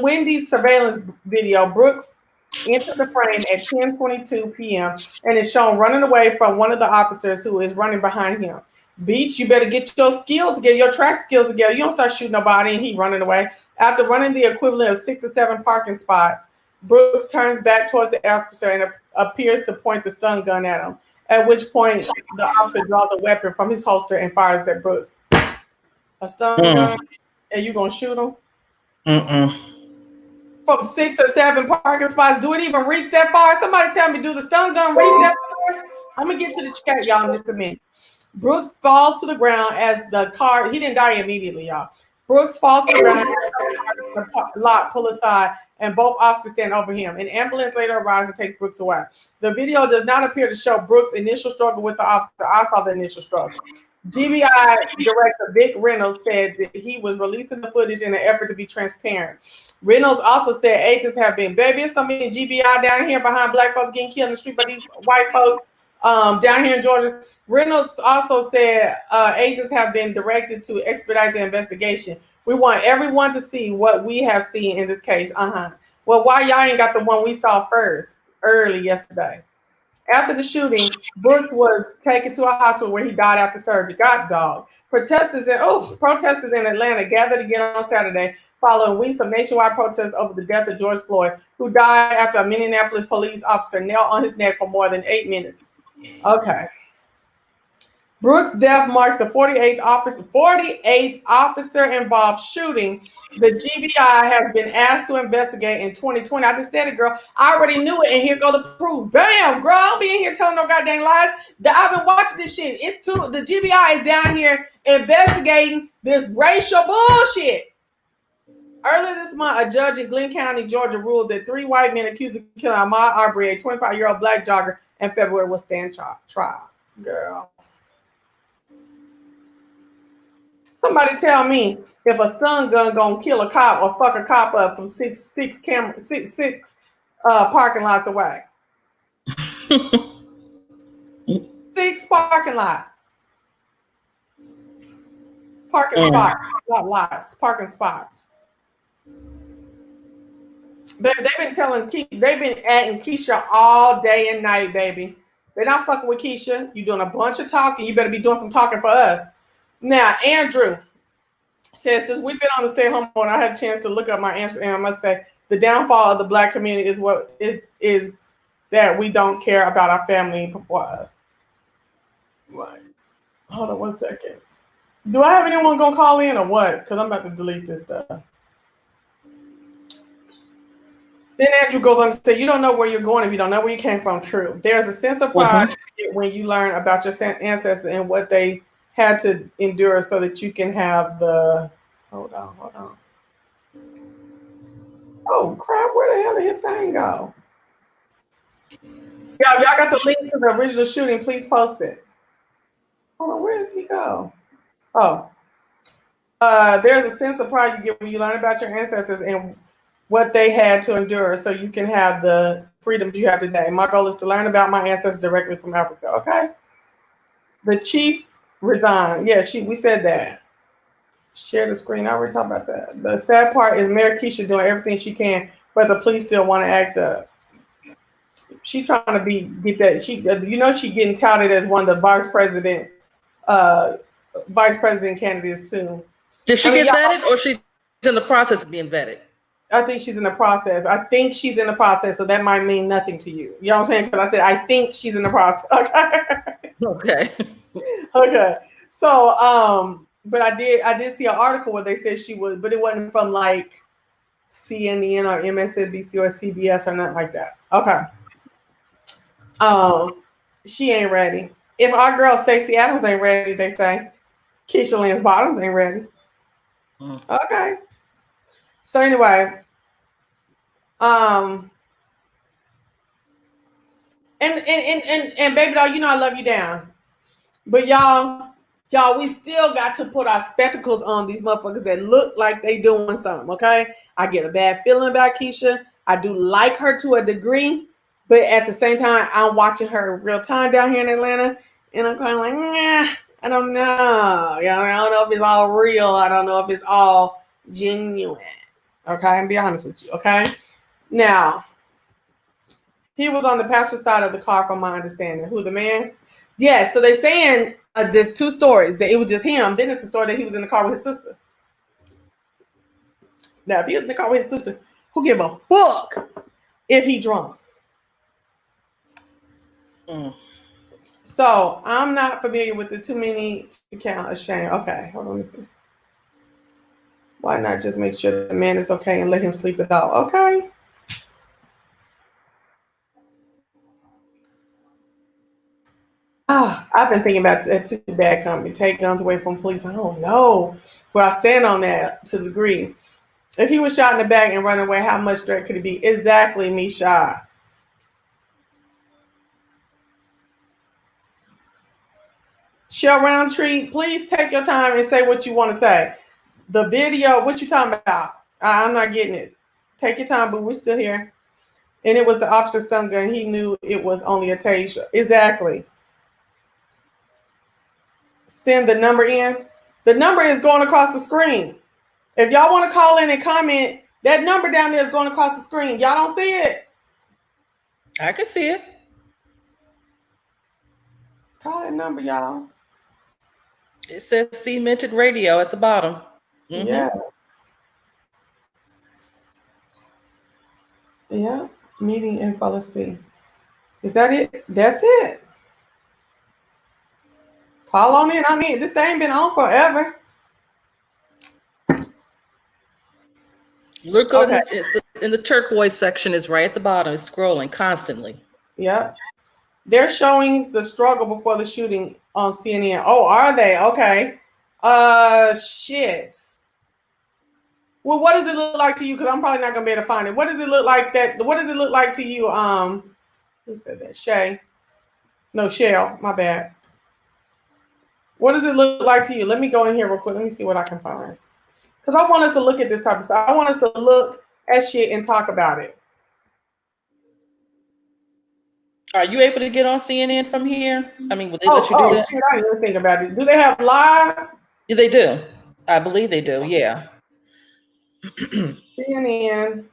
Wendy's surveillance video, Brooks entered the frame at 10:22 p.m. and is shown running away from one of the officers who is running behind him. Beach, you better get your skills together, your track skills together. You don't start shooting nobody and he running away. After running the equivalent of 6 or 7 parking spots, Brooks turns back towards the officer and appears to point the stun gun at him, at which point the officer draws a weapon from his holster and fires at Brooks. A stun gun? And you gonna shoot him? From 6 or 7 parking spots, do it even reach that far? Somebody tell me, do the stun gun reach that far? I'm gonna get to the chat, y'all, in just a minute. Brooks falls to the ground as the car, he didn't die immediately, y'all. Brooks falls to the ground as the lot pull aside and both officers stand over him. An ambulance later arrives and takes Brooks away. The video does not appear to show Brooks' initial struggle with the officer. I saw the initial struggle. GBI director Vic Reynolds said that he was releasing the footage in an effort to be transparent. Reynolds also said agents have been, baby, there's so many GBI down here behind black folks getting killed in the street by these white folks down here in Georgia. Reynolds also said agents have been directed to expedite the investigation. We want everyone to see what we have seen in this case. Well, why y'all ain't got the one we saw first early yesterday? After the shooting, Brooks was taken to a hospital where he died after surgery. God dog. Protesters in Atlanta gathered again on Saturday following weeks of nationwide protests over the death of George Floyd, who died after a Minneapolis police officer knelt on his neck for more than 8 minutes. Okay. Brooks' death marks the 48th officer-involved shooting the GBI has been asked to investigate in 2020. I just said it, girl. I already knew it, and here go the proof. Bam, girl. I'll be in here telling no goddamn lies. I've been watching this shit. The GBI is down here investigating this racial bullshit. Earlier this month, a judge in Glenn County, Georgia, ruled that 3 white men accused of killing Ahmaud Arbery, a 25-year-old black jogger, in February will stand trial. Girl. Somebody tell me if a stun gun gonna kill a cop or fuck a cop up from six parking lots away. 6 parking lots. Parking spots, not lots. Parking spots. Baby, they've been adding Keisha all day and night, baby. They're not fucking with Keisha. You're doing a bunch of talking. You better be doing some talking for us. Now, Andrew says, since we've been on the stay-at-home order, I had a chance to look up my answer, and I must say, the downfall of the black community is that we don't care about our family before us. Right. Hold on 1 second. Do I have anyone gonna call in or what? Because I'm about to delete this stuff. Then Andrew goes on to say, you don't know where you're going if you don't know where you came from. True. There's a sense of pride when you learn about your ancestors and what they had to endure so that you can have the, hold on. Oh crap, where the hell did his thing go? Y'all got the link to the original shooting, please post it. Hold on, where did he go? Oh. There's a sense of pride you get when you learn about your ancestors and what they had to endure so you can have the freedoms you have today. My goal is to learn about my ancestors directly from Africa, okay? The chief resigned. Yeah, we said that. Share the screen. I already talked about that. The sad part is Mayor Keisha doing everything she can, but the police still want to act up. She trying to get that. She getting touted as one of the vice president candidates too. Did she get vetted, or she's in the process of being vetted? I think she's in the process. So that might mean nothing to you. You know what I'm saying? Because I said I think she's in the process. Okay. Okay. So but I did see an article where they said she was, but it wasn't from like CNN or MSNBC or CBS or nothing like that. Okay. She ain't ready. If our girl Stacey Adams ain't ready, they say Keisha Lance Bottoms ain't ready. Okay. So anyway, and baby doll, you know I love you down, but y'all, we still got to put our spectacles on these motherfuckers that look like they doing something. Okay, I get a bad feeling about Keisha. I do like her to a degree, but at the same time, I'm watching her real time down here in Atlanta, and I'm kind of like, I don't know. I don't know if it's all real. I don't know if it's all genuine. Okay, and be honest with you. Okay, now he was on the passenger side of the car, from my understanding. Who, the man? Yes. So they saying there's two stories that it was just him. Then it's the story that he was in the car with his sister. Now, if he was in the car with his sister, who give a fuck if he drunk? So I'm not familiar with the too many to count a shame. Okay, hold on a second. Why not just make sure the man is okay and let him sleep it out? Okay. I've been thinking about that too. Bad company. Take guns away from police. I don't know where I stand on that to the degree. If he was shot in the back and run away, how much threat could it be? Exactly, Misha. Shell Roundtree, please take your time and say what you want to say. The video, what you talking about? I'm not getting it. Take your time, but we're still here. And it was the officer's stun gun. He knew it was only a taser. Exactly. Send the number in. The number is going across the screen. If y'all want to call in and comment, that number down there is going across the screen. Y'all don't see it? I can see it. Call that number, y'all. It says Cemented Radio at the bottom. Yeah. Yeah. Meeting info. Let's see. Is that it? That's it. Call on in. I mean, this thing been on forever. Look in the turquoise section is right at the bottom. It's scrolling constantly. Yep. They're showing the struggle before the shooting on CNN. Oh, are they? Okay. Shit. Well, what does it look like to you? Because I'm probably not gonna be able to find it. What does it look like what does it look like to you? Who said that? Shay. No, Shell. My bad. What does it look like to you? Let me go in here real quick. Let me see what I can find. Because I want us to look at this type of stuff. I want us to look at shit and talk about it. Are you able to get on CNN from here? I mean, will they let you do that? Shit, I didn't even think about it. Do they have live? Yeah, they do. I believe they do. Yeah. CNN.com.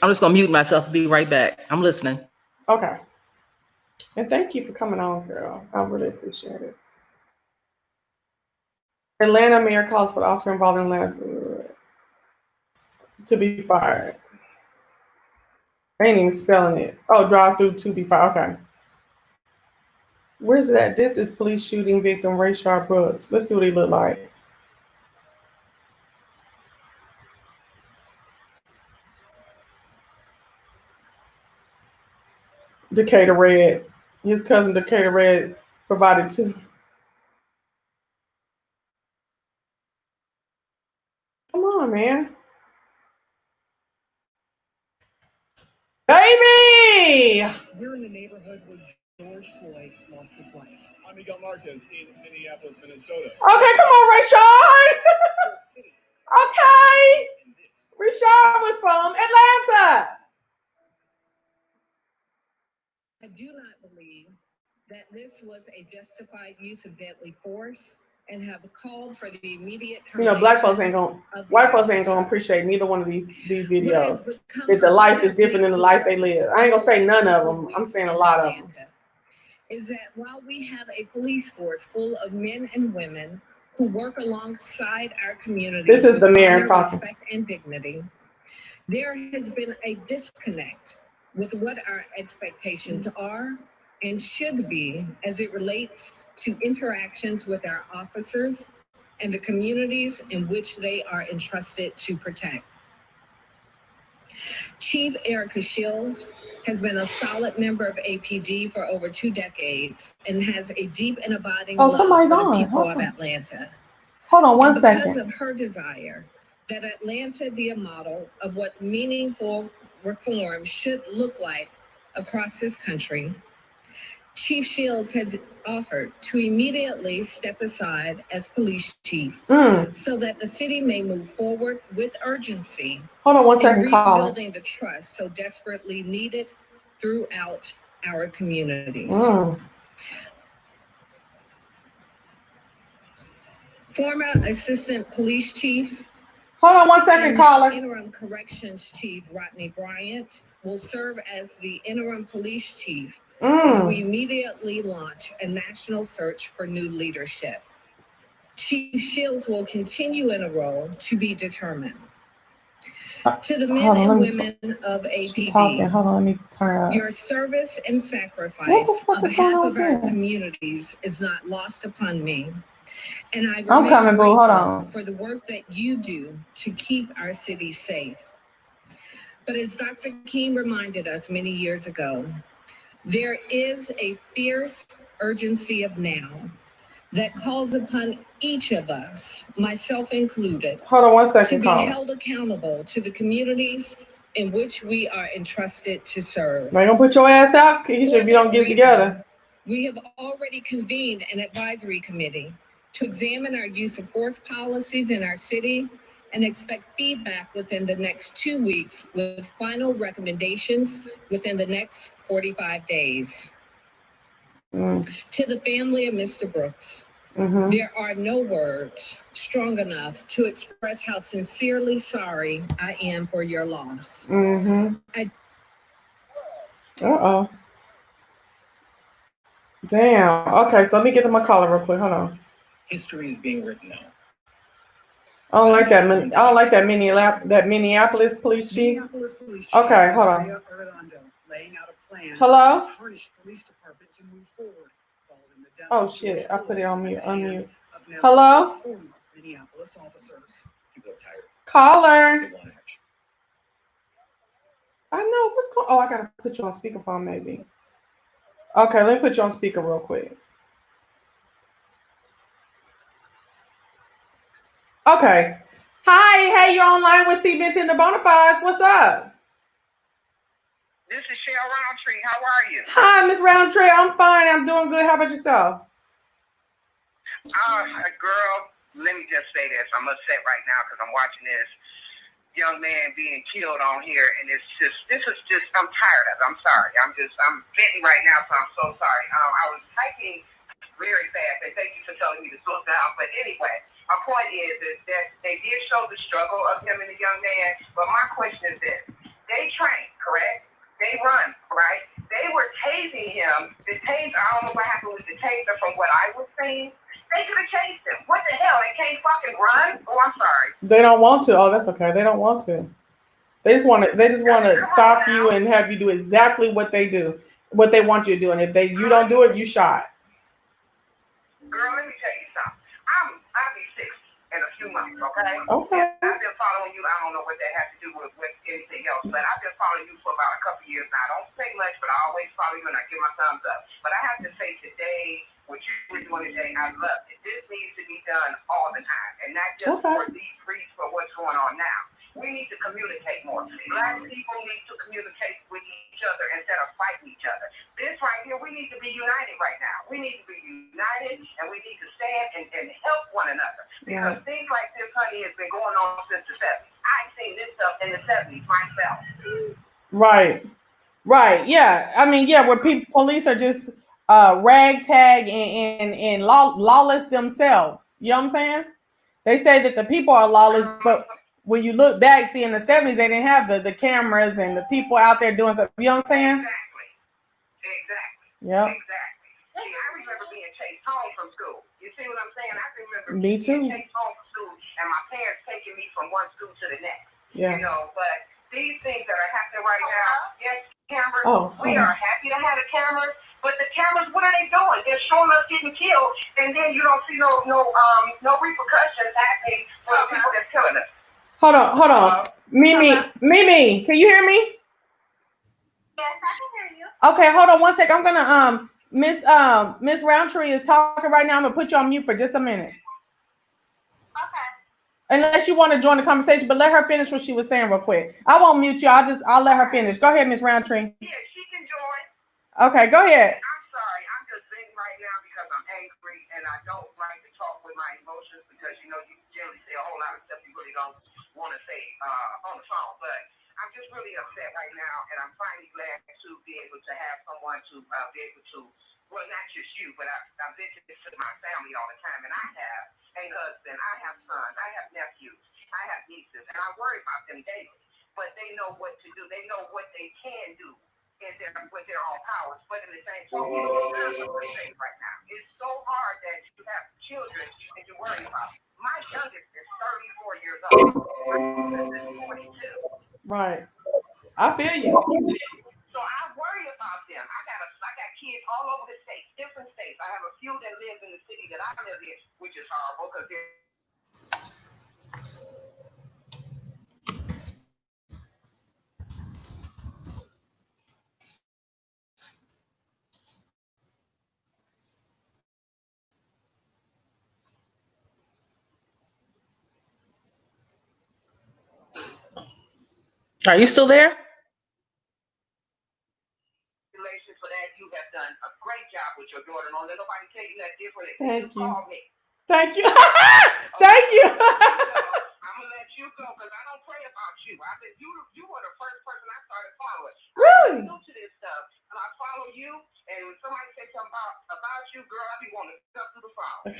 I'm just gonna mute myself and be right back. I'm listening. Okay. And thank you for coming on, girl. I really appreciate it. Atlanta mayor calls for the officer involved in last to be fired. I ain't even spelling it. Oh, drive through to be fired. Okay. Where's that? This is police shooting victim Rayshard Brooks. Let's see what he looked like. Decatur Red. His cousin Decatur Red provided two. Come on, man. Baby! We're in the neighborhood where George Floyd lost his life. I'm Miguel Marquez in Minneapolis, Minnesota. Okay, come on, Rashard. Okay. Rashard was from Atlanta. I do not believe that this was a justified use of deadly force and have called for the immediate termination. Black folks ain't gonna, white folks ain't gonna appreciate neither one of these videos. If the life is different than the life they live. I ain't gonna say none of them. I'm saying a lot of them. Is that while we have a police force full of men and women who work alongside our community, this is the mayor talking, respect and dignity, there has been a disconnect with what our expectations are and should be as it relates to interactions with our officers and the communities in which they are entrusted to protect. Chief Erica Shields has been a solid member of APD for over 2 decades and has a deep and abiding love for the people of Atlanta. Hold on one second. Because of her desire that Atlanta be a model of what meaningful reform should look like across this country, Chief Shields has offered to immediately step aside as police chief so that the city may move forward with urgency. Hold on one second, rebuilding the trust so desperately needed throughout our communities. Former Assistant Police Chief, hold on one second, caller. Interim Corrections Chief Rodney Bryant will serve as the interim police chief as we immediately launch a national search for new leadership. Chief Shields will continue in a role to be determined. To the men and women of APD, your service and sacrifice on behalf of our communities is not lost upon me. And I I'm coming, boo. Hold on. For the work that you do to keep our city safe. But as Dr. King reminded us many years ago, there is a fierce urgency of now that calls upon each of us, myself included, hold on one second, to be held accountable to the communities in which we are entrusted to serve. They're gonna put your ass out, Keisha, if you don't get it together. We have already convened an advisory committee to examine our use of force policies in our city and expect feedback within the next 2 weeks with final recommendations within the next 45 days. To the family of Mr. Brooks, there are no words strong enough to express how sincerely sorry I am for your loss. Uh-oh. Damn. Okay, so let me get to my caller real quick. Hold on. History is being written now. I don't like that. I don't like that Minneapolis police chief. Okay, hold on. Hello? Oh shit! I put it on mute. Unmute. Hello? Minneapolis officers. People are tired. Caller. I know what's going. Oh, I gotta put you on speakerphone, maybe. Okay, let me put you on speaker real quick. Okay. Hi, hey, you're online with C-Bent and the Bonafides. What's up? This is Cheryl Roundtree. How are you? Hi, Miss Roundtree. I'm fine. I'm doing good. How about yourself? Girl, let me just say this. I'm upset right now because I'm watching this young man being killed on here, and this is just, I'm tired of it. I'm sorry. I'm venting right now, so I'm so sorry. I was typing very fast, and thank you for telling me to slow down. But anyway, my point is that they did show the struggle of him and the young man, but my question is this. They train, correct? They run, right? They were tasing him. The taser, I don't know what happened with the taser from what I was seeing. They could have chased him. What the hell? They can't fucking run? Oh, I'm sorry. They don't want to. Oh, that's okay. They don't want to. They just want to stop you and have you do exactly what they do, what they want you to do. And if you don't do it, you shot. Girl, let me tell you something. I'll be 60 in a few months, okay? Okay. I've been following you. I don't know what that has to do with anything else, but I've been following you for about a couple years now. I don't say much, but I always follow you and I give my thumbs up. But I have to say today, what you were doing today, I love it. This needs to be done all the time, and not just for these streets, but what's going on now. We need to communicate more. Black people need to communicate with each other instead of fighting each other. This right here, we need to be united right now. We need to be united, and we need to stand and help one another. Because things like this, honey, has been going on since the 70s. I've seen this stuff in the 70s myself. Right. Right. Yeah. I mean, yeah, where police are just ragtag and lawless themselves. You know what I'm saying? They say that the people are lawless, but when you look back, see, in the 70s, they didn't have the cameras and the people out there doing stuff. You know what I'm saying? Exactly. Yep. Exactly. See, I remember being chased home from school. You see what I'm saying? I remember Me too. being chased home from school and my parents taking me from one school to the next. Yeah. You know, but these things that are happening right now, yes, cameras, we Oh. are happy to have the cameras, but the cameras, what are they doing? They're showing us getting killed, and then you don't see no repercussions happening for the people that's killing us. Hold on. Mimi, can you hear me? Yes, I can hear you. Okay, hold on one second. I'm gonna Miss Roundtree is talking right now. I'm gonna put you on mute for just a minute. Okay. Unless you want to join the conversation, but let her finish what she was saying real quick. I won't mute you. I'll let her finish. Go ahead, Miss Roundtree. Yeah, she can join. Okay, go ahead. I'm sorry. I'm just venting right now because I'm angry and I don't like to talk with my emotions because, you generally say a whole lot of stuff you really don't want to say on the phone. But I'm just really upset right now, and I'm finally glad to be able to have someone to be able to, well, not just you, but I visit this to my family all the time, and I have a husband, I have sons, I have nephews, I have nieces, and I worry about them daily. But they know what to do. They know what they can do with their own powers. But in the same token, it's not so safe right now. It's so hard that you have children and you worry about. My youngest is 34 years old. My youngest is 42. Right. I feel you. So I worry about them. I got kids all over the states, different states. I have a few that live in the city that I live in, which is horrible because they're Are you still there? for that. You have done a great job with your daughter. Don't let nobody tell you that different. Thank you. Call me. Thank you. Thank you. I'm gonna let you go because I don't pray about you. I said you were the first person I started following. Really? I'm new to this stuff, and I follow you. And when somebody says something about you, girl, I be wanting to step through the phone.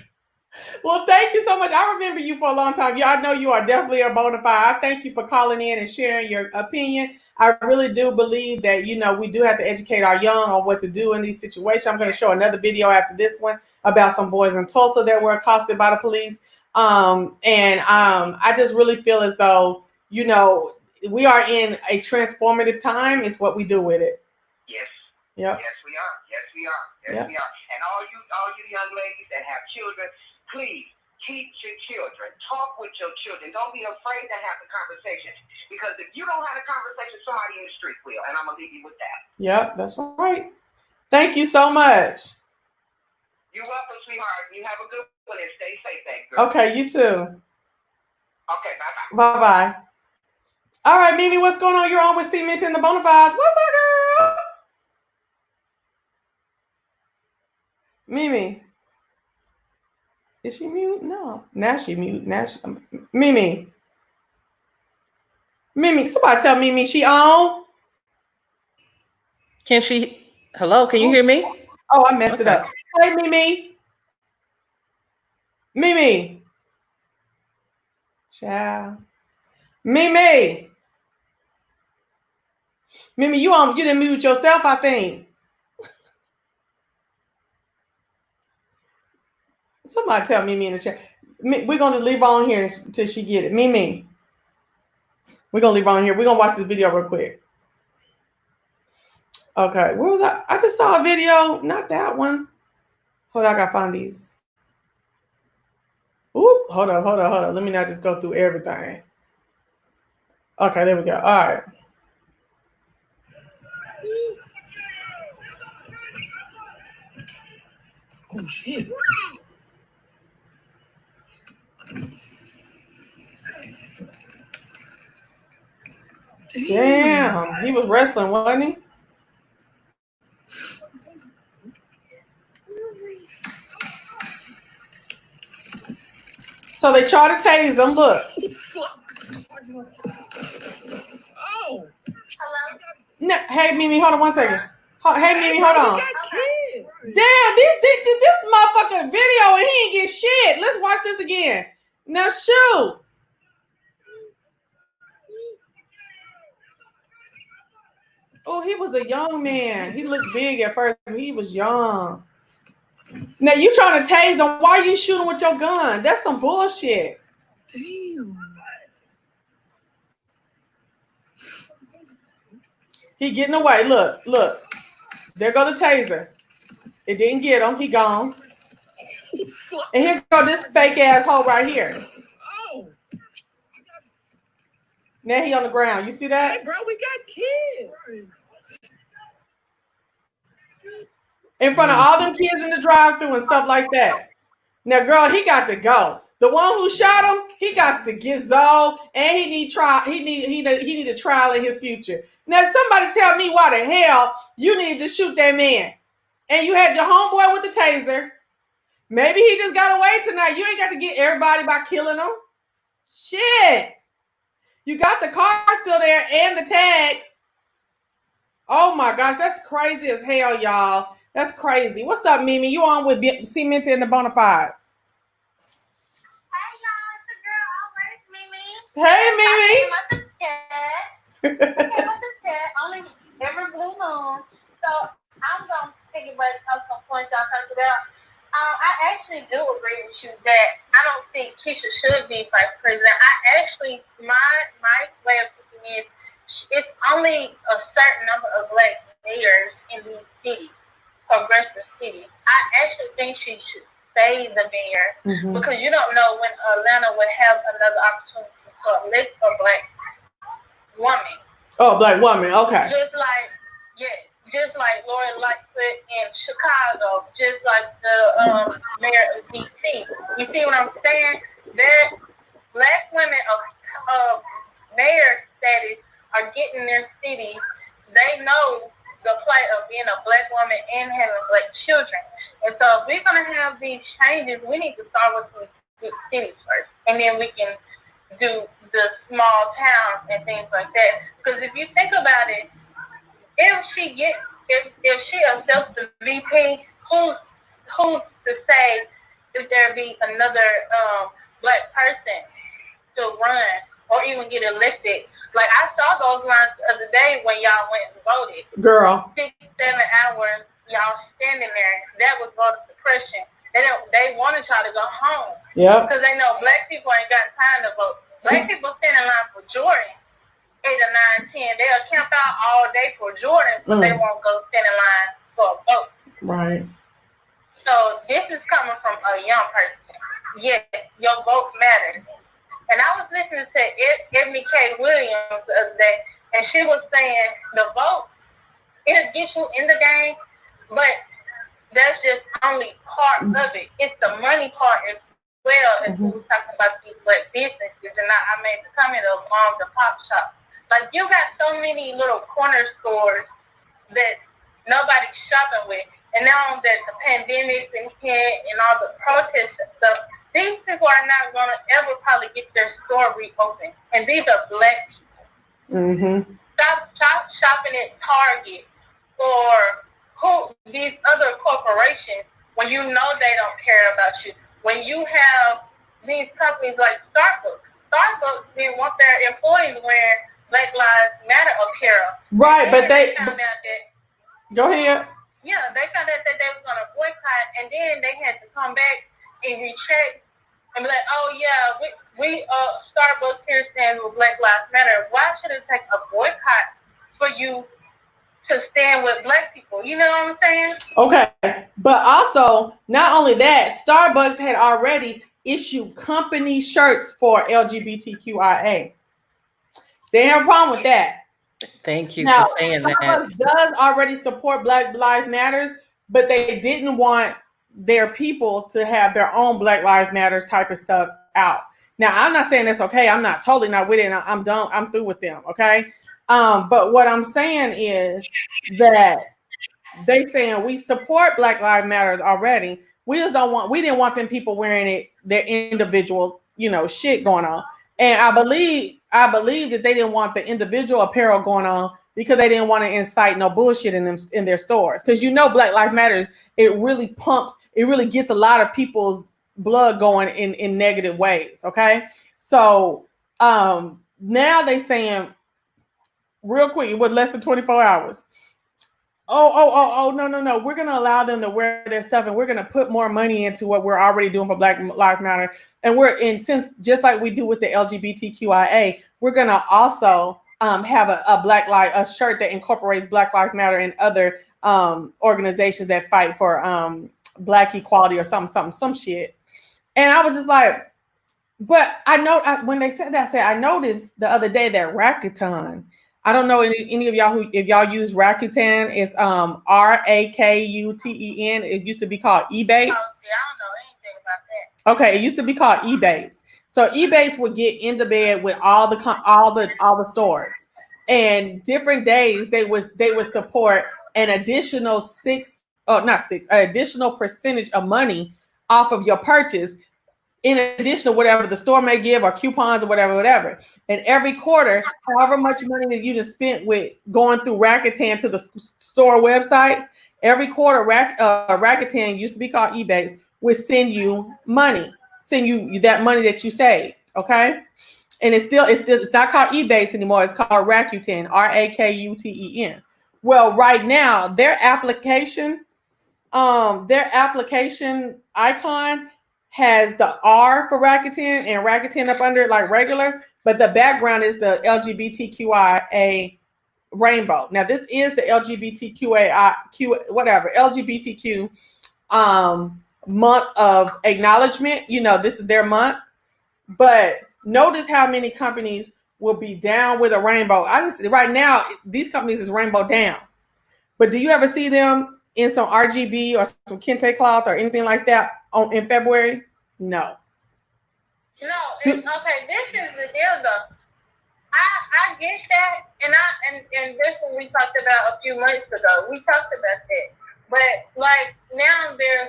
Well, thank you so much. I remember you for a long time. Yeah, I know you are definitely a Bonafide. I thank you for calling in and sharing your opinion. I really do believe that, we do have to educate our young on what to do in these situations. I'm going to show another video after this one about some boys in Tulsa that were accosted by the police. I just really feel as though, we are in a transformative time. It's what we do with it. Yes. Yep. Yes, we are. Yes, we are. Yes, we are. And all you young ladies that have children, please teach your children. Talk with your children. Don't be afraid to have the conversation. Because if you don't have a conversation, somebody in the street will. And I'm going to leave you with that. Yep, that's right. Thank you so much. You're welcome, sweetheart. You have a good one and stay safe, girl. Okay, you too. Okay, bye-bye. Bye-bye. All right, Mimi, what's going on? You're on with Cement and the Bonafides. What's up, girl? Mimi. Is she mute? No. Now she mute. Mimi. Mimi, somebody tell Mimi she on. Hello, can you hear me? Oh, I messed it up. Hey, Mimi. Mimi. Ciao. Mimi. Mimi, you didn't mute yourself, I think. Somebody tell Mimi in the chat. We're going to leave her on here until she get it. Mimi. We're going to leave her on here. We're going to watch this video real quick. Okay. Where was I? I just saw a video. Not that one. Hold on. I got to find these. Ooh, hold on. Let me not just go through everything. Okay, there we go. All right. Oh, shit. Damn, he was wrestling, wasn't he? So they try to tase him. Look. Oh. No, hey Mimi, hold on 1 second. Hey Mimi, hold on. Kids. Damn, this motherfucking video and he ain't get shit. Let's watch this again. Now shoot. Oh, he was a young man. He looked big at first, but he was young. Now you trying to tase him? Why are you shooting with your gun? That's some bullshit. Damn. He getting away. Look. There go the taser. It didn't get him. He gone. And here go this fake ass hoe right here. Oh. Now he on the ground. You see that? Hey, bro, we got kids. In front of all them kids in the drive-thru and stuff like that. Now, girl, he got to go. The one who shot him, he got to get Zoe, and he need a trial in his future. Now, somebody tell me why the hell you need to shoot that man, and you had your homeboy with the taser. Maybe he just got away tonight. You ain't got to get everybody by killing them. Shit. You got the car still there and the tags. Oh my gosh, that's crazy as hell, y'all. That's crazy. What's up, Mimi? You on with Cement and the Bonafides? Hey, Mimi. Only every blue moon. So I'm gonna piggyback on some points y'all talked about. I actually do agree with you that I don't think Keisha should be vice president. My way of thinking is it's only a certain number of black mayors in these cities, progressive cities. I actually think she should stay the mayor because you don't know when Atlanta would have another opportunity to elect a black woman. Oh, black woman. Okay. Just like Lori Lightfoot in Chicago, just like the mayor of DC. You see what I'm saying? That black women of mayor status are getting their cities. They know the plight of being a black woman and having black children. And so if we're going to have these changes, we need to start with the cities first. And then we can do the small towns and things like that. Because if you think about it, if she accepts the VP, who's to say if there be another black person to run or even get elected? Like I saw those lines the other day when y'all went and voted. Girl. 6-7 hours, y'all standing there. That was voter suppression. They wanted y'all to go home. Yeah. Because they know black people ain't got time to vote. Black people stand in line for Jordan. 8 or 9, 10. They'll camp out all day for Jordan, but they won't go stand in line for a vote. Right. So this is coming from a young person. Yes, your vote matters. And I was listening to Ebony K. Williams the other day, and she was saying the vote, it'll get you in the game, but that's just only part of it. It's the money part as well as we were talking about these black businesses. And I made the comment of the pop shop. Like, you got so many little corner stores that nobody's shopping with. And now that the pandemic and all the protests and stuff, these people are not going to ever probably get their store reopened. And these are black people. Stop shopping at Target or these other corporations when you know they don't care about you. When you have these companies like Starbucks didn't want their employees wearing Black Lives Matter apparel. Right, but they found out that. Go ahead. Yeah, they found out that they was going to boycott, and then they had to come back and recheck and be like, oh yeah, we Starbucks here stands with Black Lives Matter. Why should it take a boycott for you to stand with black people? You know what I'm saying? Okay, but also not only that, Starbucks had already issued company shirts for LGBTQIA. They have a problem with that. Thank you for saying that. Starbucks does already support Black Lives Matters, but they didn't want their people to have their own Black Lives Matter type of stuff out. Now, I'm not saying that's okay. I'm not totally not with it. I'm done. I'm through with them. Okay. But what I'm saying is that they saying we support Black Lives Matter already. We just don't want. We didn't want them people wearing it their individual shit going on. And I believe that they didn't want the individual apparel going on because they didn't want to incite no bullshit in their stores. Because Black Lives Matters, it really gets a lot of people's blood going in negative ways. Okay, so now they saying real quick with less than 24 hours. No. We're going to allow them to wear their stuff, and we're going to put more money into what we're already doing for Black Lives Matter. And since just like we do with the LGBTQIA, we're going to also have a shirt that incorporates Black Lives Matter and other organizations that fight for Black equality or some shit. And I was just like, but when they said that, I noticed the other day that Rakuten, I don't know any of y'all if y'all use Rakuten. It's Rakuten. It used to be called Ebates. I don't know anything about that. Okay, it used to be called Ebates. So Ebates would get into bed with all the stores, and different days they would support an additional additional percentage of money off of your purchase, in addition to whatever the store may give or coupons or whatever. And every quarter, however much money that you just spent with going through Rakuten to the store websites, every quarter Rakuten, used to be called Ebates, would send you that money that you saved. Okay. And it's not called Ebates anymore. It's called Rakuten, Rakuten. Well, right now their application icon has the R for Rakuten and Rakuten up under it like regular, but the background is the LGBTQIA rainbow. Now this is the LGBTQ month of acknowledgement. This is their month, but notice how many companies will be down with a rainbow. Right now, these companies is rainbow down, but do you ever see them in some RGB or some kente cloth or anything like that in February? No. No, okay, this is the deal though. I get that, and this one we talked about a few months ago. We talked about that. But like now there's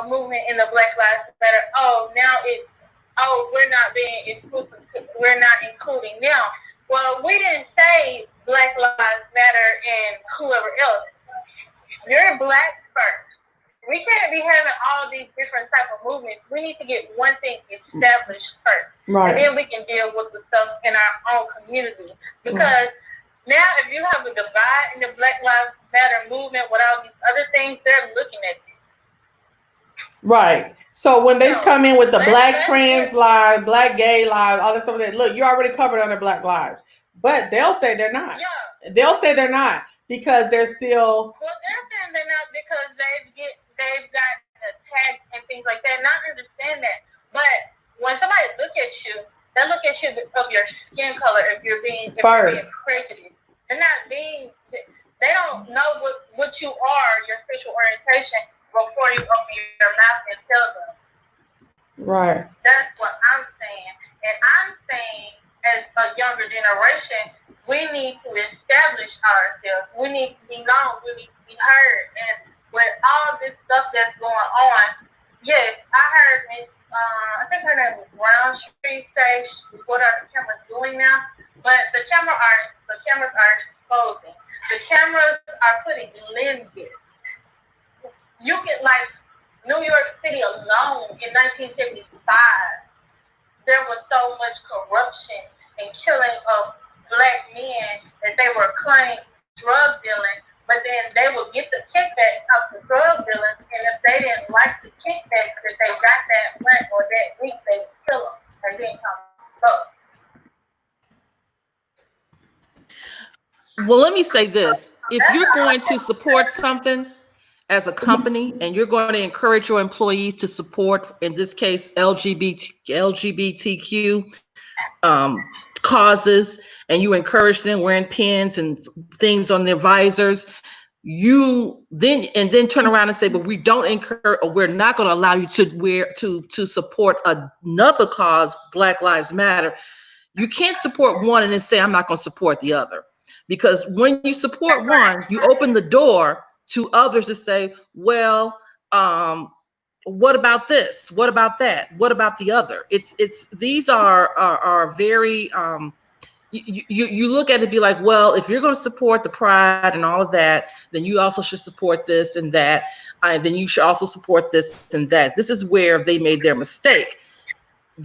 a movement in the Black Lives Matter. We're not being inclusive. We're not including them. Well, we didn't say Black Lives Matter and whoever else. You're Black first. We can't be having all these different type of movements. We need to get one thing established first. Right. And then we can deal with the stuff in our own community. Because now if you have a divide in the Black Lives Matter movement with all these other things, they're looking at you. Right. So when they come in with the Black trans lives, Black gay lives, all this stuff, look, you're already covered under Black lives. But they'll say they're not. Yeah. They'll say they're not because they're still. Well, they're saying they're not because they've got tags and things like that. And I understand that. But when somebody look at you, they look at you of your skin color if you're being prejudiced. They're not being. They don't know what you are, your sexual orientation, before you open your mouth and tell them. Right. That's what I'm saying. And I'm saying, as a younger generation, we need to establish ourselves. We need to be known. We need to be heard. And with all this stuff that's going on, yes, I heard I think her name was Brown Street say, what are the cameras doing now? But the cameras are exposing. The cameras are putting lenses. You can, like, New York City alone in 1975, there was so much corruption and killing of Black men that they were claimed drug dealing, but then they would get the kickback of the drug dealers, and if they didn't like the kickback that they got that month or that week, they would kill them and then come up. Well, let me say this. If you're going to support something as a company and you're going to encourage your employees to support, in this case, LGBTQ causes, and you encourage them wearing pins and things on their visors, you then turn around and say, but we don't encourage, or we're not going to allow you to wear to support another cause, Black Lives Matter. You can't support one and then say, I'm not going to support the other. Because when you support one, you open the door to others to say, well, what about this? What about that? What about the other? These are very you look at it and be like, well, if you're going to support the pride and all of that, then you also should support this and that. Then you should also support this and that. This is where they made their mistake.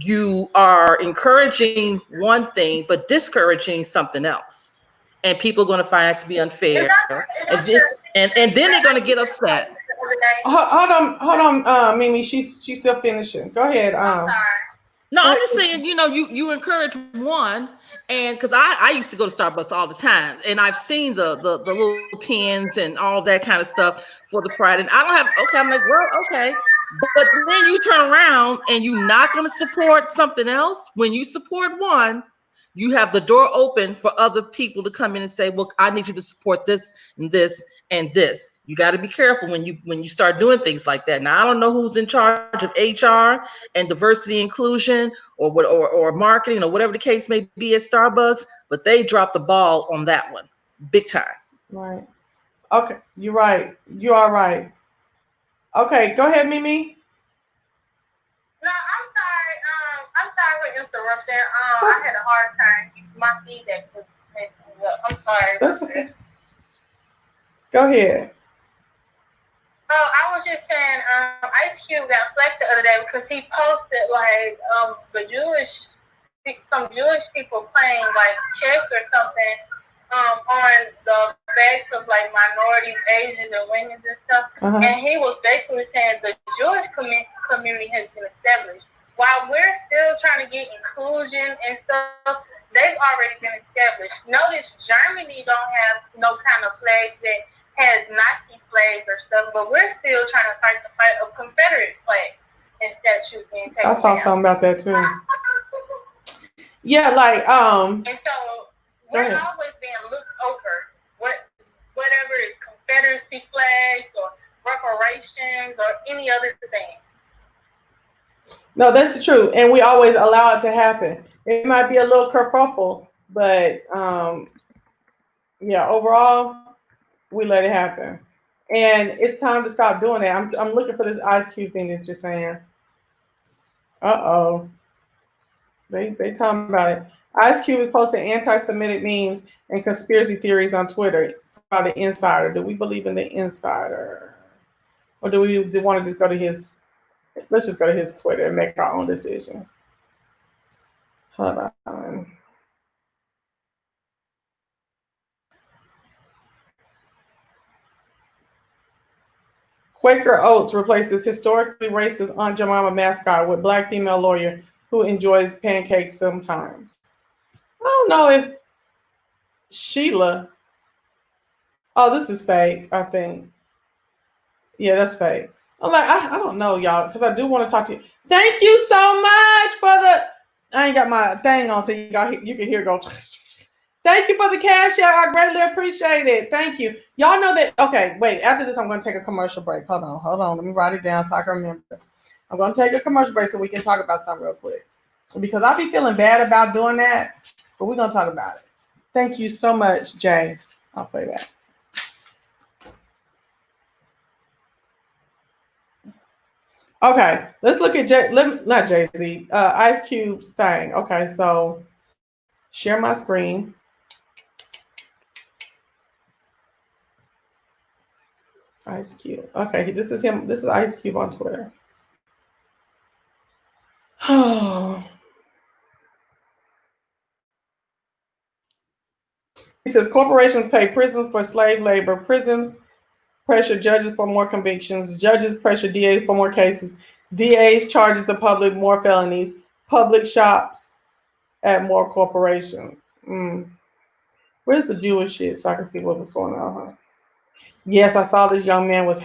You are encouraging one thing, but discouraging something else. And people are going to find that to be unfair. And then they're going to get upset. Hold on, Mimi. She's still finishing. Go ahead. No, I'm just saying, you encourage one, and because I used to go to Starbucks all the time, and I've seen the little pins and all that kind of stuff for the pride, and I don't have, okay, I'm like, well, okay, but then you turn around and you're not going to support something else. When you support one, you have the door open for other people to come in and say, well, I need you to support this and this and this. You got to be careful when you start doing things like that. Now, I don't know who's in charge of HR and diversity inclusion or marketing or whatever the case may be at Starbucks, but they dropped the ball on that one big time. Right. Okay. You're right. You are right. Okay. Go ahead, Mimi. No, I'm sorry for interrupting. I had a hard time. My feedback was messing up. I'm sorry. That's okay. Go ahead. I was just saying, Ice Cube got flagged the other day because he posted some Jewish people playing like chess or something on the backs of like minorities, Asians, and women and stuff. And he was basically saying the Jewish community has been established. While we're still trying to get inclusion and stuff, they've already been established. Notice Germany don't have no kind of flag that has Nazi flags or stuff, but we're still trying to fight the fight of Confederate flags and statues being taken down. I saw something about that too. Yeah, like And so we're always being looked over. Whatever is Confederacy flags or reparations or any other thing. No, that's the truth, and we always allow it to happen. It might be a little kerfuffle, but yeah, overall, we let it happen, and it's time to stop doing that. I'm looking for this Ice Cube thing that you're saying. They talking about it. Ice Cube is posting anti-Semitic memes and conspiracy theories on Twitter about the Insider. Do we believe in the Insider, or do we want to just go to his? Let's just go to his Twitter and make our own decision. Hold on. Quaker Oats replaces historically racist Aunt Jemima mascot with black female lawyer who enjoys pancakes sometimes. I don't know if Sheila. Oh, this is fake, I think. Yeah, that's fake. I'm like, I don't know, y'all, because I do want to talk to you. Thank you so much for the. I ain't got my thing on, so you can hear it go. Thank you for the cash out. I greatly appreciate it. Thank you. Y'all know that. Okay, wait. After this, I'm going to take a commercial break. Hold on. Let me write it down so I can remember. I'm going to take a commercial break so we can talk about something real quick. Because I be feeling bad about doing that, but we're going to talk about it. Thank you so much, Jay. I'll say that. Okay, let's look at not Jay-Z, Ice Cube's thing. Okay, so share my screen. Ice Cube. Okay, this is him. This is Ice Cube on Twitter. He says corporations pay prisons for slave labor. Prisons pressure judges for more convictions. Judges pressure DAs for more cases. DAs charges the public more felonies. Public shops at more corporations. Where's the Jewish shit so I can see what was going on? Yes, I saw this young man was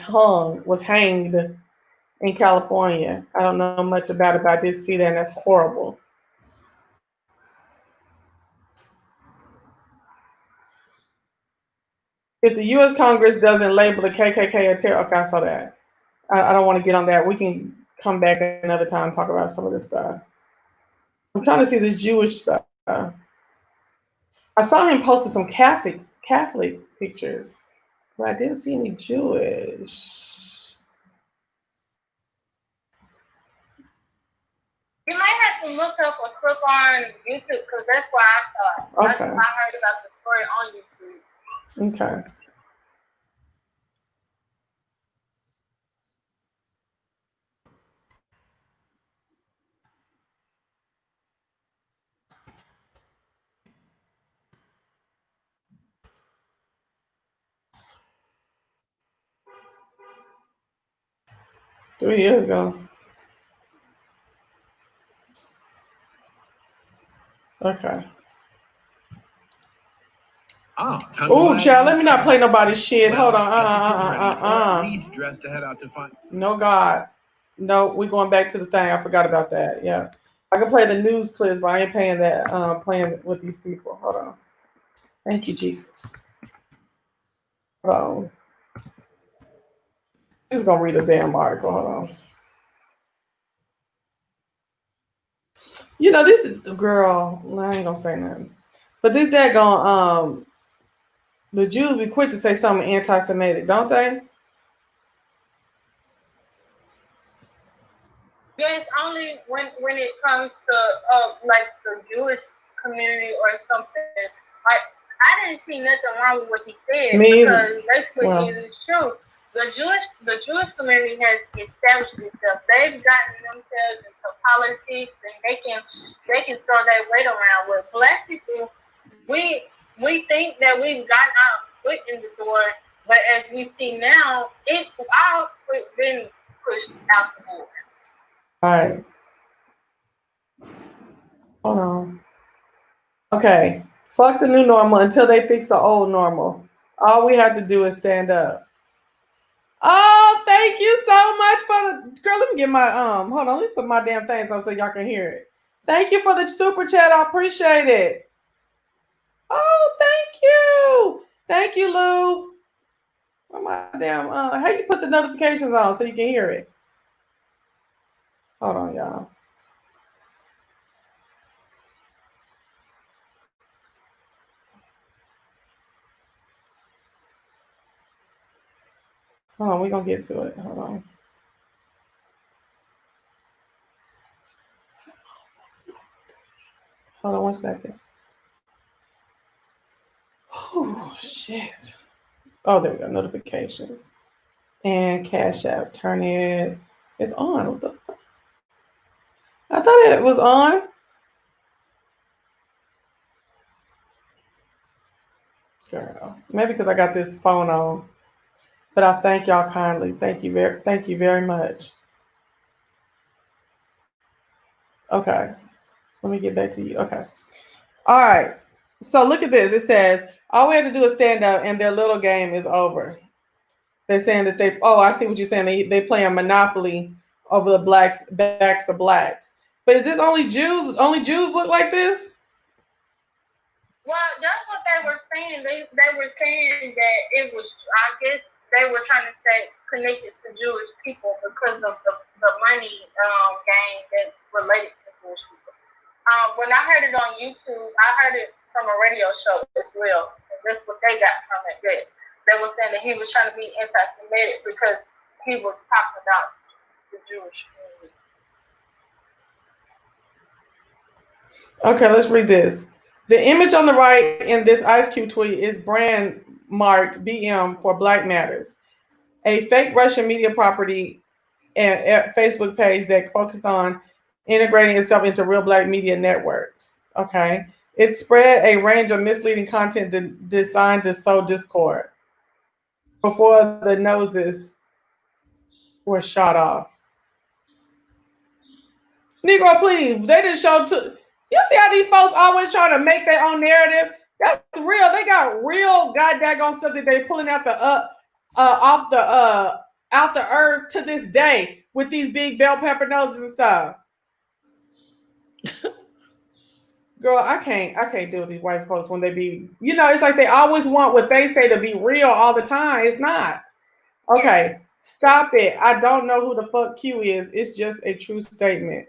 hanged in California. I don't know much about it, but I did see that, and that's horrible. If the U.S. Congress doesn't label the KKK a terror, okay, I saw that. I don't want to get on that. We can come back another time and talk about some of this stuff. I'm trying to see this Jewish stuff. I saw him posted some Catholic pictures, but I didn't see any Jewish. You might have to look up a clip on YouTube because that's where I saw it. Okay. I heard about the story on YouTube. Okay. Three years ago. Okay. Oh, child, let me not play nobody's shit. Hold on. Least dressed to head out to find. No, God. No, we're going back to the thing. I forgot about that. Yeah. I can play the news clips, but I ain't paying that, playing with these people. Hold on. Thank you, Jesus. Hold on. I'm just going to read a damn article. Hold on. You know, this is the girl. I ain't going to say nothing. But this daggone, the Jews be quick to say something anti-Semitic, don't they? Yes, only when it comes to like the Jewish community or something. I didn't see nothing wrong with what he said because basically it is true. The Jewish community has established itself. They've gotten themselves into politics and they can throw their weight around. With Black people, we think that we've gotten our foot in the door, but as we see now, it's all been pushed out the door. All right. Hold on. Okay. Fuck the new normal until they fix the old normal. All we have to do is stand up. Oh, thank you so much for the girl. Let me get my hold on, let me put my damn things on so y'all can hear it. Thank you for the super chat. I appreciate it. Oh, thank you. Thank you, Lou. Oh my damn how you put the notifications on so you can hear it? Hold on, y'all. Hold on, we're gonna get to it. Hold on. Hold on 1 second. Oh shit. Oh, there we go. Notifications. And Cash App. Turn it. It's on. What the fuck? I thought it was on. Girl. Maybe because I got this phone on. But I thank y'all kindly. Thank you very much. Okay. Let me get back to you. Okay. All right. So look at this. It says, all we have to do is stand up and their little game is over. They're saying that I see what you're saying. They play a monopoly over the backs of blacks. But is this only Jews? Only Jews look like this? Well, that's what they were saying. They were saying that it was, I guess they were trying to say connected to Jewish people because of the money game that's related to Jewish people. When I heard it on YouTube, I heard it from a radio show as well. And that's what they got from it. They were saying that he was trying to be anti-Semitic because he was talking about the Jewish community. Okay, let's read this. The image on the right in this Ice Cube tweet is brand marked BM for Black Matters, a fake Russian media property and Facebook page that focuses on integrating itself into real Black media networks. Okay. It spread a range of misleading content designed to sow discord before the noses were shot off. Negro, please. They didn't show to. You see how these folks always try to make their own narrative? That's real. They got real goddamn stuff that they pulling out out the earth to this day with these big bell pepper noses and stuff. Girl, I can't deal with these white folks when they be, it's like they always want what they say to be real all the time. It's not. Okay, stop it. I don't know who the fuck Q is. It's just a true statement.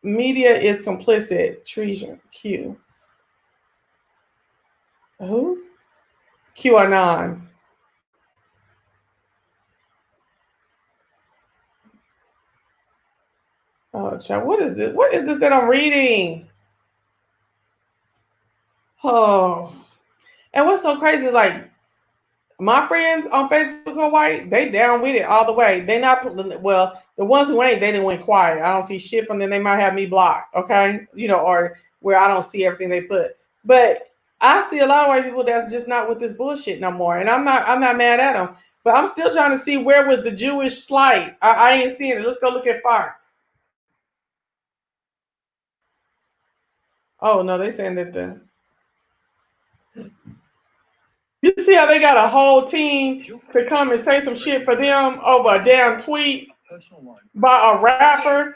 Media is complicit. Treason. Q. Who? QAnon. Oh, child, what is this? What is this that I'm reading? Oh, and what's so crazy? Like my friends on Facebook are white. They down with it all the way. They not well. The ones who ain't, they didn't went quiet. I don't see shit from them. They might have me blocked. Okay, or where I don't see everything they put. But I see a lot of white people that's just not with this bullshit no more. And I'm not mad at them. But I'm still trying to see where was the Jewish slight. I ain't seeing it. Let's go look at Fox. Oh no, they saying that you see how they got a whole team to come and say some shit for them over a damn tweet by a rapper.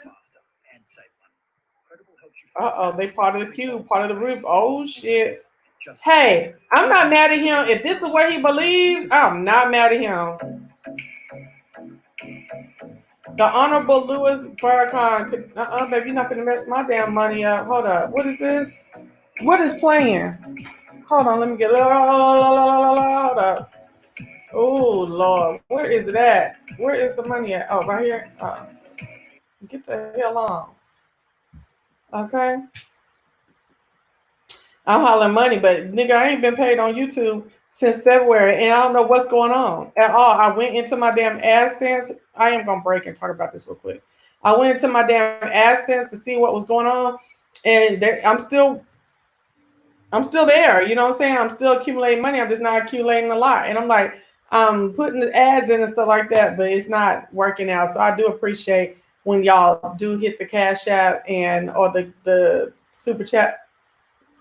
They part of the cube, part of the roof. Oh shit. Hey, I'm not mad at him. If this is what he believes, I'm not mad at him. The Honorable Louis Farrakhan could, baby, you're not gonna mess my damn money up. Hold up. What is this? What is playing? Hold on, let me get hold up. Oh Lord, where is it at? Where is the money at? Oh, right here. Get the hell on. Okay. I'm hollering money, but nigga, I ain't been paid on YouTube since February, and I don't know what's going on at all. I went into my damn AdSense. I am gonna break and talk about this real quick. I went into my damn AdSense to see what was going on, and I'm still there. You know what I'm saying? I'm still accumulating money. I'm just not accumulating a lot, and I'm like, I'm putting the ads in and stuff like that, but it's not working out. So I do appreciate when y'all do hit the Cash App or the Super Chat.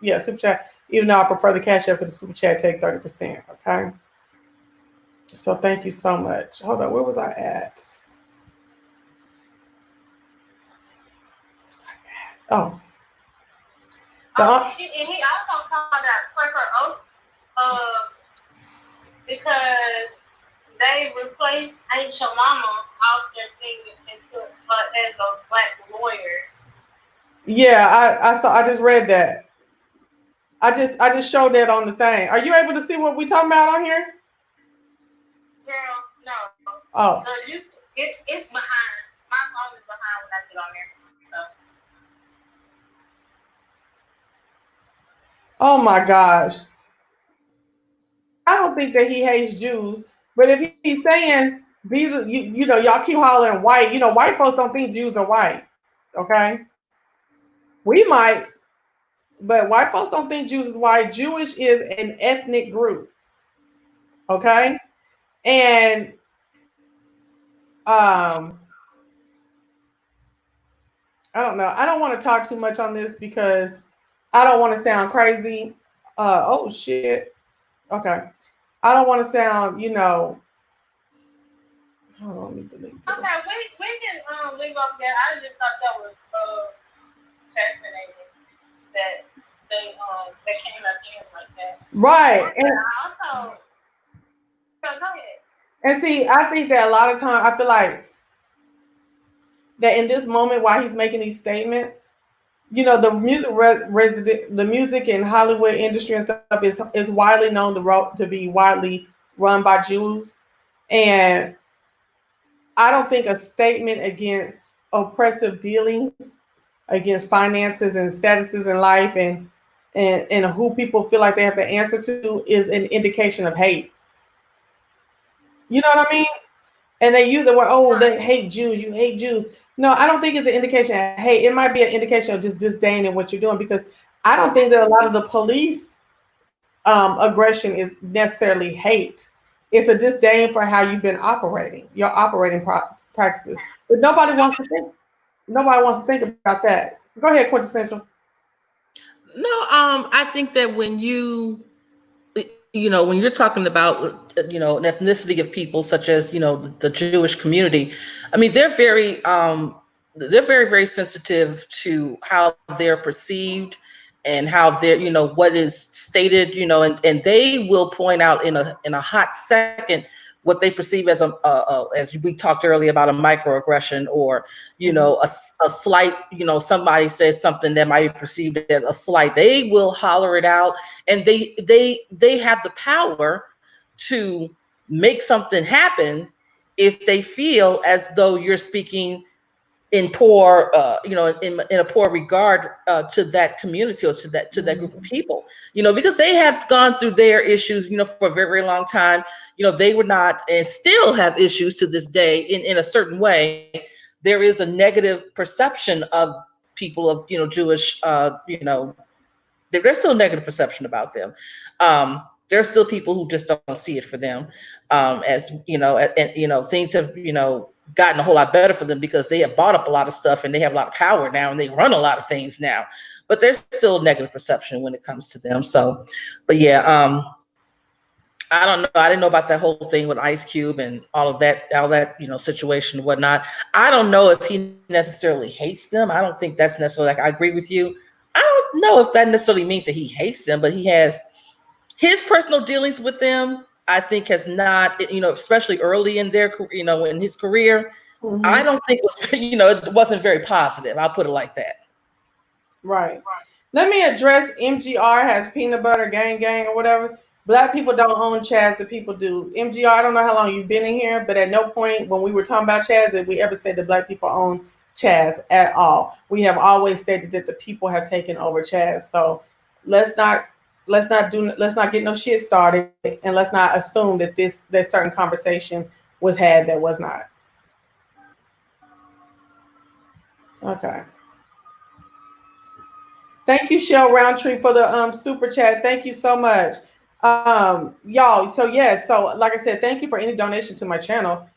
Yeah, Super Chat. Even though I prefer the Cash App, because the Super Chat take 30%. Okay. So thank you so much. Hold on, where was I at? Oh. And he also called out Quaker Oats because they replaced Ain't Your Mama off their thing as a black lawyer. Yeah, I just read that. I just showed that on the thing. Are you able to see what we talking about on here? Girl, no. Oh. It's behind. My phone is behind when I get on there. Oh my gosh. I don't think that he hates Jews, but if he's saying these, y'all keep hollering white, white folks don't think Jews are white. Okay. We might, but white folks don't think Jews is white. Jewish is an ethnic group. Okay. And I don't know. I don't want to talk too much on this because I don't want to sound crazy. Oh shit. Okay. I don't want to sound, hold on, let me delete this. Okay, we can leave off there. I just thought that was fascinating that they came up in like that. Right. And also, go ahead. And see, I think that a lot of time I feel like that in this moment while he's making these statements, the music and Hollywood industry and stuff is widely known to be widely run by Jews. And I don't think a statement against oppressive dealings, against finances and statuses in life and who people feel like they have to answer to is an indication of hate. You know what I mean? And they use the word, they hate Jews, you hate Jews. No, I don't think it's an indication of hate. It might be an indication of just disdain in what you're doing, because I don't think that a lot of the police aggression is necessarily hate. It's a disdain for how you've been operating, your operating practices. But nobody wants to think about that. Go ahead, Quintessential. No, I think that when when you're talking about, an ethnicity of people such as, the Jewish community, I mean, they're very, very sensitive to how they're perceived and how they're, what is stated, and they will point out in a hot second what they perceive as as we talked earlier about a microaggression, or, a slight, somebody says something that might be perceived as a slight. They will holler it out, and they have the power to make something happen if they feel as though you're speaking in poor, in a poor regard to that community or to that group of people, because they have gone through their issues, for a very, very long time. They were not, and still have issues to this day in a certain way. There is a negative perception of people of, Jewish, there's still a negative perception about them. There's still people who just don't see it for them, as things have gotten a whole lot better for them because they have bought up a lot of stuff and they have a lot of power now and they run a lot of things now. But there's still a negative perception when it comes to them. So, but yeah, I don't know. I didn't know about that whole thing with Ice Cube and all that situation and whatnot. I don't know if he necessarily hates them. I don't think that's necessarily, I agree with you. I don't know if that necessarily means that he hates them, but he has his personal dealings with them. I think has not, especially early in their, in his career, I don't think it wasn't very positive. I'll put it like that. Right. Let me address MGR has peanut butter gang or whatever. Black people don't own Chaz, the people do. MGR, I don't know how long you've been in here, but at no point when we were talking about Chaz did we ever say that Black people own Chaz at all. We have always stated that the people have taken over Chaz. So let's not get no shit started, and let's not assume that that certain conversation was had that was not. Okay. Thank you, Shell Roundtree, for the super chat. Thank you so much. Y'all, so like I said, thank you for any donation to my channel.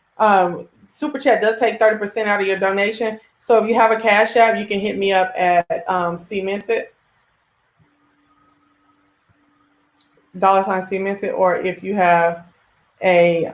Super chat does take 30% out of your donation. So if you have a Cash App, you can hit me up at Cemented. $ Cemented, or if you have a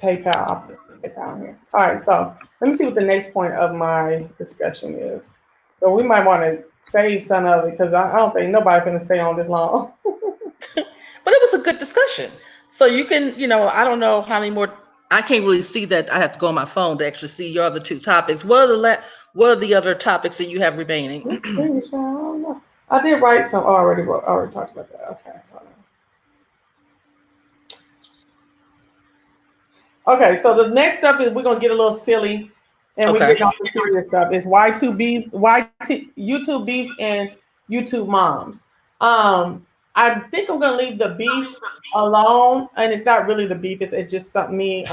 PayPal, I'll put PayPal here. All right, so let me see what the next point of my discussion is. So we might want to save some of it because I don't think nobody's going to stay on this long. But it was a good discussion. So you can, I don't know how many more. I can't really see that. I have to go on my phone to actually see your other two topics. What are the other topics that you have remaining? I don't know. I did write some already. Already talked about that. Okay. Okay. So the next stuff is we're gonna get a little silly, and we get off the serious stuff. It's YouTube beefs and YouTube moms. I think I'm gonna leave the beef alone, and it's not really the beef. It's just something me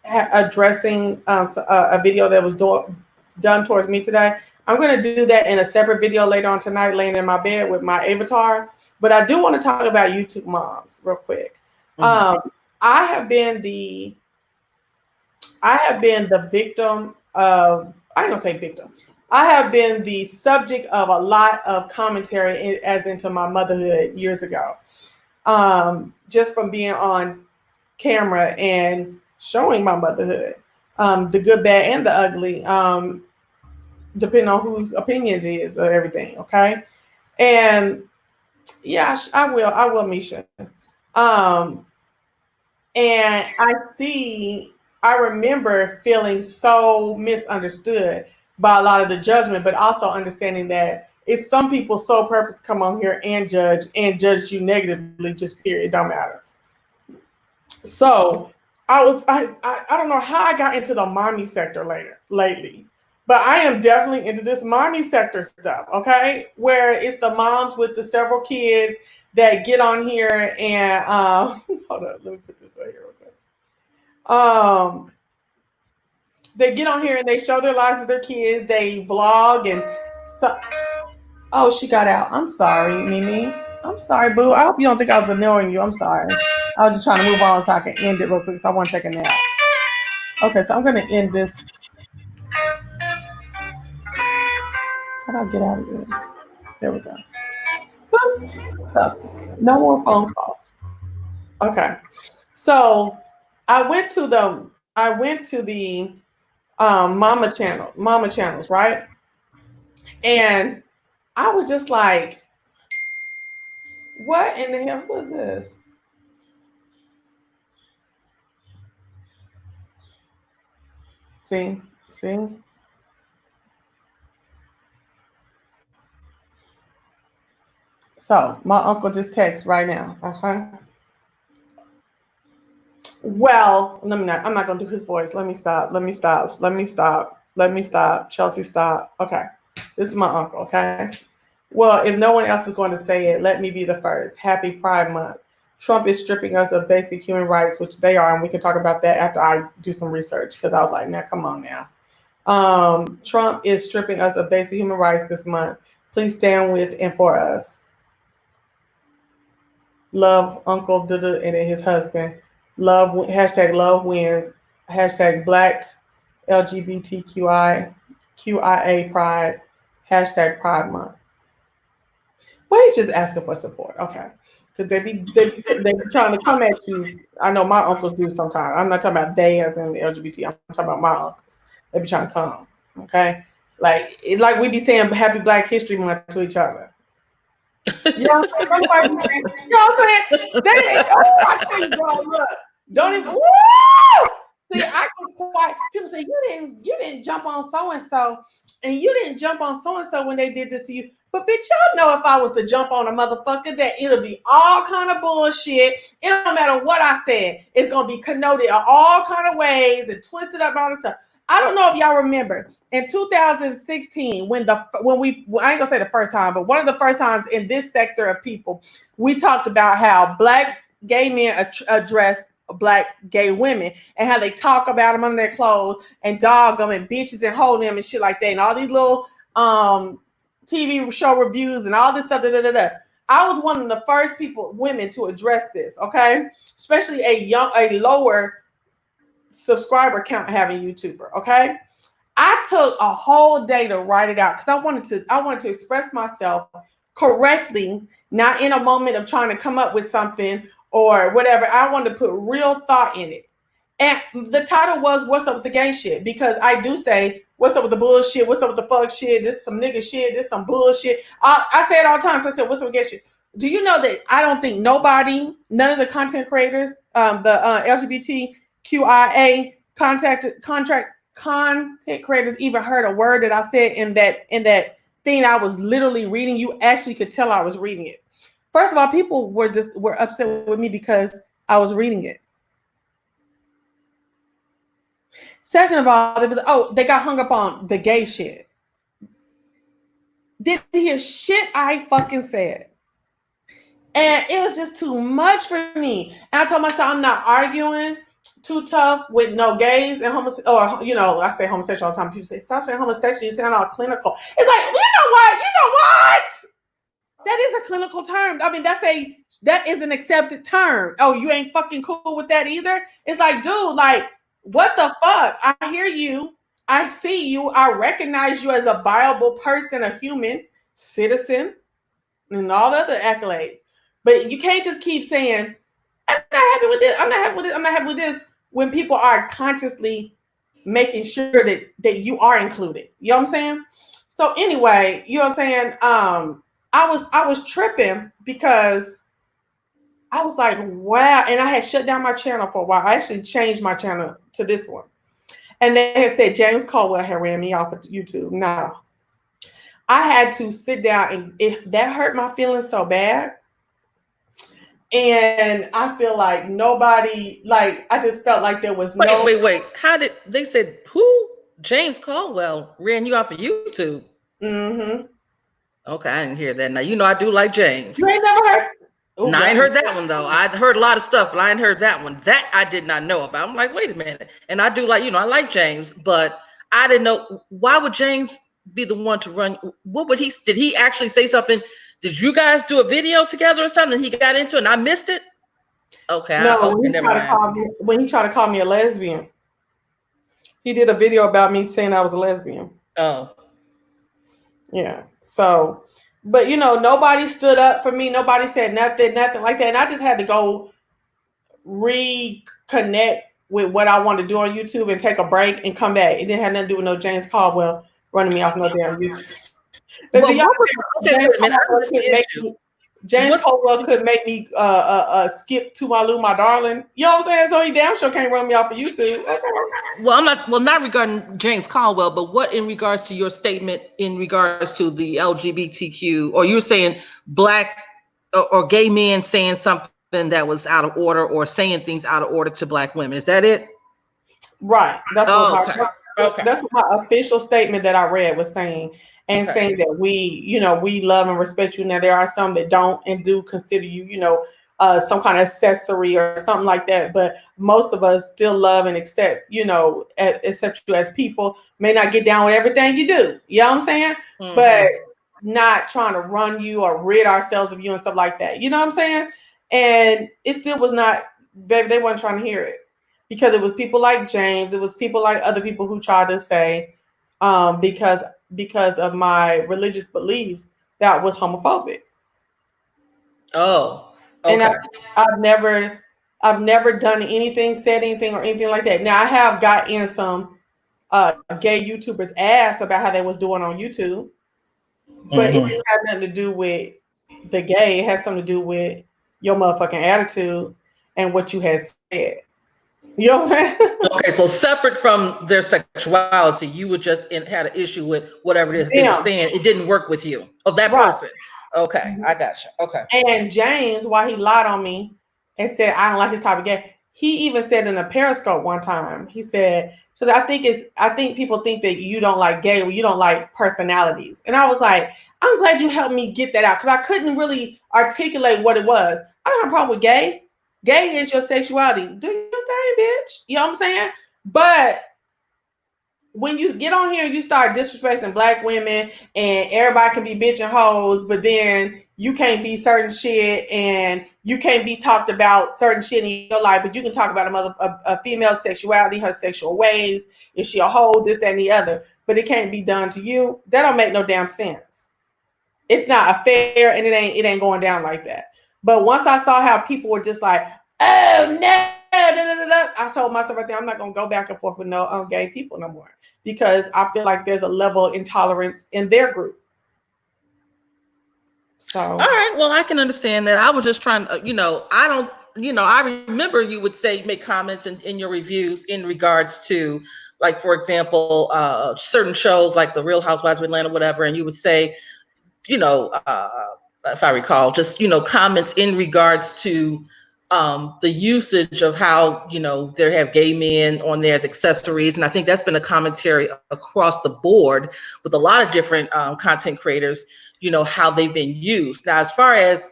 addressing a video that was done towards me today. I'm going to do that in a separate video later on tonight, laying in my bed with my avatar. But I do want to talk about YouTube moms real quick. I have been the victim of, I ain't gonna say victim. I have been the subject of a lot of commentary as into my motherhood years ago. Just from being on camera and showing my motherhood, the good, bad, and the ugly. Depending on whose opinion it is or everything, okay? And yeah, I will, Misha. And I remember feeling so misunderstood by a lot of the judgment, but also understanding that it's some people sole purpose to come on here and judge you negatively, just period, don't matter. So I don't know how I got into the mommy sector lately. But I am definitely into this mommy sector stuff, okay? Where it's the moms with the several kids that get on here and hold on, let me put this right here, okay? They get on here and they show their lives with their kids. They vlog and oh, she got out. I'm sorry, Mimi. I'm sorry, boo. I hope you don't think I was annoying you. I'm sorry. I was just trying to move on so I can end it real quick. I want to take a nap. Okay, so I'm gonna end this. How do I get out of this? There we go. So, no more phone calls. Okay. So I went to the mama channels, right? And I was just like, what in the hell was this? See? So my uncle just texted right now. Okay. Well, let me not. I'm not gonna do his voice. Let me stop. Chelsea, stop. Okay, this is my uncle. Okay. Well, if no one else is going to say it, let me be the first. Happy Pride Month. Trump is stripping us of basic human rights, which they are, and we can talk about that after I do some research, because I was like, now, come on now. Trump is stripping us of basic human rights this month. Please stand with and for us. Love Uncle Duda and his husband. Love wins. Hashtag Black LGBTQIA Pride. Hashtag Pride Month. Well, he's just asking for support. Okay. Because they be trying to come at you. I know my uncles do sometimes. I'm not talking about they as in the LGBT. I'm talking about my uncles. They be trying to come. Okay. Like we be saying Happy Black History Month to each other. You know what I'm saying? You know what I'm saying? I tell you, bro, look. Don't even. Woo! See, I can quite. People say you didn't jump on so and so, and you didn't jump on so and so when they did this to you. But bitch, y'all know if I was to jump on a motherfucker, that it'll be all kind of bullshit. It don't matter what I said. It's gonna be connoted in all kind of ways and twisted up and all this stuff. I don't know if y'all remember in 2016 when I ain't gonna say the first time, but one of the first times in this sector of people, we talked about how Black gay men address Black gay women and how they talk about them under their clothes and dog them and bitches and hold them and shit like that, and all these little TV show reviews and all this stuff. I was one of the first women to address this, okay? Especially a lower subscriber count having YouTuber, okay? I took a whole day to write it out because I wanted to express myself correctly, not in a moment of trying to come up with something or whatever. I wanted to put real thought in it. And the title was What's Up with the Gay Shit? Because I do say, what's up with the bullshit? What's up with the fuck shit? This is some nigga shit. This is some bullshit. I say it all the time. So I said, what's up with gay shit? Do you know that I don't think none of the content creators, the LGBTQIA content creators even heard a word that I said in that thing I was literally reading? You actually could tell I was reading it. First of all, people were upset with me because I was reading it. Second of all, they got hung up on the gay shit. Didn't hear shit I fucking said. And it was just too much for me. And I told myself I'm not arguing too tough with no gays and homosexual, or I say homosexual all the time. People say, stop saying homosexual, you sound all clinical. It's like, you know what? That is a clinical term. I mean, that is an accepted term. Oh, you ain't fucking cool with that either? It's like, dude, like, what the fuck? I hear you. I see you. I recognize you as a viable person, a human, citizen, and all the other accolades. But you can't just keep saying, I'm not happy with this. I'm not happy with this. I'm not happy with this, when people are consciously making sure that you are included. You know what I'm saying? So anyway, you know what I'm saying? I was tripping because I was like, wow. And I had shut down my channel for a while. I actually changed my channel to this one. And they had said James Caldwell had ran me off of YouTube. No. I had to sit down, and that hurt my feelings so bad. And I feel like nobody, I just felt like there was Wait. How did they said who? James Caldwell ran you off of YouTube? Mm-hmm. Okay, I didn't hear that. Now, I do like James. You ain't never heard? No, I ain't heard that one, though. I heard a lot of stuff, but I ain't heard that one. That I did not know about. I'm like, wait a minute. And I do like, I like James, but I didn't know. Why would James be the one to run? Did he actually say something? Did you guys do a video together or something? He got into it and I missed it? Okay. No, when he tried to call me a lesbian, he did a video about me saying I was a lesbian. Oh. Yeah. So, but nobody stood up for me. Nobody said nothing like that. And I just had to go reconnect with what I wanted to do on YouTube and take a break and come back. It didn't have nothing to do with no James Caldwell running me off no damn YouTube. But James Caldwell could make me skip To My Lou, My Darling. You know what I'm saying? So he damn sure can't run me off of YouTube. Okay. Well, not regarding James Caldwell, but what in regards to your statement in regards to the LGBTQ, or you were saying Black or gay men saying something that was out of order or saying things out of order to Black women. Is that it? Right. That's what that's what my official statement that I read was saying, and saying that we love and respect you. Now there are some that don't and do consider you, some kind of accessory or something like that. But most of us still love and accept you as people. May not get down with everything you do. You know what I'm saying? Mm-hmm. But not trying to run you or rid ourselves of you and stuff like that. You know what I'm saying? And it still was not, baby, they weren't trying to hear it. Because it was people like James, it was people like other people who tried to say, because of my religious beliefs, that was homophobic. Oh, okay. And I've never done anything, said anything, or anything like that. Now I have got in some gay YouTubers' ass about how they was doing on YouTube, but it didn't have nothing to do with the gay. It had something to do with your motherfucking attitude and what you had said. You know what I'm saying? Okay, so separate from their sexuality, you would just had an issue with whatever it is they were saying. It didn't work with you. Oh, that person. Okay, I got you. Okay. And James, while he lied on me and said I don't like his type of gay, he even said in a Periscope one time, he said, "So I think people think that you don't like gay or you don't like personalities." And I was like, I'm glad you helped me get that out because I couldn't really articulate what it was. I don't have a problem with gay. Gay is your sexuality. Do your thing, bitch. You know what I'm saying? But when you get on here and you start disrespecting Black women and everybody can be bitch and hoes, but then you can't be certain shit and you can't be talked about certain shit in your life, but you can talk about a female sexuality, her sexual ways, if she a hoe, this, that, and the other, but it can't be done to you. That don't make no damn sense. It's not a fair, and it ain't going down like that. But once I saw how people were just like, oh no, I told myself right there, I'm not gonna go back and forth with no gay people no more because I feel like there's a level of intolerance in their group. So all right, well, I can understand that. I was just trying to, I remember you would make comments in your reviews in regards to, like, for example, certain shows like The Real Housewives of Atlanta, whatever, and you would say, if I recall, just, comments in regards to the usage of how, they have gay men on there as accessories. And I think that's been a commentary across the board with a lot of different content creators, how they've been used. Now, as far as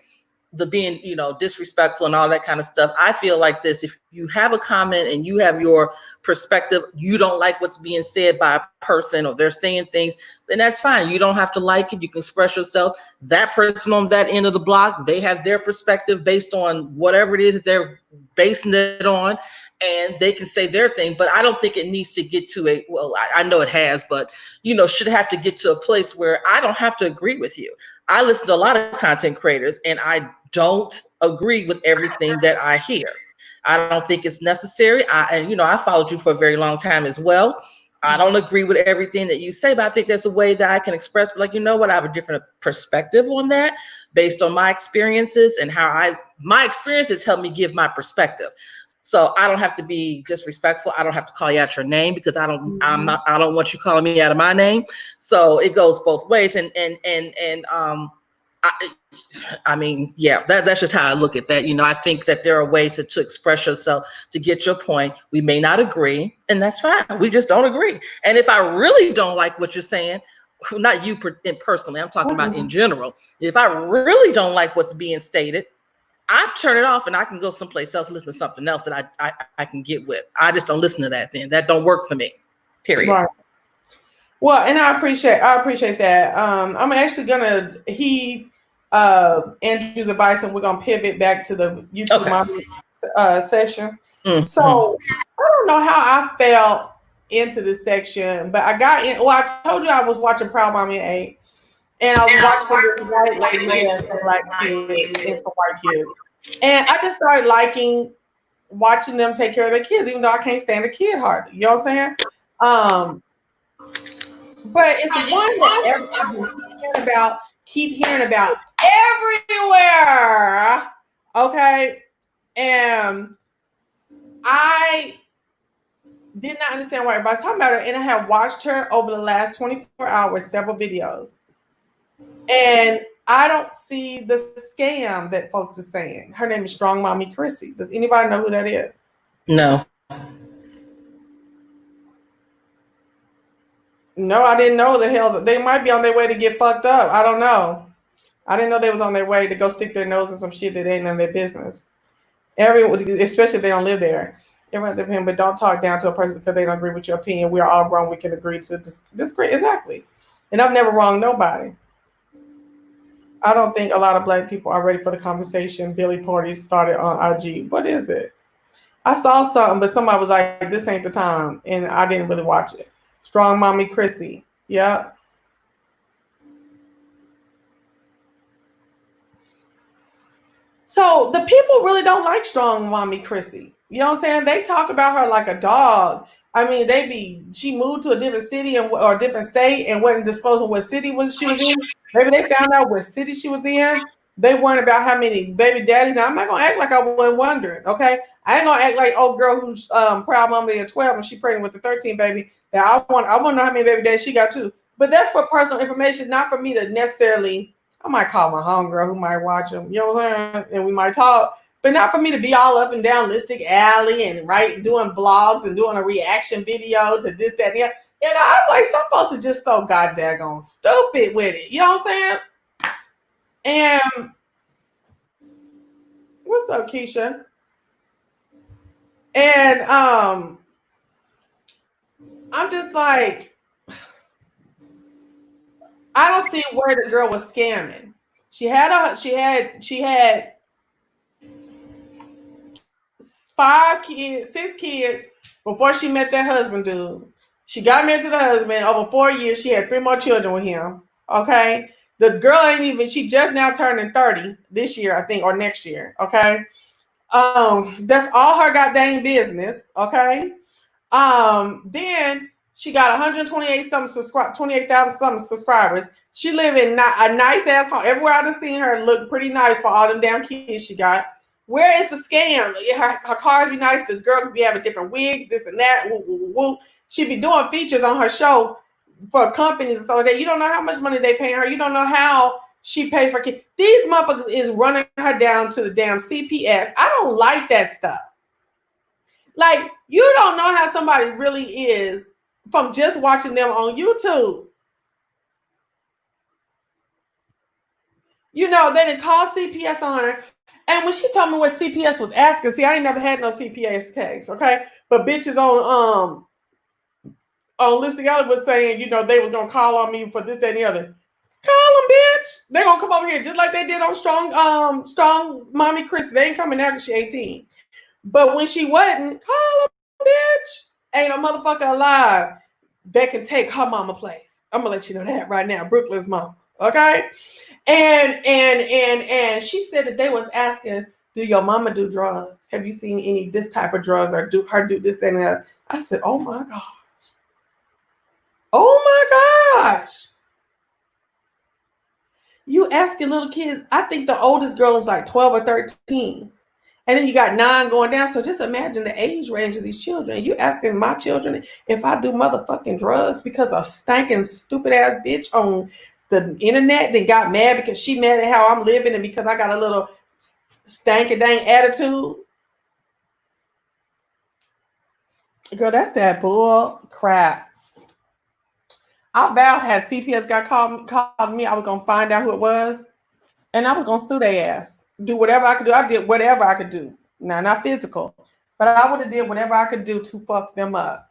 the being, disrespectful and all that kind of stuff, I feel like this: if you have a comment and you have your perspective, you don't like what's being said by a person or they're saying things, then that's fine. You don't have to like it. You can express yourself. That person on that end of the block, they have their perspective based on whatever it is that they're basing it on, and they can say their thing. But I don't think it needs to get to I know it has, but should have to get to a place where I don't have to agree with you. I listen to a lot of content creators and I don't agree with everything that I hear. I don't think it's necessary. I followed you for a very long time as well. I don't agree with everything that you say, but I think there's a way that I can express, like, you know what, I have a different perspective on that based on my experiences and how my experiences help me give my perspective. So I don't have to be disrespectful. I don't have to call you out your name because I don't want you calling me out of my name. So it goes both ways. I mean, yeah, that's just how I look at that. I think that there are ways to express yourself, to get your point. We may not agree, and that's fine. We just don't agree. And if I really don't like what you're saying, not you personally, I'm talking about in general. If I really don't like what's being stated, I turn it off and I can go someplace else and listen to something else that I can get with. I just don't listen to that then. That don't work for me, period. Right. Well, and I appreciate that. I'm actually gonna heed Andrew's advice, and we're gonna pivot back to the YouTube session. Mm-hmm. So I don't know how I fell into this section, but I got in. Well, I told you I was watching Proud Mommy 8, and I was watching this white lady and some Black kids and some white kids, and I just started liking watching them take care of their kids, even though I can't stand a kid hardly. You know what I'm saying? But it's one that keep hearing about everywhere. Okay. And I did not understand why everybody's talking about her. And I have watched her over the last 24 hours, several videos. And I don't see the scam that folks are saying. Her name is Strong Mommy Chrissy. Does anybody know who that is? No. No, I didn't know the hell. They might be on their way to get fucked up. I don't know. I didn't know they was on their way to go stick their nose in some shit that ain't none of their business. Everyone, especially if they don't live there. Everyone has opinion, but don't talk down to a person because they don't agree with your opinion. We are all grown. We can agree to disagree. Exactly. And I've never wronged nobody. I don't think a lot of Black people are ready for the conversation. Billy Party started on IG. What is it? I saw something, but somebody was like, this ain't the time. And I didn't really watch it. Strong Mommy Chrissy. Yep. So the people really don't like Strong Mommy Chrissy. You know what I'm saying? They talk about her like a dog. I mean, she moved to a different city or a different state and wasn't disclosing what city she was in. Maybe they found out what city she was in. They weren't about how many baby daddies. Now, I'm not gonna act like I wasn't wondering, okay? I ain't gonna act like old girl who's proud mama at 12 and she pregnant with the 13 baby. That I want to know how many baby daddies she got too. But that's for personal information, not for me to necessarily. I might call my homegirl who might watch them, you know what I'm saying? And we might talk, but not for me to be all up and down Lipstick Alley and doing vlogs and doing a reaction video to this, that, and the other. You know, I'm like, some folks are just so goddamn stupid with it. You know what I'm saying? And what's up, Keisha? And I'm just like, I don't see where the girl was scamming. She had 6 kids before she met that husband dude. She got married to the husband. Over 4 years, she had 3 more children with him. Okay. The girl she just now turning 30 this year, I think, or next year. Okay. That's all her goddamn business. Okay. Then she got 28,000 something subscribers. She live in a nice ass home. Everywhere I've seen her look pretty nice for all them damn kids she got. Where is the scam? Her cars be nice. The girl be having different wigs, this and that. Woo, woo, woo. She be doing features on her show for companies and so that you don't know how much money they pay her. You don't know how she pays for kids. These motherfuckers is running her down to the damn CPS. I don't like that stuff. Like, you don't know how somebody really is from just watching them on YouTube. You know, they didn't call CPS on her. And when she told me what CPS was asking, see, I ain't never had no CPS case, okay? But bitches on Lipstick Alley was saying, you know, they was gonna call on me for this, that, and the other. Call them, bitch. They gonna come over here just like they did on Strong Mommy Chris. They ain't coming now because she 18. But when she wasn't, call them, bitch. Ain't no motherfucker alive that can take her mama place. I'm gonna let you know that right now. Brooklyn's mom, okay? And she said that they was asking, do your mama do drugs? Have you seen any this type of drugs or do her do this, that, and that? I said, oh my gosh. Oh my gosh. You asking little kids, I think the oldest girl is like 12 or 13. And then you got 9 going down. So just imagine the age range of these children. You asking my children if I do motherfucking drugs because a stinking stupid ass bitch on the internet that got mad because she mad at how I'm living and because I got a little stanky dang attitude. Girl, that's that bull crap. I vowed had CPS got called me, I was gonna find out who it was, and I was gonna sue their ass. Do whatever I could do. I did whatever I could do. Now, not physical, but I would have did whatever I could do to fuck them up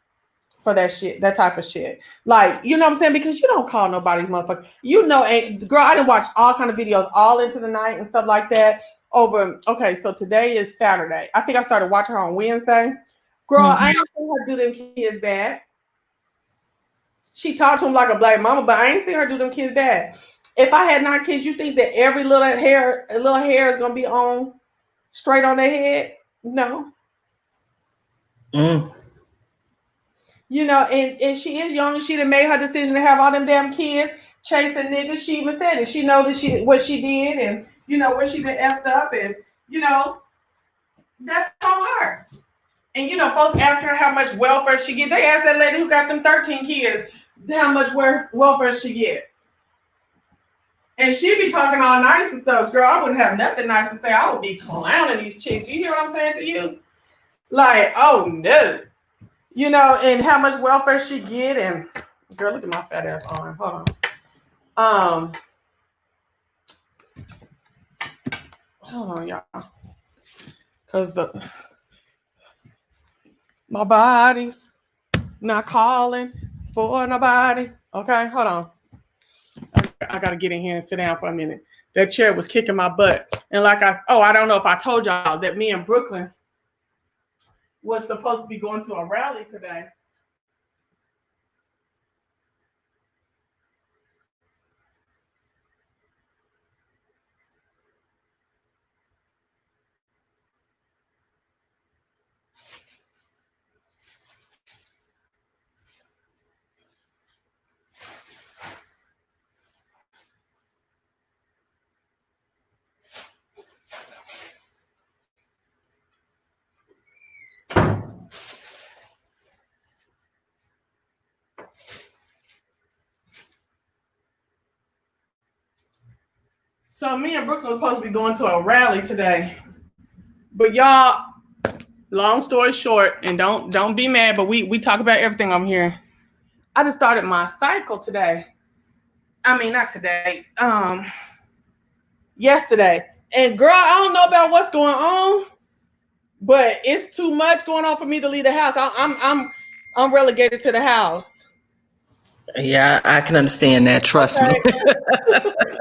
for that shit, that type of shit. Like, you know what I'm saying? Because you don't call nobody's motherfucker. You know, girl, I done watched all kind of videos all into the night and stuff like that. Okay, so today is Saturday. I think I started watching her on Wednesday. Girl, I ain't seen her do them kids bad. She talked to him like a black mama, but I ain't seen her do them kids bad. If I had 9 kids, you think that every little hair is gonna be on straight on their head? No. You know, and she is young and she done made her decision to have all them damn kids chasing niggas. She even said it. She know that what she did and you know where she been effed up and you know that's on her. And you know, folks ask her how much welfare she get. They asked that lady who got them 13 kids how much welfare she get. And she be talking all nice and stuff. Girl, I wouldn't have nothing nice to say. I would be clowning these chicks. Do you hear what I'm saying to you? Like, oh no. You know, and how much welfare she get. And girl, look at my fat ass arm. Hold on. Hold on, y'all. Cause my body's not calling for nobody. Okay, hold on. I gotta get in here and sit down for a minute. That chair was kicking my butt. And like I don't know if I told y'all that me and Brooklyn was supposed to be going to a rally today. So me and Brooklyn were supposed to be going to a rally today. But y'all, long story short, and don't be mad, but we talk about everything on here. I just started my cycle today. I mean, not today. Yesterday. And girl, I don't know about what's going on, but it's too much going on for me to leave the house. I'm relegated to the house. Yeah, I can understand that. Trust me.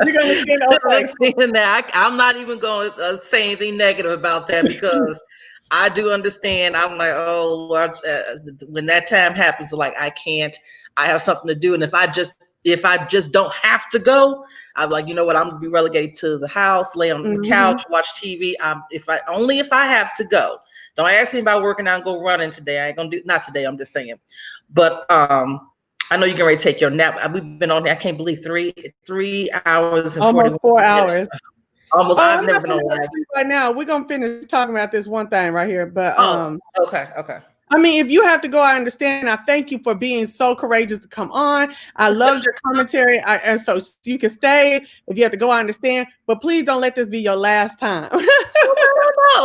You can understand that. I understand that. I'm not even going to say anything negative about that because I do understand. I'm like, oh, Lord, when that time happens, like I can't. I have something to do, and if I just don't have to go, I'm like, you know what? I'm gonna be relegated to the house, lay on the couch, watch TV. If I have to go. Don't ask me about working out and go running today. I ain't gonna do not today. I'm just saying, but I know you're getting ready to take your nap. We've been on here. I can't believe 3 hours and almost 4 hours. Almost. I've never been on live. Right now, we're gonna finish talking about this one thing right here. But okay. I mean, if you have to go, I understand. I thank you for being so courageous to come on. I loved your commentary. And so you can stay. If you have to go, I understand. But please don't let this be your last time. No.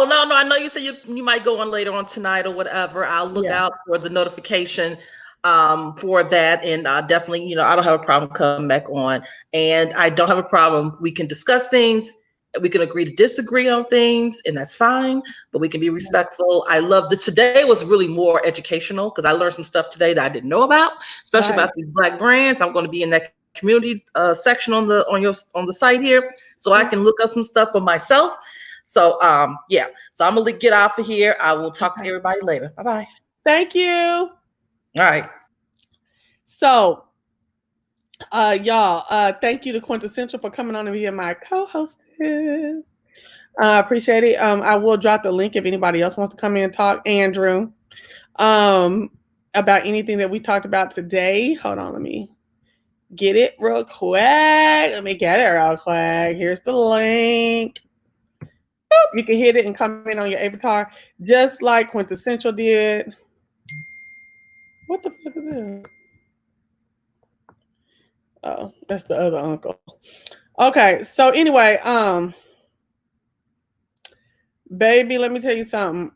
I know you said you might go on later on tonight or whatever. I'll look out for the notification for that. And definitely, I don't have a problem coming back on. And I don't have a problem. We can discuss things. We can agree to disagree on things, and that's fine, but we can be respectful. I love that today was really more educational because I learned some stuff today that I didn't know about, especially about these Black brands. I'm going to be in that community section on the site here, so I can look up some stuff for myself. So so I'm gonna get off of here. I will talk to everybody later. Bye-bye. Thank you. All right. So y'all, thank you to Quintessential for coming on and being my co-hostess. Appreciate it. I will drop the link if anybody else wants to come in and talk. Andrew, about anything that we talked about today. Hold on, let me get it real quick. Here's the link. You can hit it and come in on your avatar, just like Quintessential did. What the fuck is it? Oh, that's the other uncle. Okay, so anyway, baby, let me tell you something.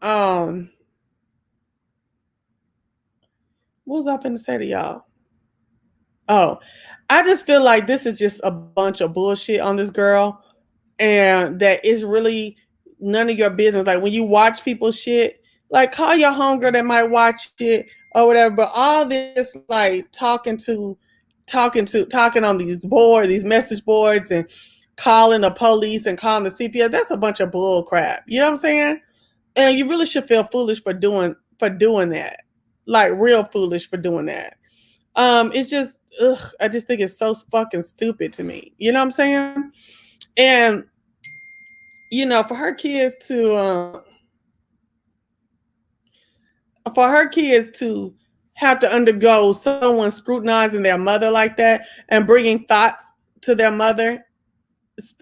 What was I finna say to y'all? Oh, I just feel like this is just a bunch of bullshit on this girl, and that is really none of your business. Like when you watch people's shit, like call your homegirl that might watch it or whatever. But all this like talking on these message boards and calling the police and calling the CPS, that's a bunch of bull crap. You know what I'm saying? And you really should feel foolish for doing that. Like real foolish for doing that. It's just I just think it's so fucking stupid to me. You know what I'm saying? And for her kids to have to undergo someone scrutinizing their mother like that and bringing thoughts to their mother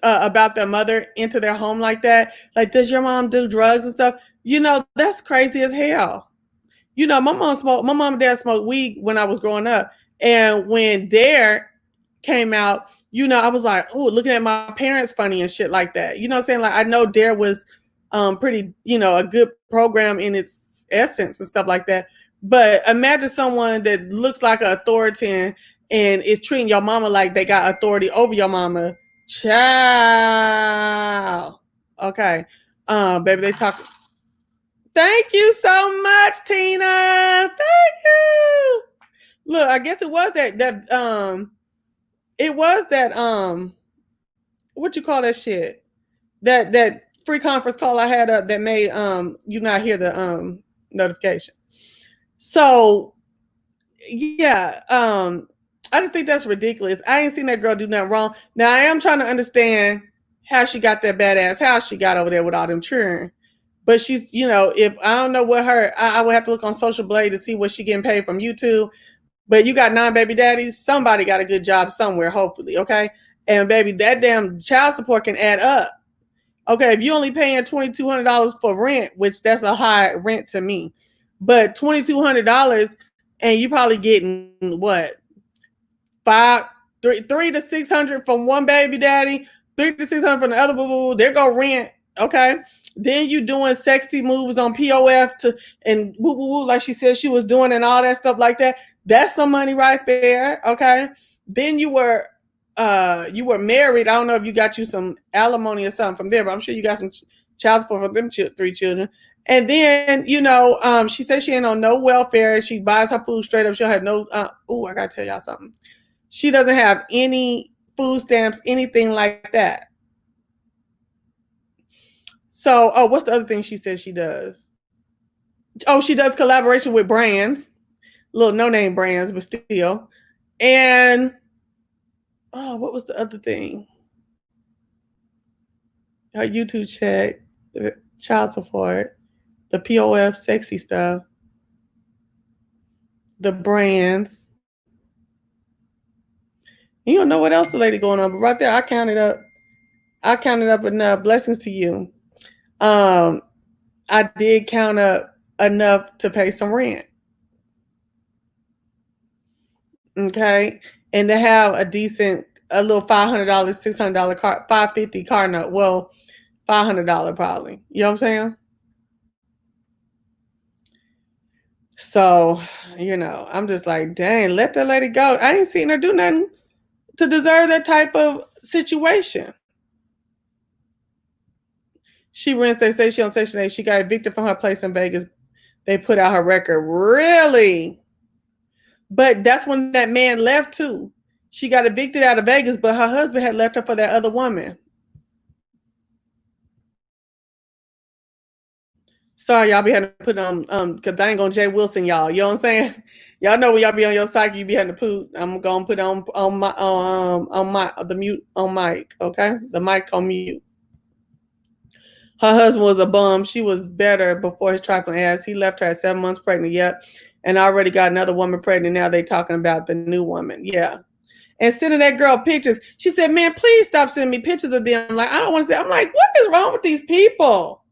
about their mother into their home like that. Like, does your mom do drugs and stuff? That's crazy as hell. My mom and dad smoked weed when I was growing up. And when Dare came out, I was like, oh, looking at my parents funny and shit like that. You know what I'm saying? Like, I know Dare was pretty, a good program in its essence and stuff like that. But imagine someone that looks like an authority and is treating your mama like they got authority over your mama. Child. Okay. Baby, they talk. Thank you so much, Tina. Thank you. Look, I guess it was that what you call that shit? That free conference call I had up that made you not hear the notification. So yeah, I just think that's ridiculous. I ain't seen that girl do nothing wrong. Now I am trying to understand how she got that badass house she got over there with all them children. But she's, if I don't know what I would have to look on Social Blade to see what she getting paid from YouTube. But you got 9 baby daddies. Somebody got a good job somewhere, hopefully, okay? And baby, that damn child support can add up. Okay, if you only paying $2,200 for rent, which that's a high rent to me, but $2,200 and you probably getting what? $300 to $600 from one baby daddy, $300 to $600 from the other boo. There go rent, okay? Then you doing sexy moves on POF and woo woo woo like she said she was doing and all that stuff like that. That's some money right there, okay? Then you were married. I don't know if you got you some alimony or something from there, but I'm sure you got some child support for them 3 children. And then, she said she ain't on no welfare. She buys her food straight up. She'll have no, I gotta tell y'all something. She doesn't have any food stamps, anything like that. So, what's the other thing she says she does? Oh, she does collaboration with brands, little no-name brands, but still. And, what was the other thing? Her YouTube check, the child support, the POF sexy stuff, the brands. You don't know what else the lady going on, but right there, I counted up enough. Blessings to you. I did count up enough to pay some rent. Okay. And to have a little $500, $600 car, $550 car note. Well, $500 probably. You know what I'm saying? So, I'm just like, dang, let that lady go. I ain't seen her do nothing to deserve that type of situation. She rents, they say she on Section 8. She got evicted from her place in Vegas. They put out her record. Really? But that's when that man left too. She got evicted out of Vegas, but her husband had left her for that other woman. Sorry, y'all be having to put on, because I ain't gonna Jay Wilson, y'all. You know what I'm saying? Y'all know when y'all be on your cycle, you be having to put. I'm gonna put on the mute on mic, okay? The mic on mute. Her husband was a bum. She was better before his trifling ass. He left her at 7 months pregnant. Yep. And already got another woman pregnant. Now they talking about the new woman. Yeah. And sending that girl pictures. She said, man, please stop sending me pictures of them. Like, I don't want to see. I'm like, what is wrong with these people?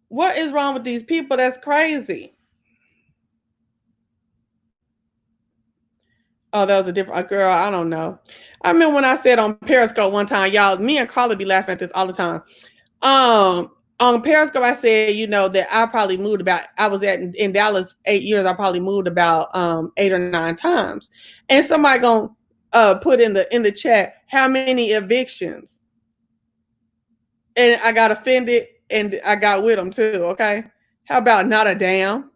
What is wrong with these people? That's crazy. Oh, that was a different girl. I don't know. I remember when I said on Periscope one time, y'all, me and Carla be laughing at this all the time. On Periscope, I said, that I probably moved I was in Dallas 8 years. I probably moved about 8 or 9 times. And somebody gonna put in the chat, how many evictions? And I got offended and I got with them too, okay? How about not a damn?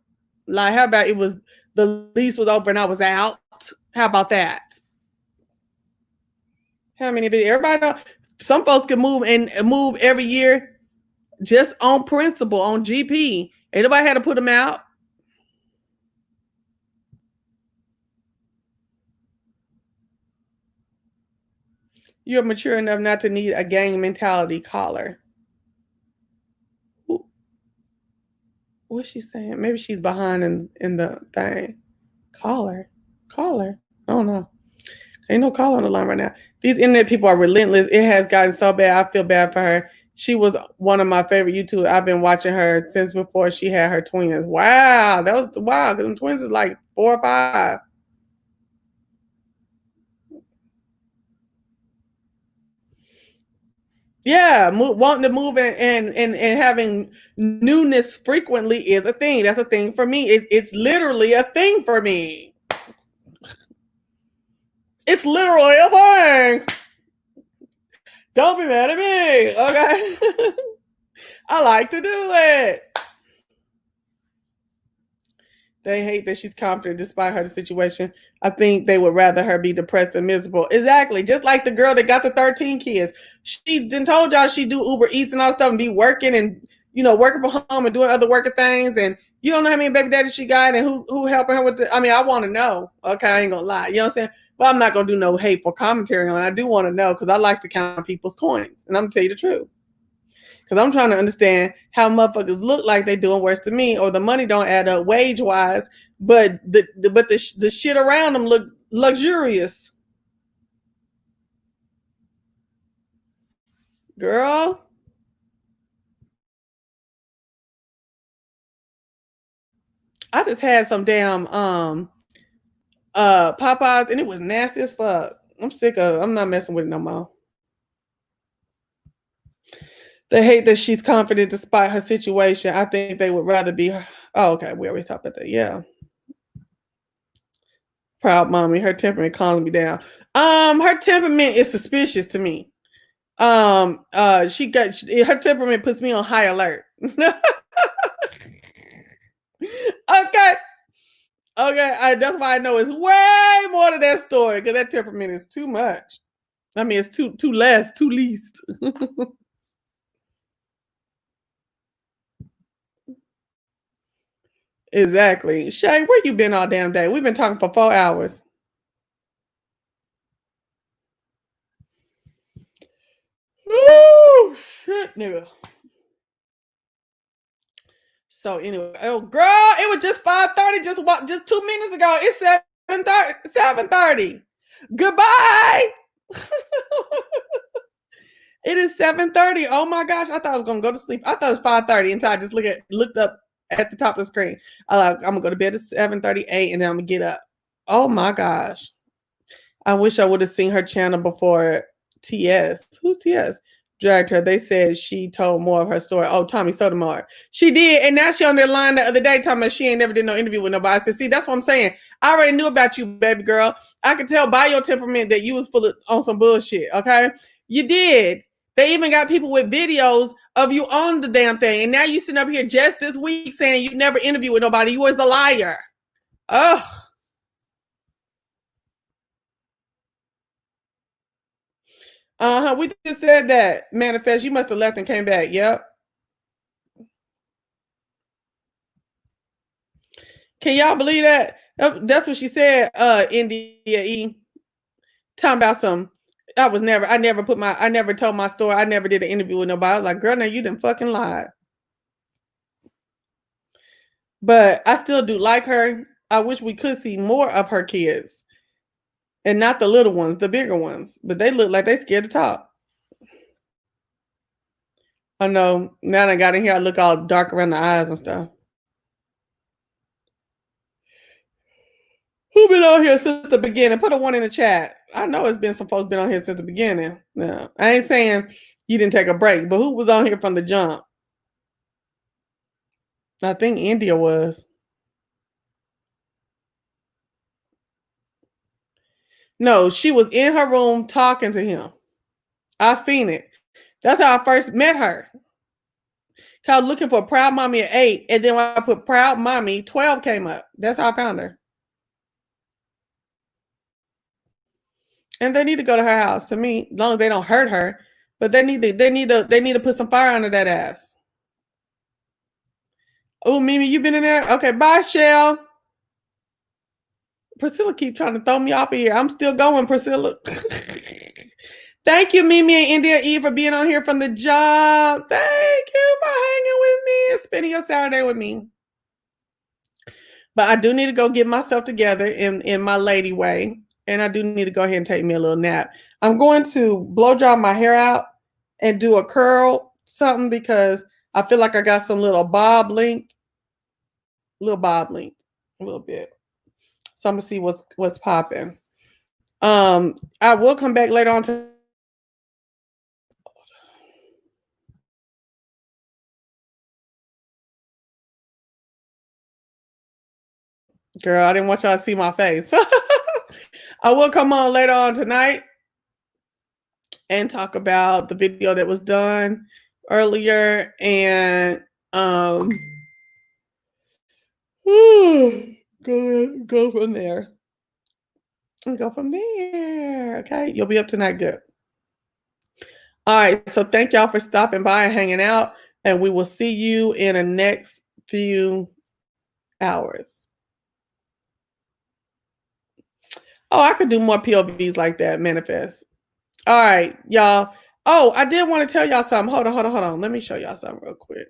Like, how about it was the lease was over and I was out? How about that? How many? Everybody know some folks can move every year just on principle, on GP. Ain't nobody had to put them out. You're mature enough not to need a gang mentality collar. What's she saying? Maybe she's behind in the thing. Collar. I don't know. Ain't no collar on the line right now. These internet people are relentless. It has gotten so bad. I feel bad for her. She was one of my favorite YouTubers. I've been watching her since before she had her twins. Wow. That was wild. Because them twins is like 4 or 5. Yeah, wanting to move and having newness frequently is a thing. That's a thing for me. It's literally a thing for me. It's literally a thing. Don't be mad at me, okay? I like to do it. They hate that she's confident despite her situation. I think they would rather her be depressed and miserable. Exactly. Just like the girl that got the 13 kids. She done told y'all she do Uber Eats and all stuff and be working and, working from home and doing other working things. And you don't know how many baby daddies she got and who helping her with I want to know. Okay, I ain't going to lie. You know what I'm saying? But I'm not going to do no hateful commentary on it. I do want to know because I like to count people's coins. And I'm going to tell you the truth. Because I'm trying to understand how motherfuckers look like they doing worse than me, or the money don't add up wage wise, but the shit around them look luxurious. Girl. I just had some damn Popeyes and it was nasty as fuck. I'm not messing with it no more. They hate that she's confident despite her situation. I think they would rather be her. Oh, okay. We always talked about that. Yeah. Proud mommy. Her temperament calms me down. Her temperament is suspicious to me. Her temperament puts me on high alert. Okay. That's why I know it's way more to that story, because that temperament is too much. I mean, it's too least. Exactly. Shay, where you been all damn day? We've been talking for 4 hours. Oh shit, nigga. So anyway, oh girl, it was just 5:30 just 2 minutes ago. It's 7:30. Goodbye. It is 7:30. Oh my gosh, I thought I was gonna go to sleep. I thought it was 5:30 until I just looked up at the top of the screen. I'm gonna go to bed at 7:38 and then I'm gonna get up. Oh my gosh. I wish I would have seen her channel before TS. Who's TS? Dragged her. They said she told more of her story. Oh, Tommy Sotomayor. She did. And now she on that line the other day talking about she ain't never did no interview with nobody. I said, see, that's what I'm saying. I already knew about you, baby girl. I could tell by your temperament that you was on some bullshit, okay? You did. They even got people with videos of you on the damn thing. And now you sitting up here just this week saying you never interviewed with nobody. You was a liar. Ugh. We just said that. Manifest, you must have left and came back. Yep. Can y'all believe that? That's what she said, India E. Talking about some, I never told my story. I never did an interview with nobody. I was like, girl, now you done fucking lied. But I still do like her. I wish we could see more of her kids. And not the little ones, the bigger ones. But they look like they scared to talk. I know. Now that I got in here, I look all dark around the eyes and stuff. Who been on here since the beginning? Put a 1 in the chat. I know it's been some folks been on here since the beginning. No, I ain't saying you didn't take a break, but who was on here from the jump? I think India was. No, she was in her room talking to him. I seen it. That's how I first met her. Cause I was looking for Proud Mommy at 8, and then when I put Proud Mommy, 12 came up. That's how I found her. And they need to go to her house. To me, as long as they don't hurt her, but they need to put some fire under that ass. Oh, Mimi, you been in there? Okay, bye, Shell. Priscilla keep trying to throw me off of here. I'm still going, Priscilla. Thank you, Mimi and India E, for being on here from the job. Thank you for hanging with me and spending your Saturday with me. But I do need to go get myself together in my lady way. And I do need to go ahead and take me a little nap. I'm going to blow dry my hair out and do a curl something because I feel like I got some little bob link. A little bit. So I'm gonna see what's popping. I will come back later on to Girl, I didn't want y'all to see my face. I will come on later on tonight and talk about the video that was done earlier and go from there. And go from there. Okay. You'll be up tonight. Good. All right. So thank y'all for stopping by and hanging out. And we will see you in the next few hours. Oh, I could do more POVs like that. Manifest. All right, y'all. Oh, I did want to tell y'all something. Hold on. Let me show y'all something real quick.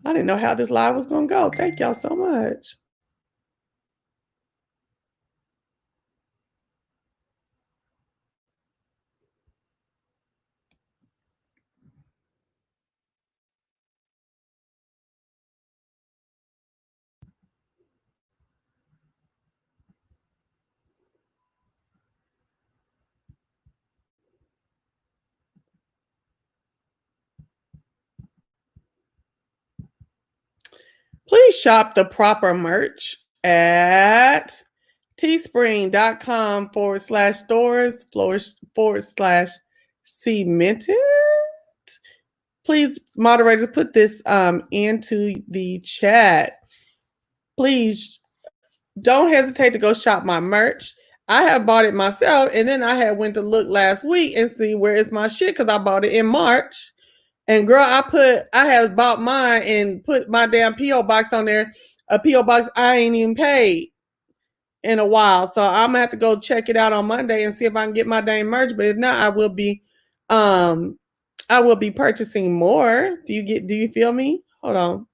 I didn't know how this live was going to go. Thank y'all so much. Please shop the proper merch at teespring.com/stores/cemented. Please, moderators, put this into the chat. Please don't hesitate to go shop my merch. I have bought it myself, and then I had went to look last week and see where is my shit because I bought it in March. And girl, I have bought mine and put my damn P.O. box on there. A P.O. box I ain't even paid in a while. So I'm gonna have to go check it out on Monday and see if I can get my dang merch. But if not, I will be purchasing more. Do you feel me? Hold on.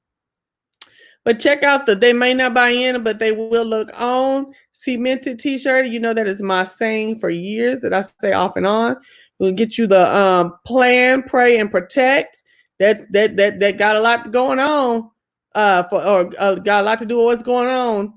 But check out they may not buy in, but they will look on cemented t-shirt. You know, that is my saying for years that I say off and on. We'll get you the plan, pray, and protect. That got a lot going on got a lot to do with what's going on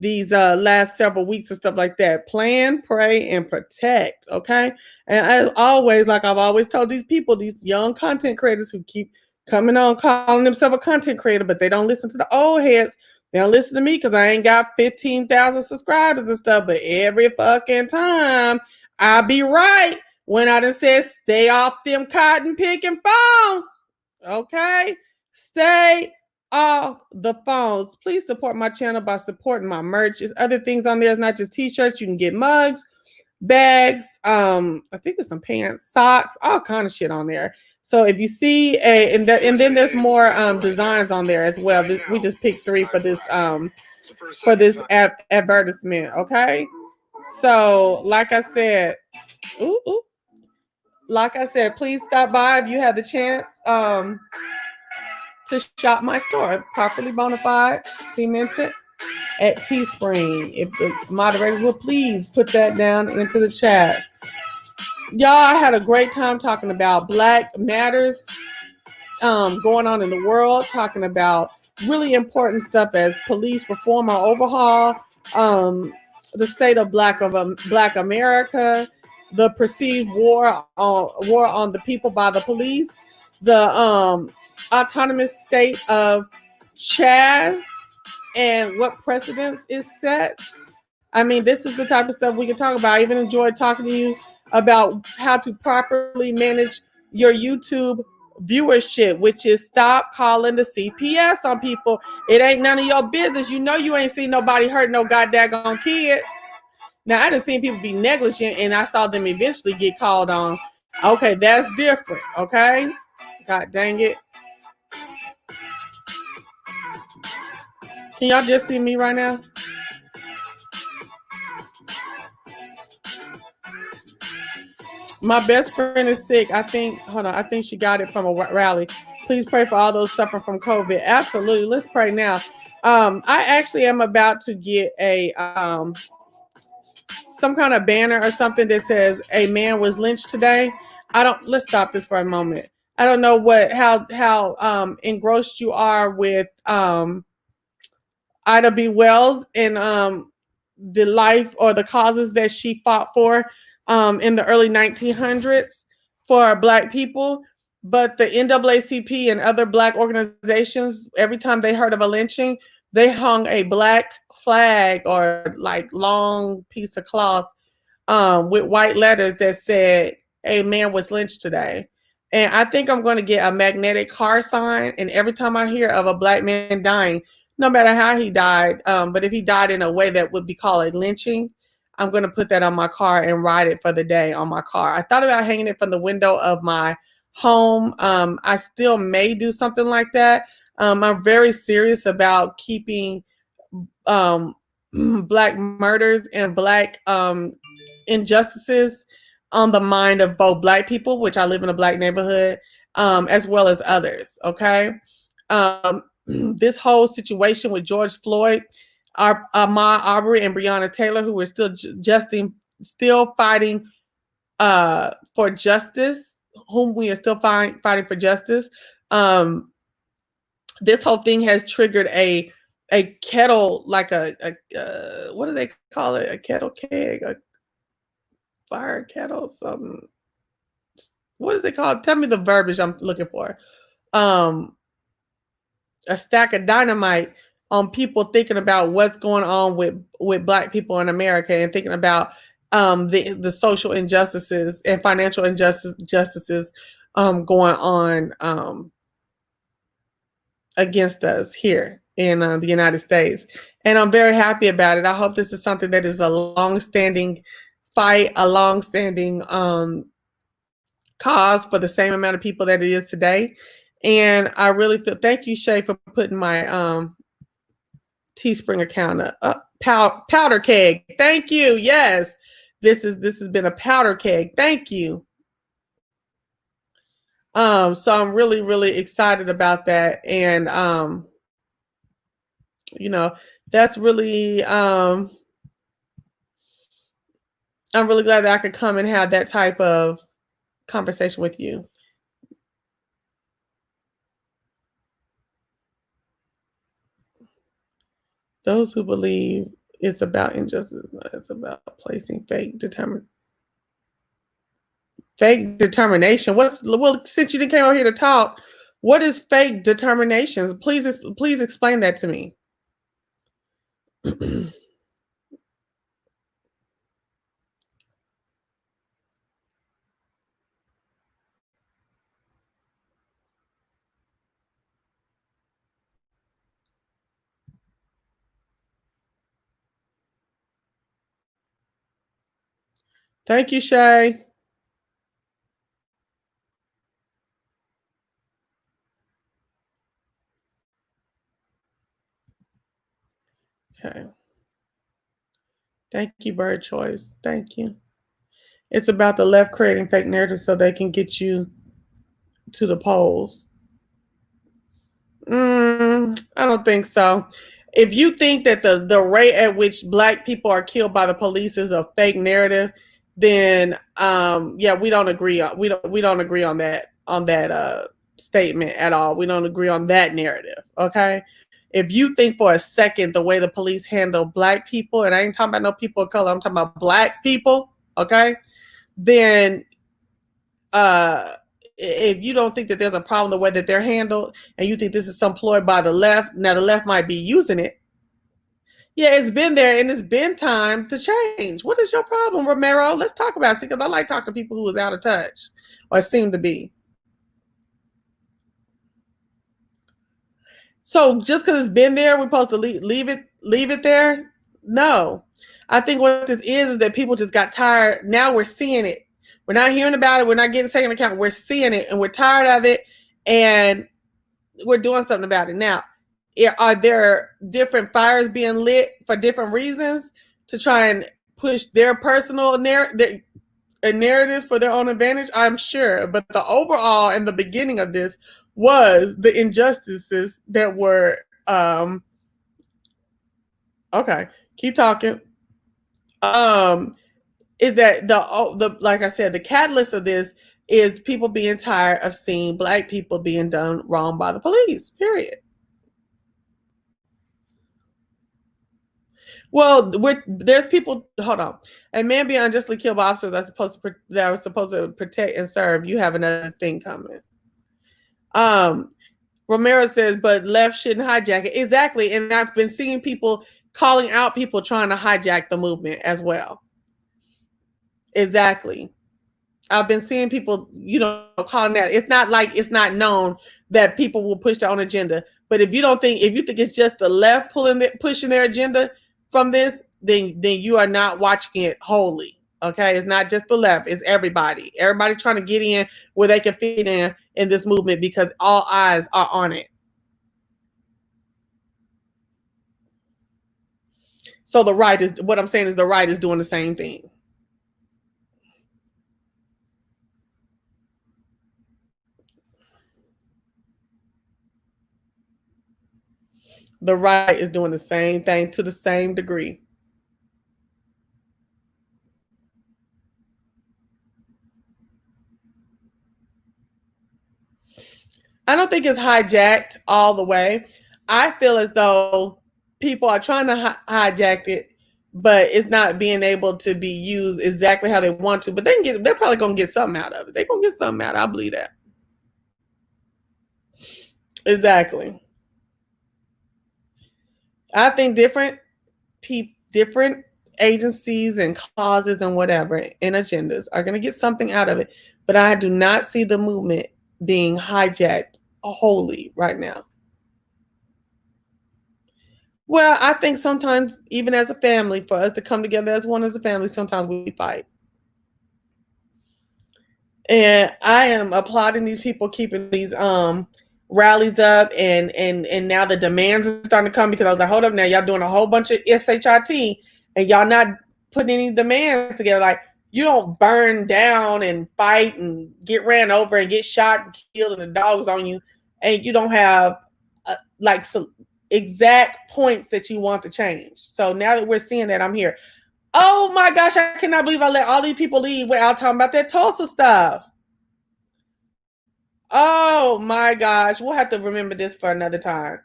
these last several weeks and stuff like that. Plan, pray, and protect. Okay. And as always, like I've always told these people, these young content creators who keep coming on calling themselves a content creator, but they don't listen to the old heads. They don't listen to me because I ain't got 15,000 subscribers and stuff. But every fucking time I be right when I done said stay off them cotton picking phones. Okay? Stay off the phones. Please support my channel by supporting my merch. There's other things on there. It's not just t-shirts. You can get mugs, bags, I think there's some pants, socks, all kind of shit on there. So if you see and then there's more designs on there as well. We just picked 3 for this advertisement. Okay. So like I said, please stop by if you have the chance to shop my store, Properly Bonafide, Cemented at Teespring. If the moderators will please put that down into the chat. Y'all, I had a great time talking about Black Matters going on in the world, talking about really important stuff as police reform or overhaul, the state of Black America, the perceived war on the people by the police, the autonomous state of Chaz, and what precedence is set. I mean, this is the type of stuff we can talk about. I even enjoyed talking to you about how to properly manage your YouTube viewership, which is stop calling the CPS on people. It ain't none of your business. You know you ain't seen nobody hurt no goddamn kids. Now, I done seen people be negligent, and I saw them eventually get called on. Okay, that's different, okay? God dang it. Can y'all just see me right now? My best friend is sick. I think she got it from a rally. Please pray for all those suffering from COVID. Absolutely. Let's pray now. I actually am about to get a some kind of banner or something that says a man was lynched today. Let's stop this for a moment. I don't know how engrossed you are with Ida B. Wells and the life or the causes that she fought for in the early 1900s for Black people. But the NAACP and other Black organizations, every time they heard of a lynching, they hung a Black flag or like long piece of cloth with white letters that said, "A man was lynched today." And I think I'm going to get a magnetic car sign. And every time I hear of a Black man dying, no matter how he died, but if he died in a way that would be called a lynching, I'm going to put that on my car and ride it for the day on my car. I thought about hanging it from the window of my home. I still may do something like that. I'm very serious about keeping Black murders and Black injustices on the mind of both Black people, which I live in a Black neighborhood, as well as others. Okay. This whole situation with George Floyd, Ahmaud Arbery and Breonna Taylor, who were still fighting for justice, whom we are still fighting for justice. This whole thing has triggered a kettle, like a what do they call it? A kettle keg, a fire kettle, something. What is it called? Tell me the verbiage I'm looking for. A stack of dynamite on people thinking about what's going on with Black people in America and thinking about the social injustices and financial injustices going on against us here in the United States. And I'm very happy about it. I hope this is something that is a long-standing fight, a long-standing cause for the same amount of people that it is today. And I really feel, thank you, Shay, for putting my Teespring account up. Powder keg. Thank you. Yes. This has been a powder keg. Thank you. So I'm really, really excited about that. And you know, that's really I'm really glad that I could come and have that type of conversation with you. Those who believe it's about injustice, it's about placing fake determination. Well, since you didn't came out here to talk, what is fake determination? Please explain that to me. Thank you, Shay. Okay. Thank you, Bird Choice. Thank you. It's about the left creating fake narratives so they can get you to the polls. I don't think so. If you think that the rate at which Black people are killed by the police is a fake narrative, then yeah, we don't agree on that statement at all. We don't agree on that narrative. Okay. If you think for a second the way the police handle Black people, and I ain't talking about no people of color, I'm talking about Black people, okay, then if you don't think that there's a problem the way that they're handled, and you think this is some ploy by the left, now the left might be using it. Yeah, it's been there, and it's been time to change. What is your problem, Romero? Let's talk about it, because I like talking to people who is out of touch, or seem to be. So just because it's been there, we're supposed to leave it there? No. I think what this is that people just got tired. Now we're seeing it. We're not hearing about it. We're not getting second account. We're seeing it, and we're tired of it, and we're doing something about it. Now, are there different fires being lit for different reasons to try and push their personal narrative for their own advantage? I'm sure. But the overall and the beginning of this was the injustices that were okay, keep talking. Is that the like I said, the catalyst of this is people being tired of seeing Black people being done wrong by the police, period. Well, there's people, hold on. A man being unjustly killed by officers that are supposed to protect and serve. You have another thing coming. Romero says, but left shouldn't hijack it. Exactly. And I've been seeing people calling out people trying to hijack the movement as well. Exactly. I've been seeing people, calling that. It's not like it's not known that people will push their own agenda. But if you think it's just the left pushing their agenda from this, then you are not watching it wholly. Okay, it's not just the left; it's everybody. Everybody trying to get in where they can fit in this movement because all eyes are on it. So the right is what I'm saying is the right is doing the same thing. The right is doing the same thing to the same degree. I don't think it's hijacked all the way. I feel as though people are trying to hijack it, but it's not being able to be used exactly how they want to. But they're probably going to get something out of it. They're going to get something out of it. I believe that. Exactly. I think different agencies and causes and whatever and agendas are going to get something out of it. But I do not see the movement being hijacked wholly right now. Well, I think sometimes, even as a family, for us to come together as one as a family, sometimes we fight. And I am applauding these people keeping these rallies up, and now the demands are starting to come because I was like, hold up now, y'all doing a whole bunch of SHIT and y'all not putting any demands together. Like, you don't burn down and fight and get ran over and get shot and killed and the dogs on you, and you don't have some exact points that you want to change. So now that we're seeing that, I'm here. Oh my gosh, I cannot believe I let all these people leave without talking about that Tulsa stuff. Oh my gosh, we'll have to remember this for another time.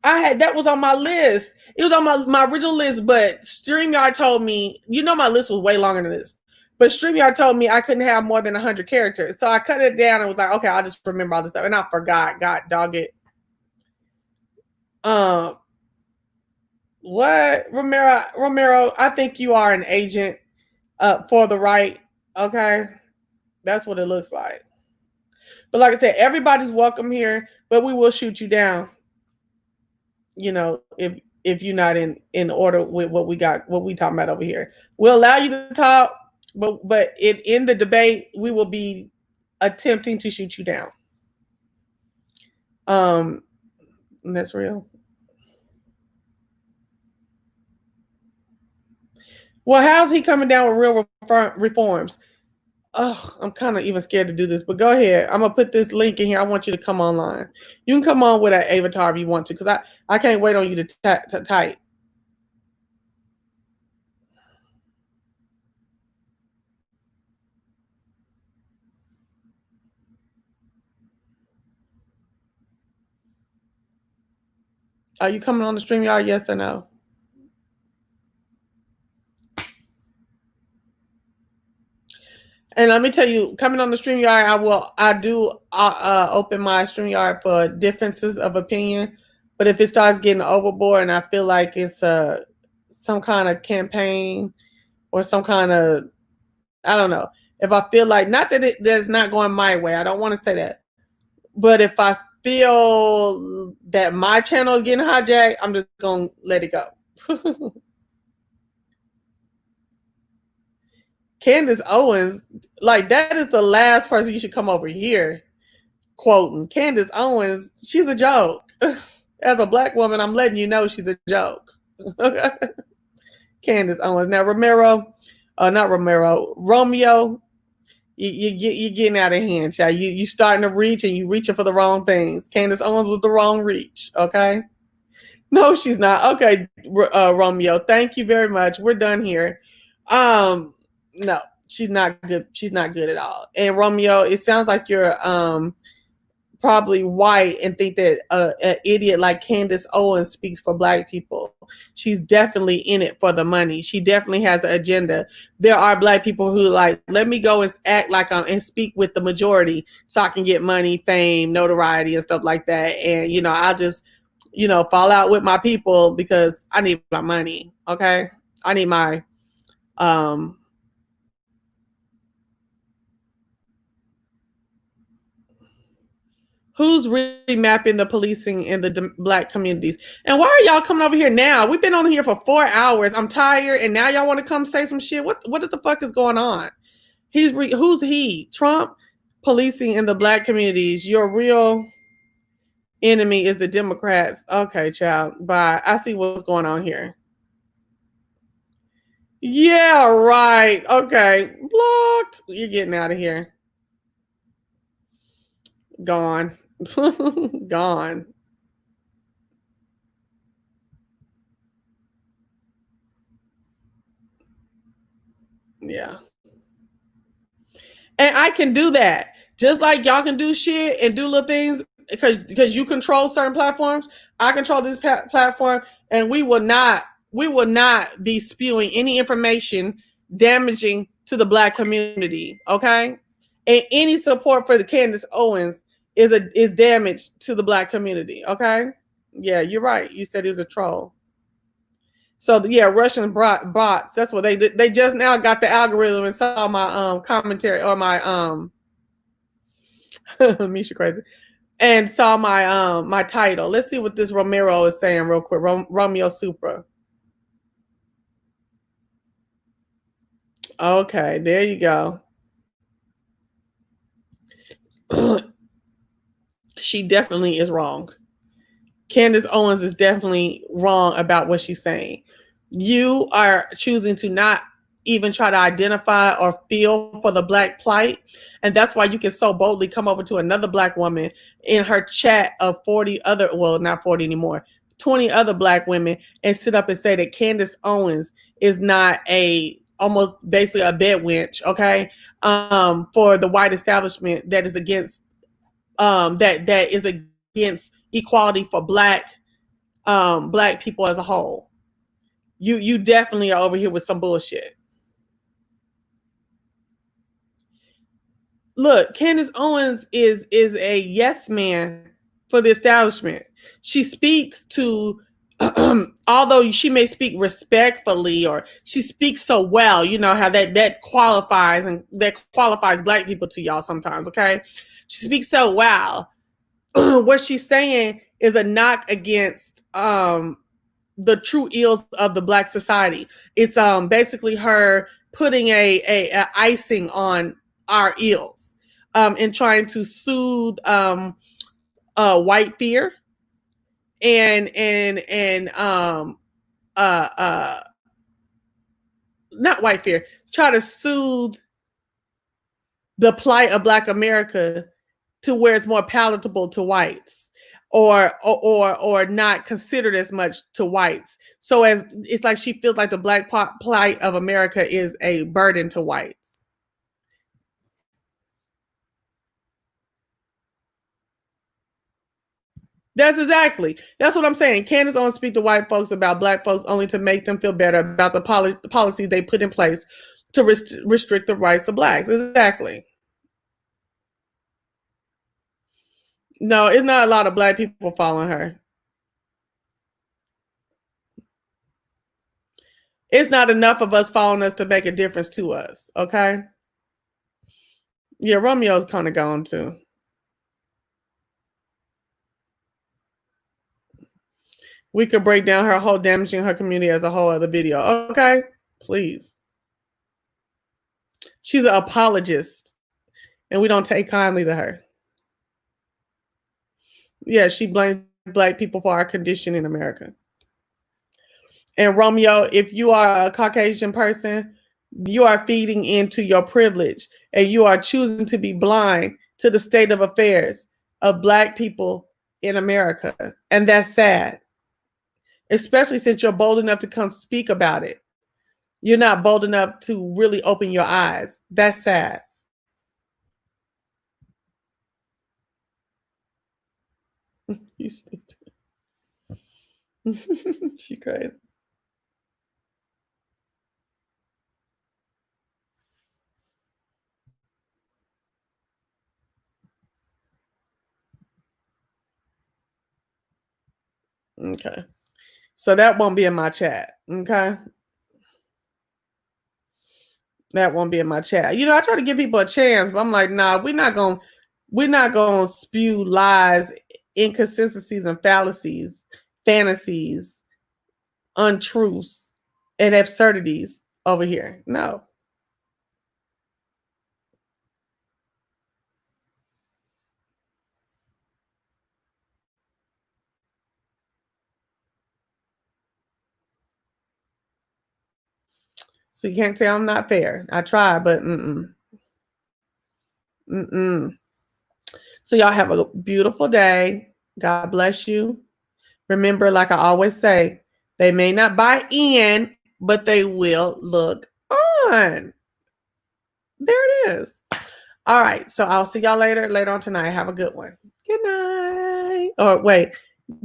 That was on my list. It was on my original list, but StreamYard told me, my list was way longer than this. But StreamYard told me I couldn't have more than 100 characters. So I cut it down and was like, okay, I'll just remember all this stuff. And I forgot. God dog it. What? Romero, I think you are an agent for the right. Okay? That's what it looks like. But like I said, everybody's welcome here, but we will shoot you down. If you're not in order with what we talking about over here. We'll allow you to talk, but in the debate, we will be attempting to shoot you down. That's real. Well, how's he coming down with real reforms? Oh, I'm kind of even scared to do this, but go ahead. I'm gonna put this link in here. I want you to come online. You can come on with an avatar if you want to, because I can't wait on you to type. Are you coming on the StreamYard? Yes or no? And let me tell you, coming on the StreamYard, I do open my StreamYard for differences of opinion. But if it starts getting overboard and I feel like it's some kind of campaign or some kind of, I don't know. If I feel like, not that that's not going my way, I don't want to say that. But if I feel that my channel is getting hijacked, I'm just going to let it go. Candace Owens, like, that is the last person you should come over here quoting. Candace Owens, she's a joke. As a black woman, I'm letting you know she's a joke. Candace Owens. Now, Romeo, you're getting out of hand, child. You starting to reach and you reaching for the wrong things. Candace Owens was the wrong reach, okay? No, she's not. Okay, Romeo, thank you very much. We're done here. No, she's not good. She's not good at all. And Romeo, it sounds like you're probably white and think that an idiot like Candace Owens speaks for Black people. She's definitely in it for the money. She definitely has an agenda. There are Black people who like, let me go and act like I'm and speak with the majority so I can get money, fame, notoriety, and stuff like that. And, you know, I'll just, you know, fall out with my people because I need my money. Okay. I need my, who's remapping the policing in the Black communities? And why are y'all coming over here now? We've been on here for 4 hours. I'm tired, and now y'all want to come say some shit. What the fuck is going on? Who's he? Trump policing in the Black communities. Your real enemy is the Democrats. Okay, child. Bye. I see what's going on here. Yeah, right. Okay. Blocked. You're getting out of here. Gone. Gone. Yeah. And I can do that. Just like y'all can do shit and do little things because you control certain platforms. I control this platform, and we will not be spewing any information damaging to the Black community. Okay? And any support for the Candace Owens is damage to the Black community. Okay? Yeah, you're right. You said he was a troll. So yeah, Russian bots. That's what they did. They just now got the algorithm and saw my commentary or my Misha crazy, and saw my my title. Let's see what this Romero is saying real quick. Romeo Supra. Okay, there you go. She definitely is wrong. Candace Owens is definitely wrong about what she's saying. You are choosing to not even try to identify or feel for the Black plight. And that's why you can so boldly come over to another Black woman in her chat of 40 other, well, not 40 anymore, 20 other Black women and sit up and say that Candace Owens is not almost basically a bed wench, okay, for the white establishment that is against, that is against equality for Black people as a whole. You definitely are over here with some bullshit. Look, Candace Owens is a yes man for the establishment. She speaks to, although she may speak respectfully or she speaks so well, you know how that qualifies Black people to y'all sometimes, okay? She speaks so well. What she's saying is a knock against the true ills of the Black society. It's basically her putting a icing on our ills and trying to soothe white fear and not white fear, try to soothe the plight of Black America to where it's more palatable to whites or not considered as much to whites. So as it's like she feels like the Black plight of America is a burden to whites. That's what I'm saying. Candace Owens speak to white folks about Black folks only to make them feel better about the policies they put in place to restrict the rights of Blacks. Exactly. No, it's not a lot of Black people following her. It's not enough of us following us to make a difference to us, okay? Yeah, Romeo's kind of gone too. We could break down her whole damaging her community as a whole other video. Okay, please. She's an apologist, and we don't take kindly to her. Yeah, she blames Black people for our condition in America. And Romeo, if you are a Caucasian person, you are feeding into your privilege, and you are choosing to be blind to the state of affairs of Black people in America. And that's sad. Especially since you're bold enough to come speak about it. You're not bold enough to really open your eyes. That's sad. You stupid. She crazy. Okay. So that won't be in my chat. Okay. That won't be in my chat. You know, I try to give people a chance, but I'm like, nah, we're not gonna spew lies, inconsistencies, and fallacies, fantasies, untruths, and absurdities over here. No. So you can't say I'm not fair. I try, but So y'all have a beautiful day. God bless you. Remember, like I always say, they may not buy in, but they will look on. There it is. All right. So I'll see y'all later on tonight. Have a good one. Good night. Or wait,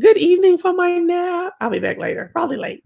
good evening for my nap. I'll be back later. Probably late.